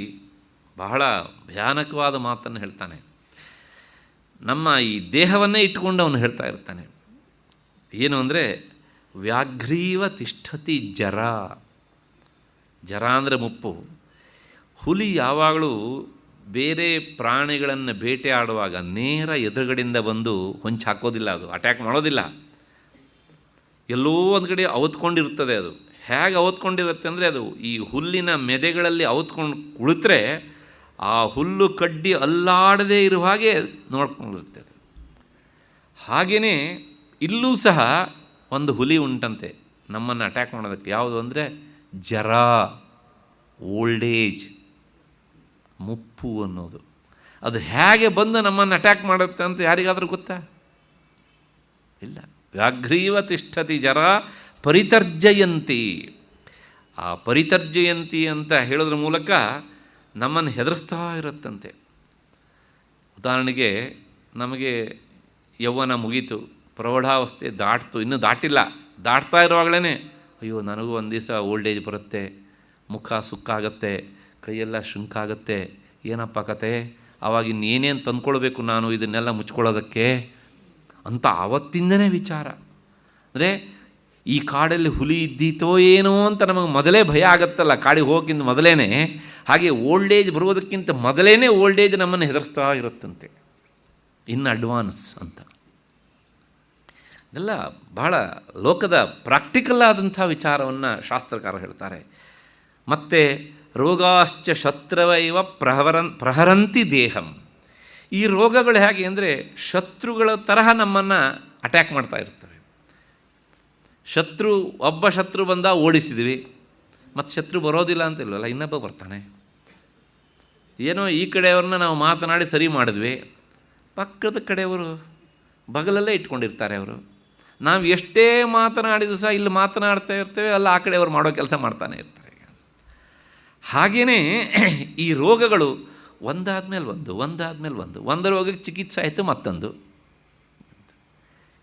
ಬಹಳ ಭಯಾನಕವಾದ ಮಾತನ್ನು ಹೇಳ್ತಾನೆ. ನಮ್ಮ ಈ ದೇಹವನ್ನೇ ಇಟ್ಟುಕೊಂಡು ಅವನು ಹೇಳ್ತಾ ಇರ್ತಾನೆ. ಏನು ಅಂದರೆ ವ್ಯಾಘ್ರೀವ ತಿಷ್ಠತಿ ಜರ. ಜರ ಅಂದರೆ ಮುಪ್ಪು. ಹುಲಿ ಯಾವಾಗಲೂ ಬೇರೆ ಪ್ರಾಣಿಗಳನ್ನು ಬೇಟೆಯಾಡುವಾಗ ನೇರ ಎದುರುಗಡೆಯಿಂದ ಬಂದು ಹೊಂಚು ಹಾಕೋದಿಲ್ಲ, ಅದು ಅಟ್ಯಾಕ್ ಮಾಡೋದಿಲ್ಲ. ಎಲ್ಲೋ ಒಂದು ಕಡೆ ಅವತ್ಕೊಂಡಿರ್ತದೆ. ಅದು ಹೇಗೆ ಅವತ್ಕೊಂಡಿರುತ್ತೆ ಅಂದರೆ, ಅದು ಈ ಹುಲ್ಲಿನ ಮೆದೆಗಳಲ್ಲಿ ಅವತ್ಕೊಂಡು ಕುಳಿತರೆ ಆ ಹುಲ್ಲು ಕಡ್ಡಿ ಅಲ್ಲಾಡದೇ ಇರುವ ಹಾಗೆ ನೋಡ್ಕೊಂಡಿರುತ್ತೆ ಅದು. ಹಾಗೆಯೇ ಇಲ್ಲೂ ಸಹ ಒಂದು ಹುಲಿ ಉಂಟಂತೆ ನಮ್ಮನ್ನು ಅಟ್ಯಾಕ್ ಮಾಡೋದಕ್ಕೆ. ಯಾವುದು ಅಂದರೆ ಜರ, ಓಲ್ಡ್ ಏಜ್, ಮುಪ್ಪು ಅನ್ನೋದು. ಅದು ಹೇಗೆ ಬಂದು ನಮ್ಮನ್ನು ಅಟ್ಯಾಕ್ ಮಾಡುತ್ತೆ ಅಂತ ಯಾರಿಗಾದರೂ ಗೊತ್ತಾ? ಇಲ್ಲ. ವ್ಯಾಘ್ರೀವ ತಿಷ್ಠತಿ ಜರ ಪರಿತರ್ಜಯಂತಿ. ಆ ಪರಿತರ್ಜಯಂತಿ ಅಂತ ಹೇಳೋದ್ರ ಮೂಲಕ ನಮ್ಮನ್ನು ಹೆದರಿಸ್ತಾ ಇರುತ್ತಂತೆ. ಉದಾಹರಣೆಗೆ, ನಮಗೆ ಯೌವನ ಮುಗೀತು, ಪ್ರೌಢಾವಸ್ಥೆ ದಾಟ್ತು, ಇನ್ನೂ ದಾಟಿಲ್ಲ, ದಾಟ್ತಾ ಇರುವಾಗಲೇ ಅಯ್ಯೋ ನನಗೂ ಒಂದು ದಿವಸ ಓಲ್ಡ್ ಏಜ್ ಬರುತ್ತೆ, ಮುಖ ಸುಕ್ಕಾಗತ್ತೆ, ಕೈಯೆಲ್ಲ ಶೃಂಕಾಗತ್ತೆ, ಏನಪ್ಪ ಕತೆ, ಆವಾಗ ಇನ್ನೇನೇನು ತಂದ್ಕೊಳ್ಬೇಕು ನಾನು ಇದನ್ನೆಲ್ಲ ಮುಚ್ಕೊಳ್ಳೋದಕ್ಕೆ ಅಂತ ಆವತ್ತಿಂದನೇ ವಿಚಾರ. ಅಂದರೆ ಈ ಕಾಡಲ್ಲಿ ಹುಲಿ ಇದ್ದೀತೋ ಏನೋ ಅಂತ ನಮಗೆ ಮೊದಲೇ ಭಯ ಆಗುತ್ತಲ್ಲ, ಕಾಡಿಗೆ ಹೋಗೋಕ್ಕಿಂತ ಮೊದಲೇ. ಹಾಗೆ ಓಲ್ಡ್ ಏಜ್ ಬರುವುದಕ್ಕಿಂತ ಮೊದಲೇ ಓಲ್ಡ್ ಏಜ್ ನಮ್ಮನ್ನು ಹೆದರಿಸ್ತಾ ಇರುತ್ತಂತೆ, ಇನ್ ಅಡ್ವಾನ್ಸ್ ಅಂತ. ಇದೆಲ್ಲ ಬಹಳ ಲೋಕದ ಪ್ರಾಕ್ಟಿಕಲ್ ಆದಂಥ ವಿಚಾರವನ್ನು ಶಾಸ್ತ್ರಕಾರ ಹೇಳ್ತಾರೆ. ಮತ್ತು ರೋಗಾಶ್ಚ ಶತ್ರವೈವ ಪ್ರಹರಂತಿ ದೇಹಂ. ಈ ರೋಗಗಳು ಹೇಗೆ ಅಂದರೆ ಶತ್ರುಗಳ ತರಹ ನಮ್ಮನ್ನು ಅಟ್ಯಾಕ್ ಮಾಡ್ತಾ ಇರ್ತವೆ. ಒಬ್ಬ ಶತ್ರು ಬಂದ ಓಡಿಸಿದ್ವಿ, ಮತ್ತು ಶತ್ರು ಬರೋದಿಲ್ಲ ಅಂತ ಇಲ್ವಲ್ಲ, ಇನ್ನೊಬ್ಬ ಬರ್ತಾನೆ. ಏನೋ ಈ ಕಡೆಯವ್ರನ್ನ ನಾವು ಮಾತನಾಡಿ ಸರಿ ಮಾಡಿದ್ವಿ, ಪಕ್ಕದ ಕಡೆಯವರು ಬಗಲಲ್ಲೇ ಇಟ್ಕೊಂಡಿರ್ತಾರೆ. ಅವರು ನಾವು ಎಷ್ಟೇ ಮಾತನಾಡಿದ್ರು ಸಹ ಇಲ್ಲಿ ಮಾತನಾಡ್ತಾ ಇರ್ತೇವೆ, ಅಲ್ಲ ಆ ಕಡೆಯವರು ಮಾಡೋ ಕೆಲಸ ಮಾಡ್ತಾನೆ ಇರ್ತಾರೆ. ಹಾಗೆಯೇ ಈ ರೋಗಗಳು ಒಂದಾದ್ಮೇಲೆ ಒಂದು ರೋಗಕ್ಕೆ ಚಿಕಿತ್ಸೆ ಆಯಿತು, ಮತ್ತೊಂದು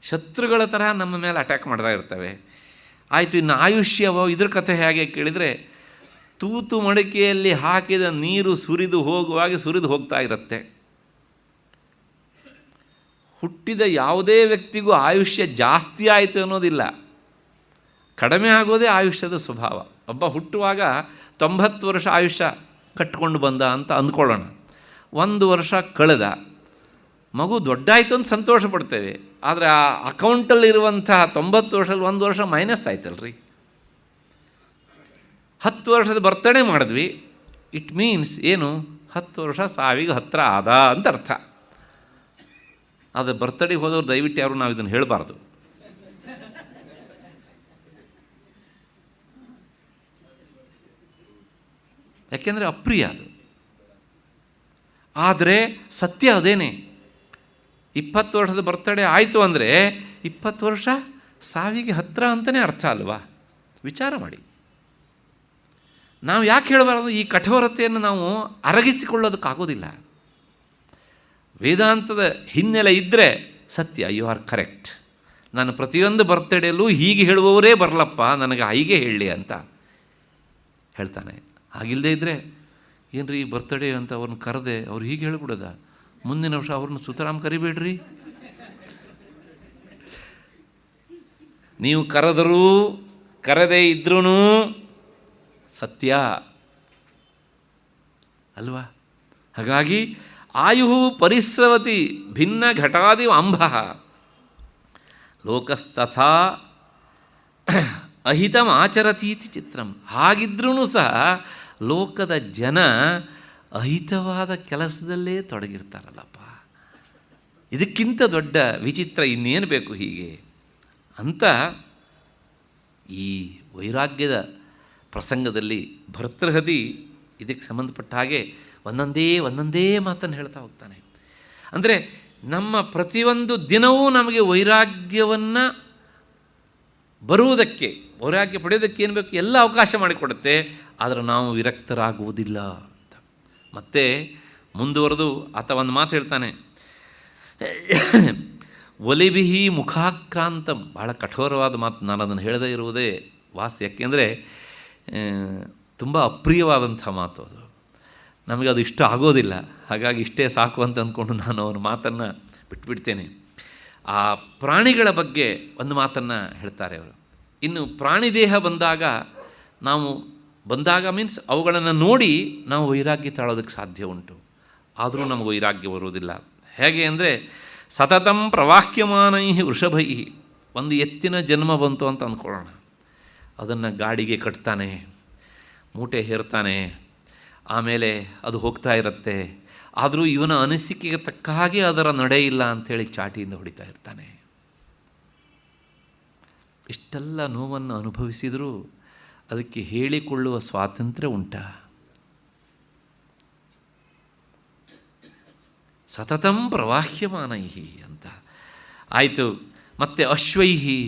ಶತ್ರುಗಳ ಥರ ನಮ್ಮ ಮೇಲೆ ಅಟ್ಯಾಕ್ ಮಾಡ್ತಾ ಇರ್ತವೆ. ಆಯಿತು, ಇನ್ನು ಆಯುಷ್ಯವೋ, ಇದ್ರ ಕಥೆ ಹೇಗೆ ಕೇಳಿದರೆ, ತೂತು ಮಡಿಕೆಯಲ್ಲಿ ಹಾಕಿದ ನೀರು ಸುರಿದು ಹೋಗ್ತಾ ಇರುತ್ತೆ. ಹುಟ್ಟಿದ ಯಾವುದೇ ವ್ಯಕ್ತಿಗೂ ಆಯುಷ್ಯ ಜಾಸ್ತಿ ಆಯಿತು ಅನ್ನೋದಿಲ್ಲ, ಕಡಿಮೆ ಆಗೋದೇ ಆಯುಷ್ಯದ ಸ್ವಭಾವ. ಒಬ್ಬ ಹುಟ್ಟುವಾಗ 90 ವರ್ಷ ಆಯುಷ್ಯ ಕಟ್ಕೊಂಡು ಬಂದ ಅಂತ ಅಂದ್ಕೊಳ್ಳೋಣ. 1 ವರ್ಷ ಕಳೆದ, ಮಗು ದೊಡ್ಡಾಯಿತು ಅಂತ ಸಂತೋಷ ಪಡ್ತೇವೆ. ಆದರೆ ಆ ಅಕೌಂಟಲ್ಲಿರುವಂತಹ 90 ವರ್ಷದಲ್ಲಿ 1 ವರ್ಷ ಮೈನಸ್ ಆಯ್ತಲ್ರಿ. 10 ವರ್ಷದ ಬರ್ತಡೇ ಮಾಡಿದ್ವಿ, ಇಟ್ ಮೀನ್ಸ್ ಏನು, 10 ವರ್ಷ ಸಾವಿಗೆ ಹತ್ತಿರ ಆದ ಅಂತ ಅರ್ಥ. ಅದು ಬರ್ತಡೇಗೆ ಹೋದವ್ರು ದಯವಿಟ್ಟು ಯಾರು ನಾವು ಇದನ್ನು ಹೇಳಬಾರ್ದು. ಯಾಕೆಂದರೆ ಅಪ್ರಿಯ ಅದು. ಆದರೆ ಸತ್ಯ ಅದೇನೆ. 20 ವರ್ಷದ ಬರ್ತಡೇ ಆಯಿತು ಅಂದರೆ 20 ವರ್ಷ ಸಾವಿಗೆ ಹತ್ತಿರ ಅಂತಲೇ ಅರ್ಥ ಅಲ್ವಾ? ವಿಚಾರ ಮಾಡಿ. ನಾವು ಯಾಕೆ ಹೇಳಬಾರದು? ಈ ಕಠೋರತೆಯನ್ನು ನಾವು ಅರಗಿಸಿಕೊಳ್ಳೋದಕ್ಕಾಗೋದಿಲ್ಲ. ವೇದಾಂತದ ಹಿನ್ನೆಲೆ ಇದ್ದರೆ ಸತ್ಯ, ಯು ಆರ್ ಕರೆಕ್ಟ್. ನಾನು ಪ್ರತಿಯೊಂದು ಬರ್ತಡೇಲೂ ಹೀಗೆ ಹೇಳುವವರೇ ಬರಲಪ್ಪ, ನನಗೆ ಹೀಗೆ ಹೇಳಲಿ ಅಂತ ಹೇಳ್ತಾನೆ. ಹಾಗಿಲ್ಲದೆ ಇದ್ದರೆ ಏನ್ರಿ ಈ ಬರ್ತಡೇ ಅಂತ ಅವ್ರನ್ನ ಕರೆದೆ, ಅವ್ರು ಹೀಗೆ ಹೇಳ್ಬಿಡೋದ, ಮುಂದಿನ ವರ್ಷ ಅವ್ರನ್ನ ಸುತರಾಮ್ ಕರಿಬೇಡ್ರಿ. ನೀವು ಕರೆದರೂ ಕರೆದೇ ಇದ್ರೂ ಸತ್ಯ ಅಲ್ವಾ? ಹಾಗಾಗಿ ಆಯು ಪರಿಸ್ರವತಿ ಭಿನ್ನ ಘಟಾದಿ ಅಂಬ ಲೋಕಸ್ತಥಾ ಅಹಿತಂ ಆಚರತೀತಿ ಚಿತ್ರಂ. ಹಾಗಿದ್ರೂ ಸಹ ಲೋಕದ ಜನ ಅಹಿತವಾದ ಕೆಲಸದಲ್ಲೇ ತೊಡಗಿರ್ತಾರಲ್ಲಪ್ಪ. ಇದಕ್ಕಿಂತ ದೊಡ್ಡ ವಿಚಿತ್ರ ಇನ್ನೇನು ಬೇಕು ಹೀಗೆ ಅಂತ ಈ ವೈರಾಗ್ಯದ ಪ್ರಸಂಗದಲ್ಲಿ ಭರ್ತೃಹರಿ ಇದಕ್ಕೆ ಸಂಬಂಧಪಟ್ಟ ಹಾಗೆ ಒಂದೊಂದೇ ಮಾತನ್ನು ಹೇಳ್ತಾ ಹೋಗ್ತಾನೆ. ಅಂದರೆ ನಮ್ಮ ಪ್ರತಿಯೊಂದು ದಿನವೂ ನಮಗೆ ವೈರಾಗ್ಯವನ್ನು ಬರುವುದಕ್ಕೆ, ವೈರಾಗ್ಯ ಪಡೆಯೋದಕ್ಕೆ ಏನು ಬೇಕು ಎಲ್ಲ ಅವಕಾಶ ಮಾಡಿಕೊಡುತ್ತೆ. ಆದರೆ ನಾವು ವಿರಕ್ತರಾಗುವುದಿಲ್ಲ ಅಂತ ಮತ್ತೆ ಮುಂದುವರೆದು ಆತ ಒಂದು ಮಾತು ಹೇಳ್ತಾನೆ, ಒಲಿಬಿಹಿ ಮುಖಾಕ್ರಾಂತಂ. ಭಾಳ ಕಠೋರವಾದ ಮಾತು, ನಾನು ಅದನ್ನು ಹೇಳದೇ ಇರುವುದೇ ವಾಸಿ. ಯಾಕೆಂದರೆ ತುಂಬ ಅಪ್ರಿಯವಾದಂಥ ಮಾತು ಅದು, ನಮಗೆ ಅದು ಇಷ್ಟ ಆಗೋದಿಲ್ಲ. ಹಾಗಾಗಿ ಇಷ್ಟೇ ಸಾಕು ಅಂತ ಅಂದ್ಕೊಂಡು ನಾನು ಅವನ ಮಾತನ್ನು ಬಿಟ್ಬಿಡ್ತೇನೆ. ಆ ಪ್ರಾಣಿಗಳ ಬಗ್ಗೆ ಒಂದು ಮಾತನ್ನು ಹೇಳ್ತಾರೆ ಅವರು. ಇನ್ನು ಪ್ರಾಣಿ ದೇಹ ಬಂದಾಗ ಮೀನ್ಸ್ ಅವುಗಳನ್ನು ನೋಡಿ ನಾವು ವೈರಾಗ್ಯ ತಾಳೋದಕ್ಕೆ ಸಾಧ್ಯ ಉಂಟು. ಆದರೂ ನಮಗೆ ವೈರಾಗ್ಯ ಬರುವುದಿಲ್ಲ. ಹೇಗೆ ಅಂದರೆ ಸತತಂ ಪ್ರವಾಹ್ಯಮಾನೈ ವೃಷಭೈ. ಒಂದು ಎತ್ತಿನ ಜನ್ಮ ಬಂತು ಅಂತ ಅಂದ್ಕೊಳ್ಳೋಣ. ಅದನ್ನು ಗಾಡಿಗೆ ಕಟ್ತಾನೆ, ಮೂಟೆ ಹೇರ್ತಾನೆ, ಆಮೇಲೆ ಅದು ಹೋಗ್ತಾ ಇರುತ್ತೆ. ಆದರೂ ಇವನ ಅನಿಸಿಕೆಗೆ ತಕ್ಕ ಹಾಗೆ ಅದರ ನಡೆ ಇಲ್ಲ ಅಂಥೇಳಿ ಚಾಟಿಯಿಂದ ಹೊಡಿತಾ ಇರ್ತಾನೆ. ಇಷ್ಟೆಲ್ಲ ನೋವನ್ನು ಅನುಭವಿಸಿದರೂ ಅದಕ್ಕೆ ಹೇಳಿಕೊಳ್ಳುವ ಸ್ವಾತಂತ್ರ್ಯ ಉಂಟಾ? ಸತತಂ ಪ್ರವಾಹ್ಯಮಾನೈಹಿ ಅಂತ ಆಯಿತು. ಮತ್ತು ಅಶ್ವೈಹಿ,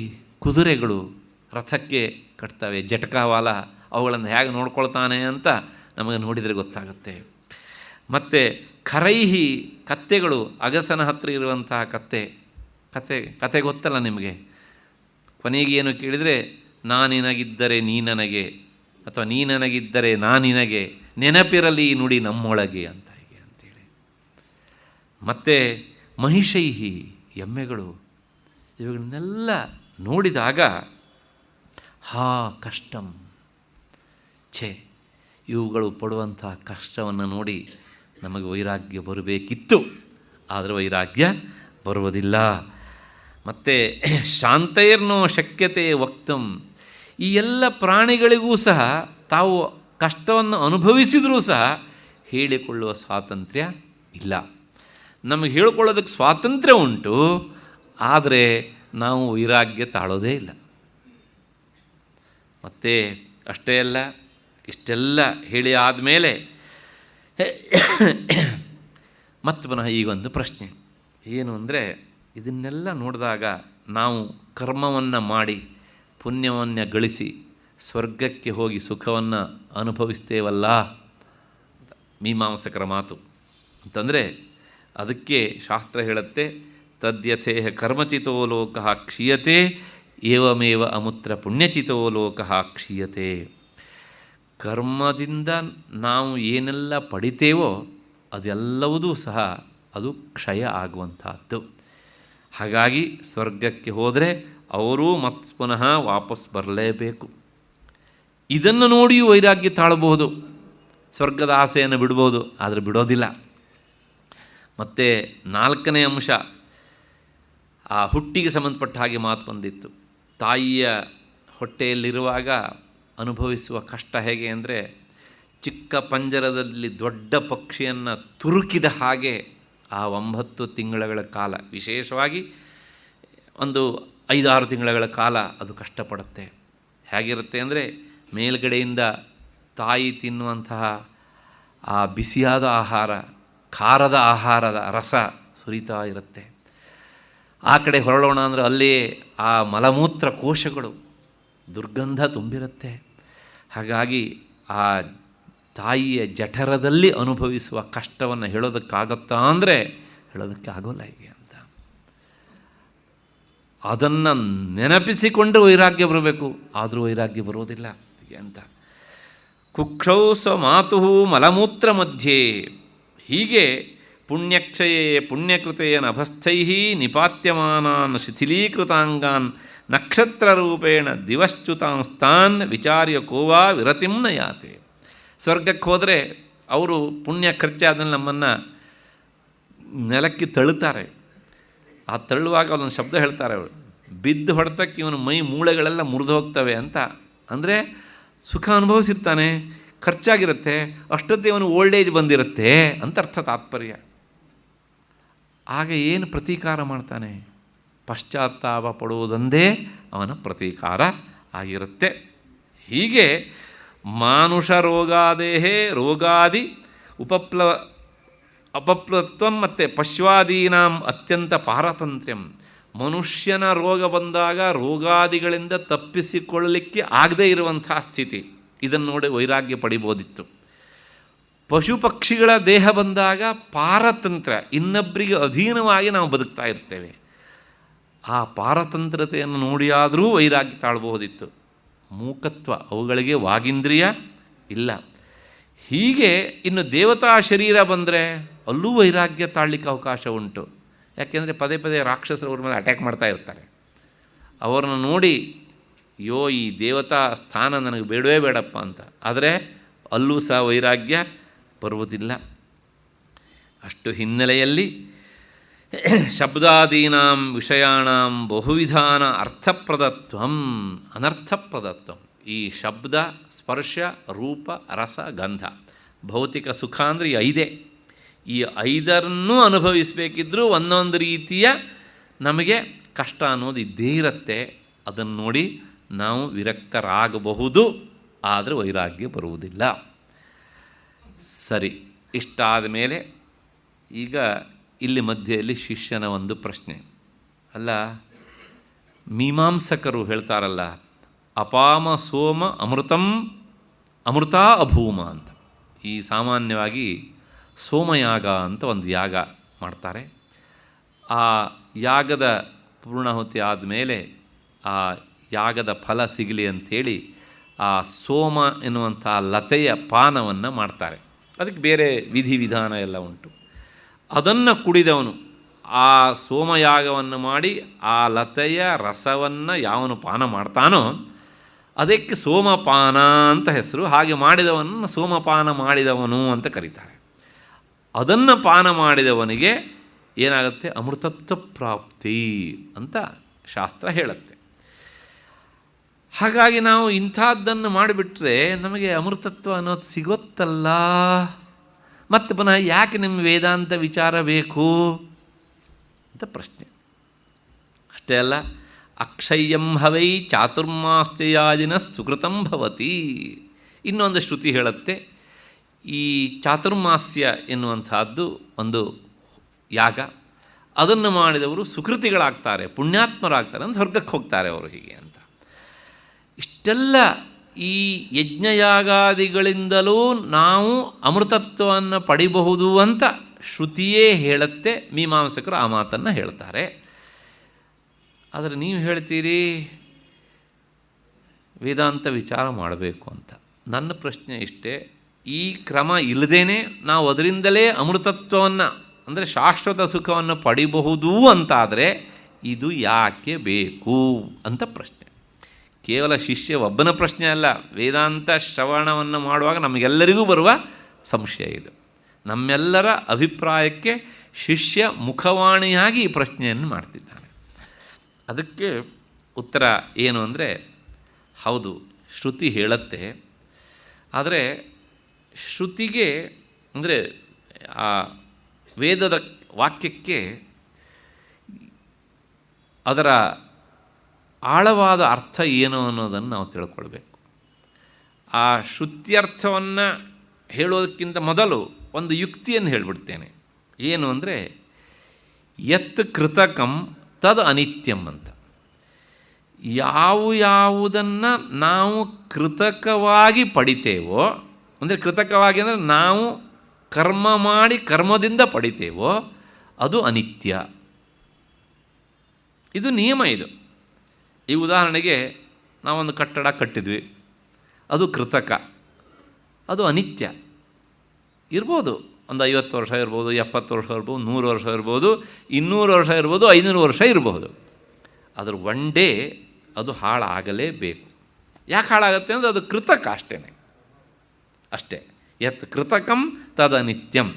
ಕುದುರೆಗಳು ರಥಕ್ಕೆ ಕಟ್ತವೆ, ಜಟಕಾವಾಲ ಅವುಗಳನ್ನು ಹೇಗೆ ನೋಡ್ಕೊಳ್ತಾನೆ ಅಂತ ನಮಗೆ ನೋಡಿದರೆ ಗೊತ್ತಾಗುತ್ತೆ. ಮತ್ತು ಖರೈಹಿ, ಕತ್ತೆಗಳು, ಅಗಸನ ಹತ್ತಿರ ಇರುವಂತಹ ಕತೆ ಗೊತ್ತಲ್ಲ ನಿಮಗೆ. ಕೊನೆಗೇನು ಕೇಳಿದರೆ, ನಾನಿನಗಿದ್ದರೆ ನೀ ನನಗೆ, ಅಥವಾ ನೀ ನನಗಿದ್ದರೆ ನಾನಿನಗೆ, ನೆನಪಿರಲಿ ನುಡಿ ನಮ್ಮೊಳಗೆ ಅಂತ ಹೀಗೆ ಅಂತೇಳಿ. ಮತ್ತು ಮಹಿಷೈಹಿ, ಎಮ್ಮೆಗಳು. ಇವುಗಳನ್ನೆಲ್ಲ ನೋಡಿದಾಗ ಹಾ ಕಷ್ಟಂ ಛೇ, ಇವುಗಳು ಪಡುವಂಥ ಕಷ್ಟವನ್ನು ನೋಡಿ ನಮಗೆ ವೈರಾಗ್ಯ ಬರಬೇಕಿತ್ತು, ಆದರೆ ವೈರಾಗ್ಯ ಬರುವುದಿಲ್ಲ. ಮತ್ತು ಶಾಂತೈರ್ನೋ ಶಕ್ಯತೆ ವಕ್ತಂ. ಈ ಎಲ್ಲ ಪ್ರಾಣಿಗಳಿಗೂ ಸಹ ತಾವು ಕಷ್ಟವನ್ನು ಅನುಭವಿಸಿದರೂ ಸಹ ಹೇಳಿಕೊಳ್ಳುವ ಸ್ವಾತಂತ್ರ್ಯ ಇಲ್ಲ. ನಮಗೆ ಹೇಳಿಕೊಳ್ಳೋದಕ್ಕೆ ಸ್ವಾತಂತ್ರ್ಯ ಉಂಟು, ಆದರೆ ನಾವು ವೈರಾಗ್ಯ ತಾಳೋದೇ ಇಲ್ಲ. ಮತ್ತು ಅಷ್ಟೇ ಅಲ್ಲ, ಇಷ್ಟೆಲ್ಲ ಹೇಳಿ ಆದಮೇಲೆ ಮತ್ತು ಪುನಃ ಈಗೊಂದು ಪ್ರಶ್ನೆ ಏನು ಅಂದರೆ, ಇದನ್ನೆಲ್ಲ ನೋಡಿದಾಗ ನಾವು ಕರ್ಮವನ್ನು ಮಾಡಿ ಪುಣ್ಯವನ್ನು ಗಳಿಸಿ ಸ್ವರ್ಗಕ್ಕೆ ಹೋಗಿ ಸುಖವನ್ನು ಅನುಭವಿಸ್ತೇವಲ್ಲ, ಮೀಮಾಂಸಕರ ಮಾತು ಅಂತಂದರೆ ಅದಕ್ಕೆ ಶಾಸ್ತ್ರ ಹೇಳುತ್ತೆ, ತದ್ಯಥೇಹ ಕರ್ಮಚಿತೋ ಲೋಕಃ ಕ್ಷೀಯತೆ ಏವಮೇವ ಅಮುತ್ರ ಪುಣ್ಯಚಿತೋ ಲೋಕಃ ಕ್ಷೀಯತೆ. ಕರ್ಮದಿಂದ ನಾವು ಏನೆಲ್ಲ ಪಡಿತೇವೋ ಅದೆಲ್ಲವುದೂ ಸಹ ಅದು ಕ್ಷಯ ಆಗುವಂಥದ್ದು. ಹಾಗಾಗಿ ಸ್ವರ್ಗಕ್ಕೆ ಹೋದರೆ ಅವರೂ ಮತ್ತೆ ಪುನಃ ವಾಪಸ್ ಬರಲೇಬೇಕು. ಇದನ್ನು ನೋಡಿಯೂ ವೈರಾಗ್ಯ ತಾಳಬಹುದು, ಸ್ವರ್ಗದ ಆಸೆಯನ್ನು ಬಿಡ್ಬೋದು, ಆದರೆ ಬಿಡೋದಿಲ್ಲ. ಮತ್ತು ನಾಲ್ಕನೇ ಅಂಶ, ಆ ಹುಟ್ಟಿಗೆ ಸಂಬಂಧಪಟ್ಟ ಹಾಗೆ ಮಾತು ಬಂದಿತ್ತು. ತಾಯಿಯ ಹೊಟ್ಟೆಯಲ್ಲಿರುವಾಗ ಅನುಭವಿಸುವ ಕಷ್ಟ ಹೇಗೆ ಅಂದರೆ, ಚಿಕ್ಕ ಪಂಜರದಲ್ಲಿ ದೊಡ್ಡ ಪಕ್ಷಿಯನ್ನು ತುರುಕಿದ ಹಾಗೆ ಆ 9 ತಿಂಗಳ ಕಾಲ, ವಿಶೇಷವಾಗಿ ಒಂದು 5-6 ತಿಂಗಳ ಕಾಲ ಅದು ಕಷ್ಟಪಡುತ್ತೆ. ಹೇಗಿರುತ್ತೆ ಅಂದರೆ, ಮೇಲ್ಗಡೆಯಿಂದ ತಾಯಿ ತಿನ್ನುವಂತಹ ಆ ಬಿಸಿಯಾದ ಆಹಾರ, ಖಾರದ ಆಹಾರದ ರಸ ಸುರಿತಾ ಇರುತ್ತೆ. ಆ ಕಡೆ ಹೊರಳೋಣ ಅಂದರೆ ಅಲ್ಲಿಯೇ ಆ ಮಲಮೂತ್ರ ಕೋಶಗಳು ದುರ್ಗಂಧ ತುಂಬಿರುತ್ತೆ. ಹಾಗಾಗಿ ಆ ತಾಯಿಯ ಜಠರದಲ್ಲಿ ಅನುಭವಿಸುವ ಕಷ್ಟವನ್ನು ಹೇಳೋದಕ್ಕಾಗತ್ತಾ ಅಂದರೆ ಹೇಳೋದಕ್ಕೆ ಆಗೋಲ್ಲ ಹೀಗೆ ಅಂತ. ಅದನ್ನು ನೆನಪಿಸಿಕೊಂಡು ವೈರಾಗ್ಯ ಬರಬೇಕು, ಆದರೂ ವೈರಾಗ್ಯ ಬರೋದಿಲ್ಲ ಹೀಗೆ ಅಂತ. ಕುಕ್ಷೌ ಸ ಮಾತು ಮಲಮೂತ್ರ ಮಧ್ಯೆ. ಹೀಗೆ ಪುಣ್ಯಕ್ಷಯೇ ಪುಣ್ಯಕೃತೆಯ ನಭಸ್ಥೈ ನಿಪಾತ್ಯಮಾನಾನ್ ಶಿಥಿಲೀಕೃತಾಂಗಾನ್ ನಕ್ಷತ್ರರೂಪೇಣ ದಿವಶ್ಚ್ಯುತಾಂಸ್ತಾನ್ ವಿಚಾರ್ಯ ಕೋವಾ ವಿರತಿಂ ನ ಯಾತೆ. ಸ್ವರ್ಗಕ್ಕೆ ಹೋದರೆ ಅವರು ಪುಣ್ಯ ಖರ್ಚಾದಲ್ಲಿ ನಮ್ಮನ್ನು ನೆಲಕ್ಕೆ ತಳ್ಳುತ್ತಾರೆ. ಆ ತಳ್ಳುವಾಗ ಅವನೊಂದು ಶಬ್ದ ಹೇಳ್ತಾರೆ, ಅವರು ಬಿದ್ದು ಹೊಡೆತಕ್ಕೆ ಇವನು ಮೈ ಮೂಳೆಗಳೆಲ್ಲ ಮುರಿದು ಹೋಗ್ತವೆ ಅಂತ. ಅಂದರೆ ಸುಖ ಅನುಭವಿಸಿರ್ತಾನೆ, ಖರ್ಚಾಗಿರುತ್ತೆ, ಅಷ್ಟೊತ್ತೇ ಅವನು ಓಲ್ಡ್ ಏಜ್ ಬಂದಿರುತ್ತೆ ಅಂತ ಅರ್ಥ, ತಾತ್ಪರ್ಯ. ಆಗ ಏನು ಪ್ರತೀಕಾರ ಮಾಡ್ತಾನೆ? ಪಶ್ಚಾತ್ತಾಪ ಪಡುವುದೊಂದೇ ಅವನ ಪ್ರತೀಕಾರ ಆಗಿರುತ್ತೆ. ಹೀಗೆ ಮಾನುಷ ರೋಗಾದೇಹೇ ರೋಗಾದಿ ಅಪಪ್ಲತ್ವ ಮತ್ತು ಪಶ್ವಾದೀನಾಂ ಅತ್ಯಂತ ಪಾರತಂತ್ರ್ಯಂ. ಮನುಷ್ಯನ ರೋಗ ಬಂದಾಗ ರೋಗಾದಿಗಳಿಂದ ತಪ್ಪಿಸಿಕೊಳ್ಳಲಿಕ್ಕೆ ಆಗದೇ ಇರುವಂಥ ಸ್ಥಿತಿ, ಇದನ್ನು ನೋಡಿ ವೈರಾಗ್ಯ ಪಡಿಬೋದಿತ್ತು. ಪಶು ಪಕ್ಷಿಗಳ ದೇಹ ಬಂದಾಗ ಪಾರತಂತ್ರ್ಯ, ಇನ್ನೊಬ್ಬರಿಗೆ ಅಧೀನವಾಗಿ ನಾವು ಬದುಕ್ತಾ ಇರ್ತೇವೆ. ಆ ಪಾರತಂತ್ರತೆಯನ್ನು ನೋಡಿಯಾದರೂ ವೈರಾಗ್ಯ ತಾಳಬಹುದಿತ್ತು. ಮೂಕತ್ವ, ಅವುಗಳಿಗೆ ವಾಗೀಂದ್ರಿಯ ಇಲ್ಲ. ಹೀಗೆ ಇನ್ನು ದೇವತಾ ಶರೀರ ಬಂದರೆ ಅಲ್ಲೂ ವೈರಾಗ್ಯ ತಾಳಲಿಕ್ಕೆ ಅವಕಾಶ ಉಂಟು. ಯಾಕೆಂದರೆ ಪದೇ ಪದೇ ರಾಕ್ಷಸರು ಅವ್ರ ಮೇಲೆ ಅಟ್ಯಾಕ್ ಮಾಡ್ತಾ ಇರ್ತಾರೆ. ಅವರನ್ನು ನೋಡಿ ಅಯ್ಯೋ ಈ ದೇವತಾ ಸ್ಥಾನ ನನಗೆ ಬೇಡವೇ ಬೇಡಪ್ಪ ಅಂತ. ಆದರೆ ಅಲ್ಲೂ ಸಹ ವೈರಾಗ್ಯ ಬರುವುದಿಲ್ಲ. ಅಷ್ಟು ಹಿನ್ನೆಲೆಯಲ್ಲಿ ಶಬ್ದಾದೀನಾಂ ವಿಷಯಾಣಾಂ ಬಹುವಿಧಾನ ಅರ್ಥಪ್ರದತ್ವಂ ಅನರ್ಥಪ್ರದತ್ವಂ. ಈ ಶಬ್ದ, ಸ್ಪರ್ಶ, ರೂಪ, ರಸ, ಗಂಧ, ಭೌತಿಕ ಸುಖ ಅಂದರೆ ಈ ಐದೇ. ಈ ಐದರನ್ನೂ ಅನುಭವಿಸಬೇಕಿದ್ರೂ ಒಂದೊಂದು ರೀತಿಯ ನಮಗೆ ಕಷ್ಟ ಅನ್ನೋದು ಇದ್ದೇ ಇರುತ್ತೆ. ಅದನ್ನು ನೋಡಿ ನಾವು ವಿರಕ್ತರಾಗಬಹುದು, ಆದರೆ ವೈರಾಗ್ಯ ಬರುವುದಿಲ್ಲ. ಸರಿ, ಇಷ್ಟಾದ ಮೇಲೆ ಈಗ ಇಲ್ಲಿ ಮಧ್ಯೆಯಲ್ಲಿ ಶಿಷ್ಯನ ಒಂದು ಪ್ರಶ್ನೆ. ಅಲ್ಲ, ಮೀಮಾಂಸಕರು ಹೇಳ್ತಾರಲ್ಲ, ಅಪಾಮ ಸೋಮ ಅಮೃತಂ ಅಮೃತ ಅಭೂಮ ಅಂತ. ಈ ಸಾಮಾನ್ಯವಾಗಿ ಸೋಮಯಾಗ ಅಂತ ಒಂದು ಯಾಗ ಮಾಡ್ತಾರೆ. ಆ ಯಾಗದ ಪೂರ್ಣಾಹುತಿ ಆದಮೇಲೆ ಆ ಯಾಗದ ಫಲ ಸಿಗಲಿ ಅಂಥೇಳಿ ಆ ಸೋಮ ಎನ್ನುವಂಥ ಲತೆಯ ಪಾನವನ್ನು ಮಾಡ್ತಾರೆ. ಅದಕ್ಕೆ ಬೇರೆ ವಿಧಿವಿಧಾನ ಎಲ್ಲ ಉಂಟು. ಅದನ್ನು ಕುಡಿದವನು, ಆ ಸೋಮಯಾಗವನ್ನು ಮಾಡಿ ಆ ಲತೆಯ ರಸವನ್ನು ಯಾವನು ಪಾನ ಮಾಡ್ತಾನೋ ಅದಕ್ಕೆ ಸೋಮಪಾನ ಅಂತ ಹೆಸರು. ಹಾಗೆ ಮಾಡಿದವನನ್ನು ಸೋಮಪಾನ ಮಾಡಿದವನು ಅಂತ ಕರೀತಾರೆ. ಅದನ್ನು ಪಾನ ಮಾಡಿದವನಿಗೆ ಏನಾಗುತ್ತೆ? ಅಮೃತತ್ವ ಪ್ರಾಪ್ತಿ ಅಂತ ಶಾಸ್ತ್ರ ಹೇಳುತ್ತೆ. ಹಾಗಾಗಿ ನಾವು ಇಂಥದ್ದನ್ನು ಮಾಡಿಬಿಟ್ರೆ ನಮಗೆ ಅಮೃತತ್ವ ಅನ್ನೋದು ಸಿಗುತ್ತಲ್ಲ. ಮತ್ತು ಪುನಃ ಯಾಕೆ ನಿಮ್ಮ ವೇದಾಂತ ವಿಚಾರ ಬೇಕು ಅಂತ ಪ್ರಶ್ನೆ. ಅಷ್ಟೇ ಅಲ್ಲ, ಅಕ್ಷಯ್ಯಂ ಹವೈ ಚಾತುರ್ಮಾಸ್ಯಯಾಜಿನ ಸುಕೃತಂ ಭವತಿ. ಇನ್ನೊಂದು ಶ್ರುತಿ ಹೇಳುತ್ತೆ, ಈ ಚಾತುರ್ಮಾಸ್ಯ ಎನ್ನುವಂಥದ್ದು ಒಂದು ಯಾಗ. ಅದನ್ನು ಮಾಡಿದವರು ಸುಕೃತಿಗಳಾಗ್ತಾರೆ, ಪುಣ್ಯಾತ್ಮರಾಗ್ತಾರೆ, ಅಂತ ಸ್ವರ್ಗಕ್ಕೆ ಹೋಗ್ತಾರೆ ಅವರು, ಹೀಗೆ ಅಂತ. ಇಷ್ಟೆಲ್ಲ ಈ ಯಜ್ಞಯಾಗಾದಿಗಳಿಂದಲೂ ನಾವು ಅಮೃತತ್ವವನ್ನು ಪಡಿಬಹುದು ಅಂತ ಶ್ರುತಿಯೇ ಹೇಳುತ್ತೆ. ಮೀಮಾಂಸಕರು ಆ ಮಾತನ್ನು ಹೇಳ್ತಾರೆ. ಆದರೆ ನೀವು ಹೇಳ್ತೀರಿ ವೇದಾಂತ ವಿಚಾರ ಮಾಡಬೇಕು ಅಂತ. ನನ್ನ ಪ್ರಶ್ನೆ ಇಷ್ಟೇ, ಈ ಕ್ರಮ ಇಲ್ಲದೇನೆ ನಾವು ಅದರಿಂದಲೇ ಅಮೃತತ್ವವನ್ನು ಅಂದರೆ ಶಾಶ್ವತ ಸುಖವನ್ನು ಪಡಿಬಹುದು ಅಂತಾದರೆ ಇದು ಯಾಕೆ ಬೇಕು ಅಂತ ಪ್ರಶ್ನೆ. ಕೇವಲ ಶಿಷ್ಯ ಒಬ್ಬನ ಪ್ರಶ್ನೆ ಅಲ್ಲ, ವೇದಾಂತ ಶ್ರವಣವನ್ನು ಮಾಡುವಾಗ ನಮಗೆಲ್ಲರಿಗೂ ಬರುವ ಸಂಶಯ ಇದು. ನಮ್ಮೆಲ್ಲರ ಅಭಿಪ್ರಾಯಕ್ಕೆ ಶಿಷ್ಯ ಮುಖವಾಣಿಯಾಗಿ ಈ ಪ್ರಶ್ನೆಯನ್ನು ಮಾಡ್ತಿದ್ದಾನೆ. ಅದಕ್ಕೆ ಉತ್ತರ ಏನು ಅಂದರೆ, ಹೌದು, ಶ್ರುತಿ ಹೇಳುತ್ತೆ. ಆದರೆ ಶ್ರುತಿಗೆ ಅಂದರೆ ಆ ವೇದದ ವಾಕ್ಯಕ್ಕೆ ಅದರ ಆಳವಾದ ಅರ್ಥ ಏನು ಅನ್ನೋದನ್ನು ನಾವು ತಿಳ್ಕೊಳ್ಬೇಕು. ಆ ಶ್ರುತ್ಯರ್ಥವನ್ನು ಹೇಳೋದಕ್ಕಿಂತ ಮೊದಲು ಒಂದು ಯುಕ್ತಿಯನ್ನು ಹೇಳಿಬಿಡ್ತೇನೆ. ಏನು ಅಂದರೆ, ಯತ್ ಕೃತಕಂ ತದ್ ಅನಿತ್ಯಂ ಅಂತ. ಯಾವುದನ್ನು ನಾವು ಕೃತಕವಾಗಿ ಪಡಿತೇವೋ, ಅಂದರೆ ಕೃತಕವಾಗಿ ಅಂದರೆ ನಾವು ಕರ್ಮ ಮಾಡಿ ಕರ್ಮದಿಂದ ಪಡಿತೇವೋ ಅದು ಅನಿತ್ಯ. ಇದು ನಿಯಮ. ಇದು ಈ ಉದಾಹರಣೆಗೆ ನಾವೊಂದು ಕಟ್ಟಡ ಕಟ್ಟಿದ್ವಿ, ಅದು ಕೃತಕ, ಅದು ಅನಿತ್ಯ ಇರ್ಬೋದು. ಒಂದು 50 ವರ್ಷ ಇರ್ಬೋದು, 70 ವರ್ಷ ಇರ್ಬೋದು, 100 ವರ್ಷ ಇರ್ಬೋದು, 200 ವರ್ಷ ಇರ್ಬೋದು, 500 ವರ್ಷ ಇರ್ಬೋದು. ಅದ್ರ ಒನ್ ಡೇ ಅದು ಹಾಳಾಗಲೇಬೇಕು. ಯಾಕೆ ಹಾಳಾಗುತ್ತೆ ಅಂದರೆ ಅದು ಕೃತಕ ಅಷ್ಟೇ. ಯತ್ ಕೃತಕಂ ತದ ನಿತ್ಯಂ.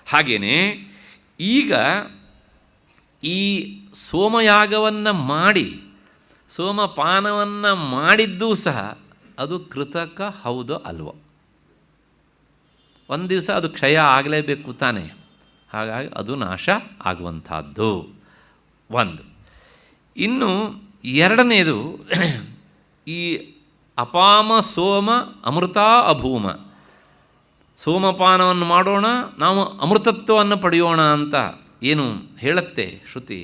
ಹಾಗೆಯೇ ಈಗ ಈ ಸೋಮಯಾಗವನ್ನು ಮಾಡಿ ಸೋಮಪಾನವನ್ನು ಮಾಡಿದ್ದೂ ಸಹ ಅದು ಕೃತಕ ಹೌದೋ ಅಲ್ವೋ? ಒಂದು ದಿವಸ ಅದು ಕ್ಷಯ ಆಗಲೇಬೇಕು ತಾನೆ. ಹಾಗಾಗಿ ಅದು ನಾಶ ಆಗುವಂಥದ್ದು ಒಂದು. ಇನ್ನು ಎರಡನೇದು, ಈ ಅಪಾಮ ಸೋಮ ಅಮೃತ ಅಭೂಮ, ಸೋಮಪಾನವನ್ನು ಮಾಡೋಣ, ನಾವು ಅಮೃತತ್ವವನ್ನು ಪಡೆಯೋಣ ಅಂತ ಏನು ಹೇಳುತ್ತೆ ಶ್ರುತಿ.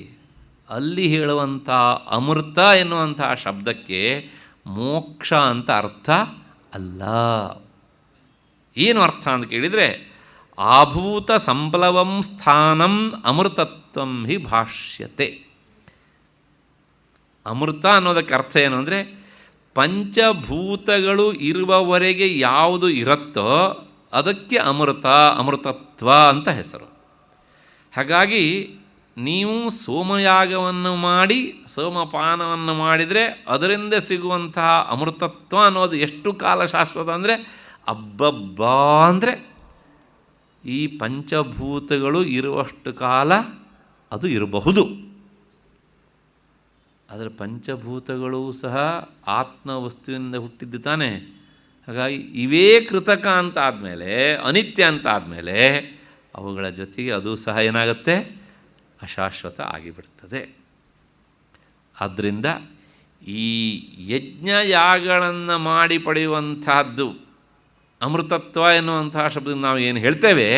ಅಲ್ಲಿ ಹೇಳುವಂಥ ಅಮೃತ ಎನ್ನುವಂಥ ಶಬ್ದಕ್ಕೆ ಮೋಕ್ಷ ಅಂತ ಅರ್ಥ ಅಲ್ಲ. ಏನು ಅರ್ಥ ಅಂತ ಕೇಳಿದರೆ, ಆಭೂತ ಸಂಪ್ಲವಂ ಸ್ಥಾನಂ ಅಮೃತತ್ವಂ ಹಿ ಭಾಷ್ಯತೆ. ಅಮೃತ ಅನ್ನೋದಕ್ಕೆ ಅರ್ಥ ಏನು ಅಂದರೆ, ಪಂಚಭೂತಗಳು ಇರುವವರೆಗೆ ಯಾವುದು ಇರುತ್ತೋ ಅದಕ್ಕೆ ಅಮೃತತ್ವ ಅಂತ ಹೆಸರು. ಹಾಗಾಗಿ ನೀವು ಸೋಮಯಾಗವನ್ನು ಮಾಡಿ ಸೋಮಪಾನವನ್ನು ಮಾಡಿದರೆ ಅದರಿಂದ ಸಿಗುವಂತಹ ಅಮೃತತ್ವ ಅನ್ನೋದು ಎಷ್ಟು ಕಾಲ ಶಾಶ್ವತ ಅಂದರೆ, ಅಬ್ಬಬ್ಬಾ ಅಂದರೆ ಈ ಪಂಚಭೂತಗಳು ಇರುವಷ್ಟು ಕಾಲ ಅದು ಇರಬಹುದು. ಆದರೆ ಪಂಚಭೂತಗಳು ಸಹ ಆತ್ಮವಸ್ತುವಿನಿಂದ ಹುಟ್ಟಿದ್ದು ತಾನೆ. ಹಾಗಾಗಿ ಇವೇ ಕೃತಕ ಅಂತ ಆದಮೇಲೆ, ಅನಿತ್ಯ ಅಂತ ಆದಮೇಲೆ, ಅವುಗಳ ಜೊತೆಗೆ ಅದು ಸಹ ಏನಾಗುತ್ತೆ, ಅಶಾಶ್ವತ ಆಗಿಬಿಡ್ತದೆ. ಆದ್ದರಿಂದ ಈ ಯಜ್ಞಯಾಗಗಳನ್ನು ಮಾಡಿ ಪಡೆಯುವಂತಹದ್ದು ಅಮೃತತ್ವ ಎನ್ನುವಂತಹ ಶಬ್ದದಿಂದ ನಾವು ಏನು ಹೇಳ್ತೇವೆ,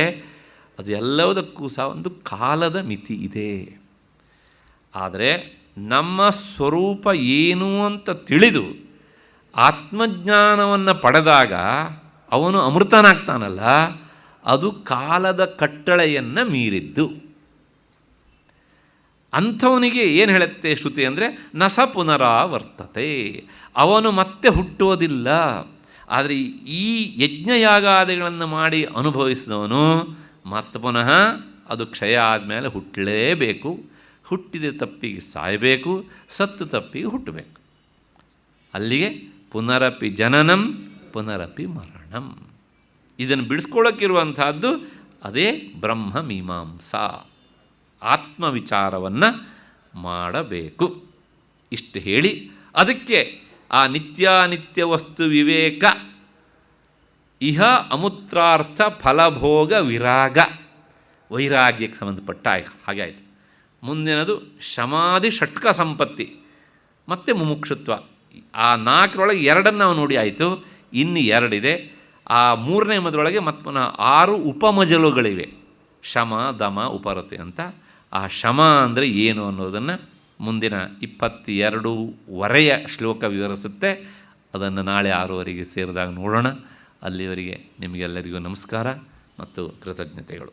ಅದು ಎಲ್ಲದಕ್ಕೂ ಸಹ ಒಂದು ಕಾಲದ ಮಿತಿ ಇದೆ. ಆದರೆ ನಮ್ಮ ಸ್ವರೂಪ ಏನು ಅಂತ ತಿಳಿದು ಆತ್ಮಜ್ಞಾನವನ್ನು ಪಡೆದಾಗ ಅವನು ಅಮೃತನಾಗ್ತಾನಲ್ಲ, ಅದು ಕಾಲದ ಕಟ್ಟಳೆಯನ್ನು ಮೀರಿದ್ದು. ಅಂಥವನಿಗೆ ಏನು ಹೇಳುತ್ತೆ ಶ್ರುತಿ ಅಂದರೆ, ನ ಸ ಪುನರಾವರ್ತತೆ, ಅವನು ಮತ್ತೆ ಹುಟ್ಟೋದಿಲ್ಲ. ಆದರೆ ಈ ಯಜ್ಞಯಾಗಾದಿಗಳನ್ನು ಮಾಡಿ ಅನುಭವಿಸಿದವನು ಮತ್ತೆ ಪುನಃ ಅದು ಕ್ಷಯ ಆದಮೇಲೆ ಹುಟ್ಟಲೇಬೇಕು. ಹುಟ್ಟಿದ ತಪ್ಪಿಗೆ ಸಾಯಬೇಕು, ಸತ್ತು ತಪ್ಪಿಗೆ ಹುಟ್ಟಬೇಕು. ಅಲ್ಲಿಗೆ ಪುನರಪಿ ಜನನಂ ಪುನರಪಿ ಮರಣಂ. ಇದನ್ನು ಬಿಡಿಸ್ಕೊಳ್ಳೋಕ್ಕಿರುವಂಥದ್ದು ಅದೇ ಬ್ರಹ್ಮ ಮೀಮಾಂಸಾ, ಆತ್ಮವಿಚಾರವನ್ನು ಮಾಡಬೇಕು. ಇಷ್ಟು ಹೇಳಿ ಅದಕ್ಕೆ ಆ ನಿತ್ಯಾನಿತ್ಯ ವಸ್ತು ವಿವೇಕ, ಇಹ ಅಮೂತ್ರಾರ್ಥ ಫಲಭೋಗ ವಿರಾಗ, ವೈರಾಗ್ಯಕ್ಕೆ ಸಂಬಂಧಪಟ್ಟ ಹಾಗೆ ಆಯಿತು. ಮುಂದಿನದು ಶಮಾಧಿ ಷಟ್ಕ ಸಂಪತ್ತಿ ಮತ್ತು ಮುಮುಕ್ಷುತ್ವ. ಆ 4ರೊಳಗೆ 2 ನಾವು ನೋಡಿ ಆಯಿತು, ಇನ್ನು 2 ಇದೆ. ಆ 3ನೇ ಮದರೊಳಗೆ ಮತ್ತೆ ಪುನಃ 6 ಉಪಮಜಲುಗಳಿವೆ, ಶಮ ದಮ ಉಪರತಿ ಅಂತ. ಆ ಶಮ ಅಂದರೆ ಏನು ಅನ್ನೋದನ್ನು ಮುಂದಿನ 22ವರೆಯ ಶ್ಲೋಕ ವಿವರಿಸುತ್ತೆ. ಅದನ್ನು ನಾಳೆ 6ವರೆಗೆ ಸೇರಿದಾಗ ನೋಡೋಣ. ಅಲ್ಲಿವರೆಗೆ ನಿಮಗೆಲ್ಲರಿಗೂ ನಮಸ್ಕಾರ ಮತ್ತು ಕೃತಜ್ಞತೆಗಳು.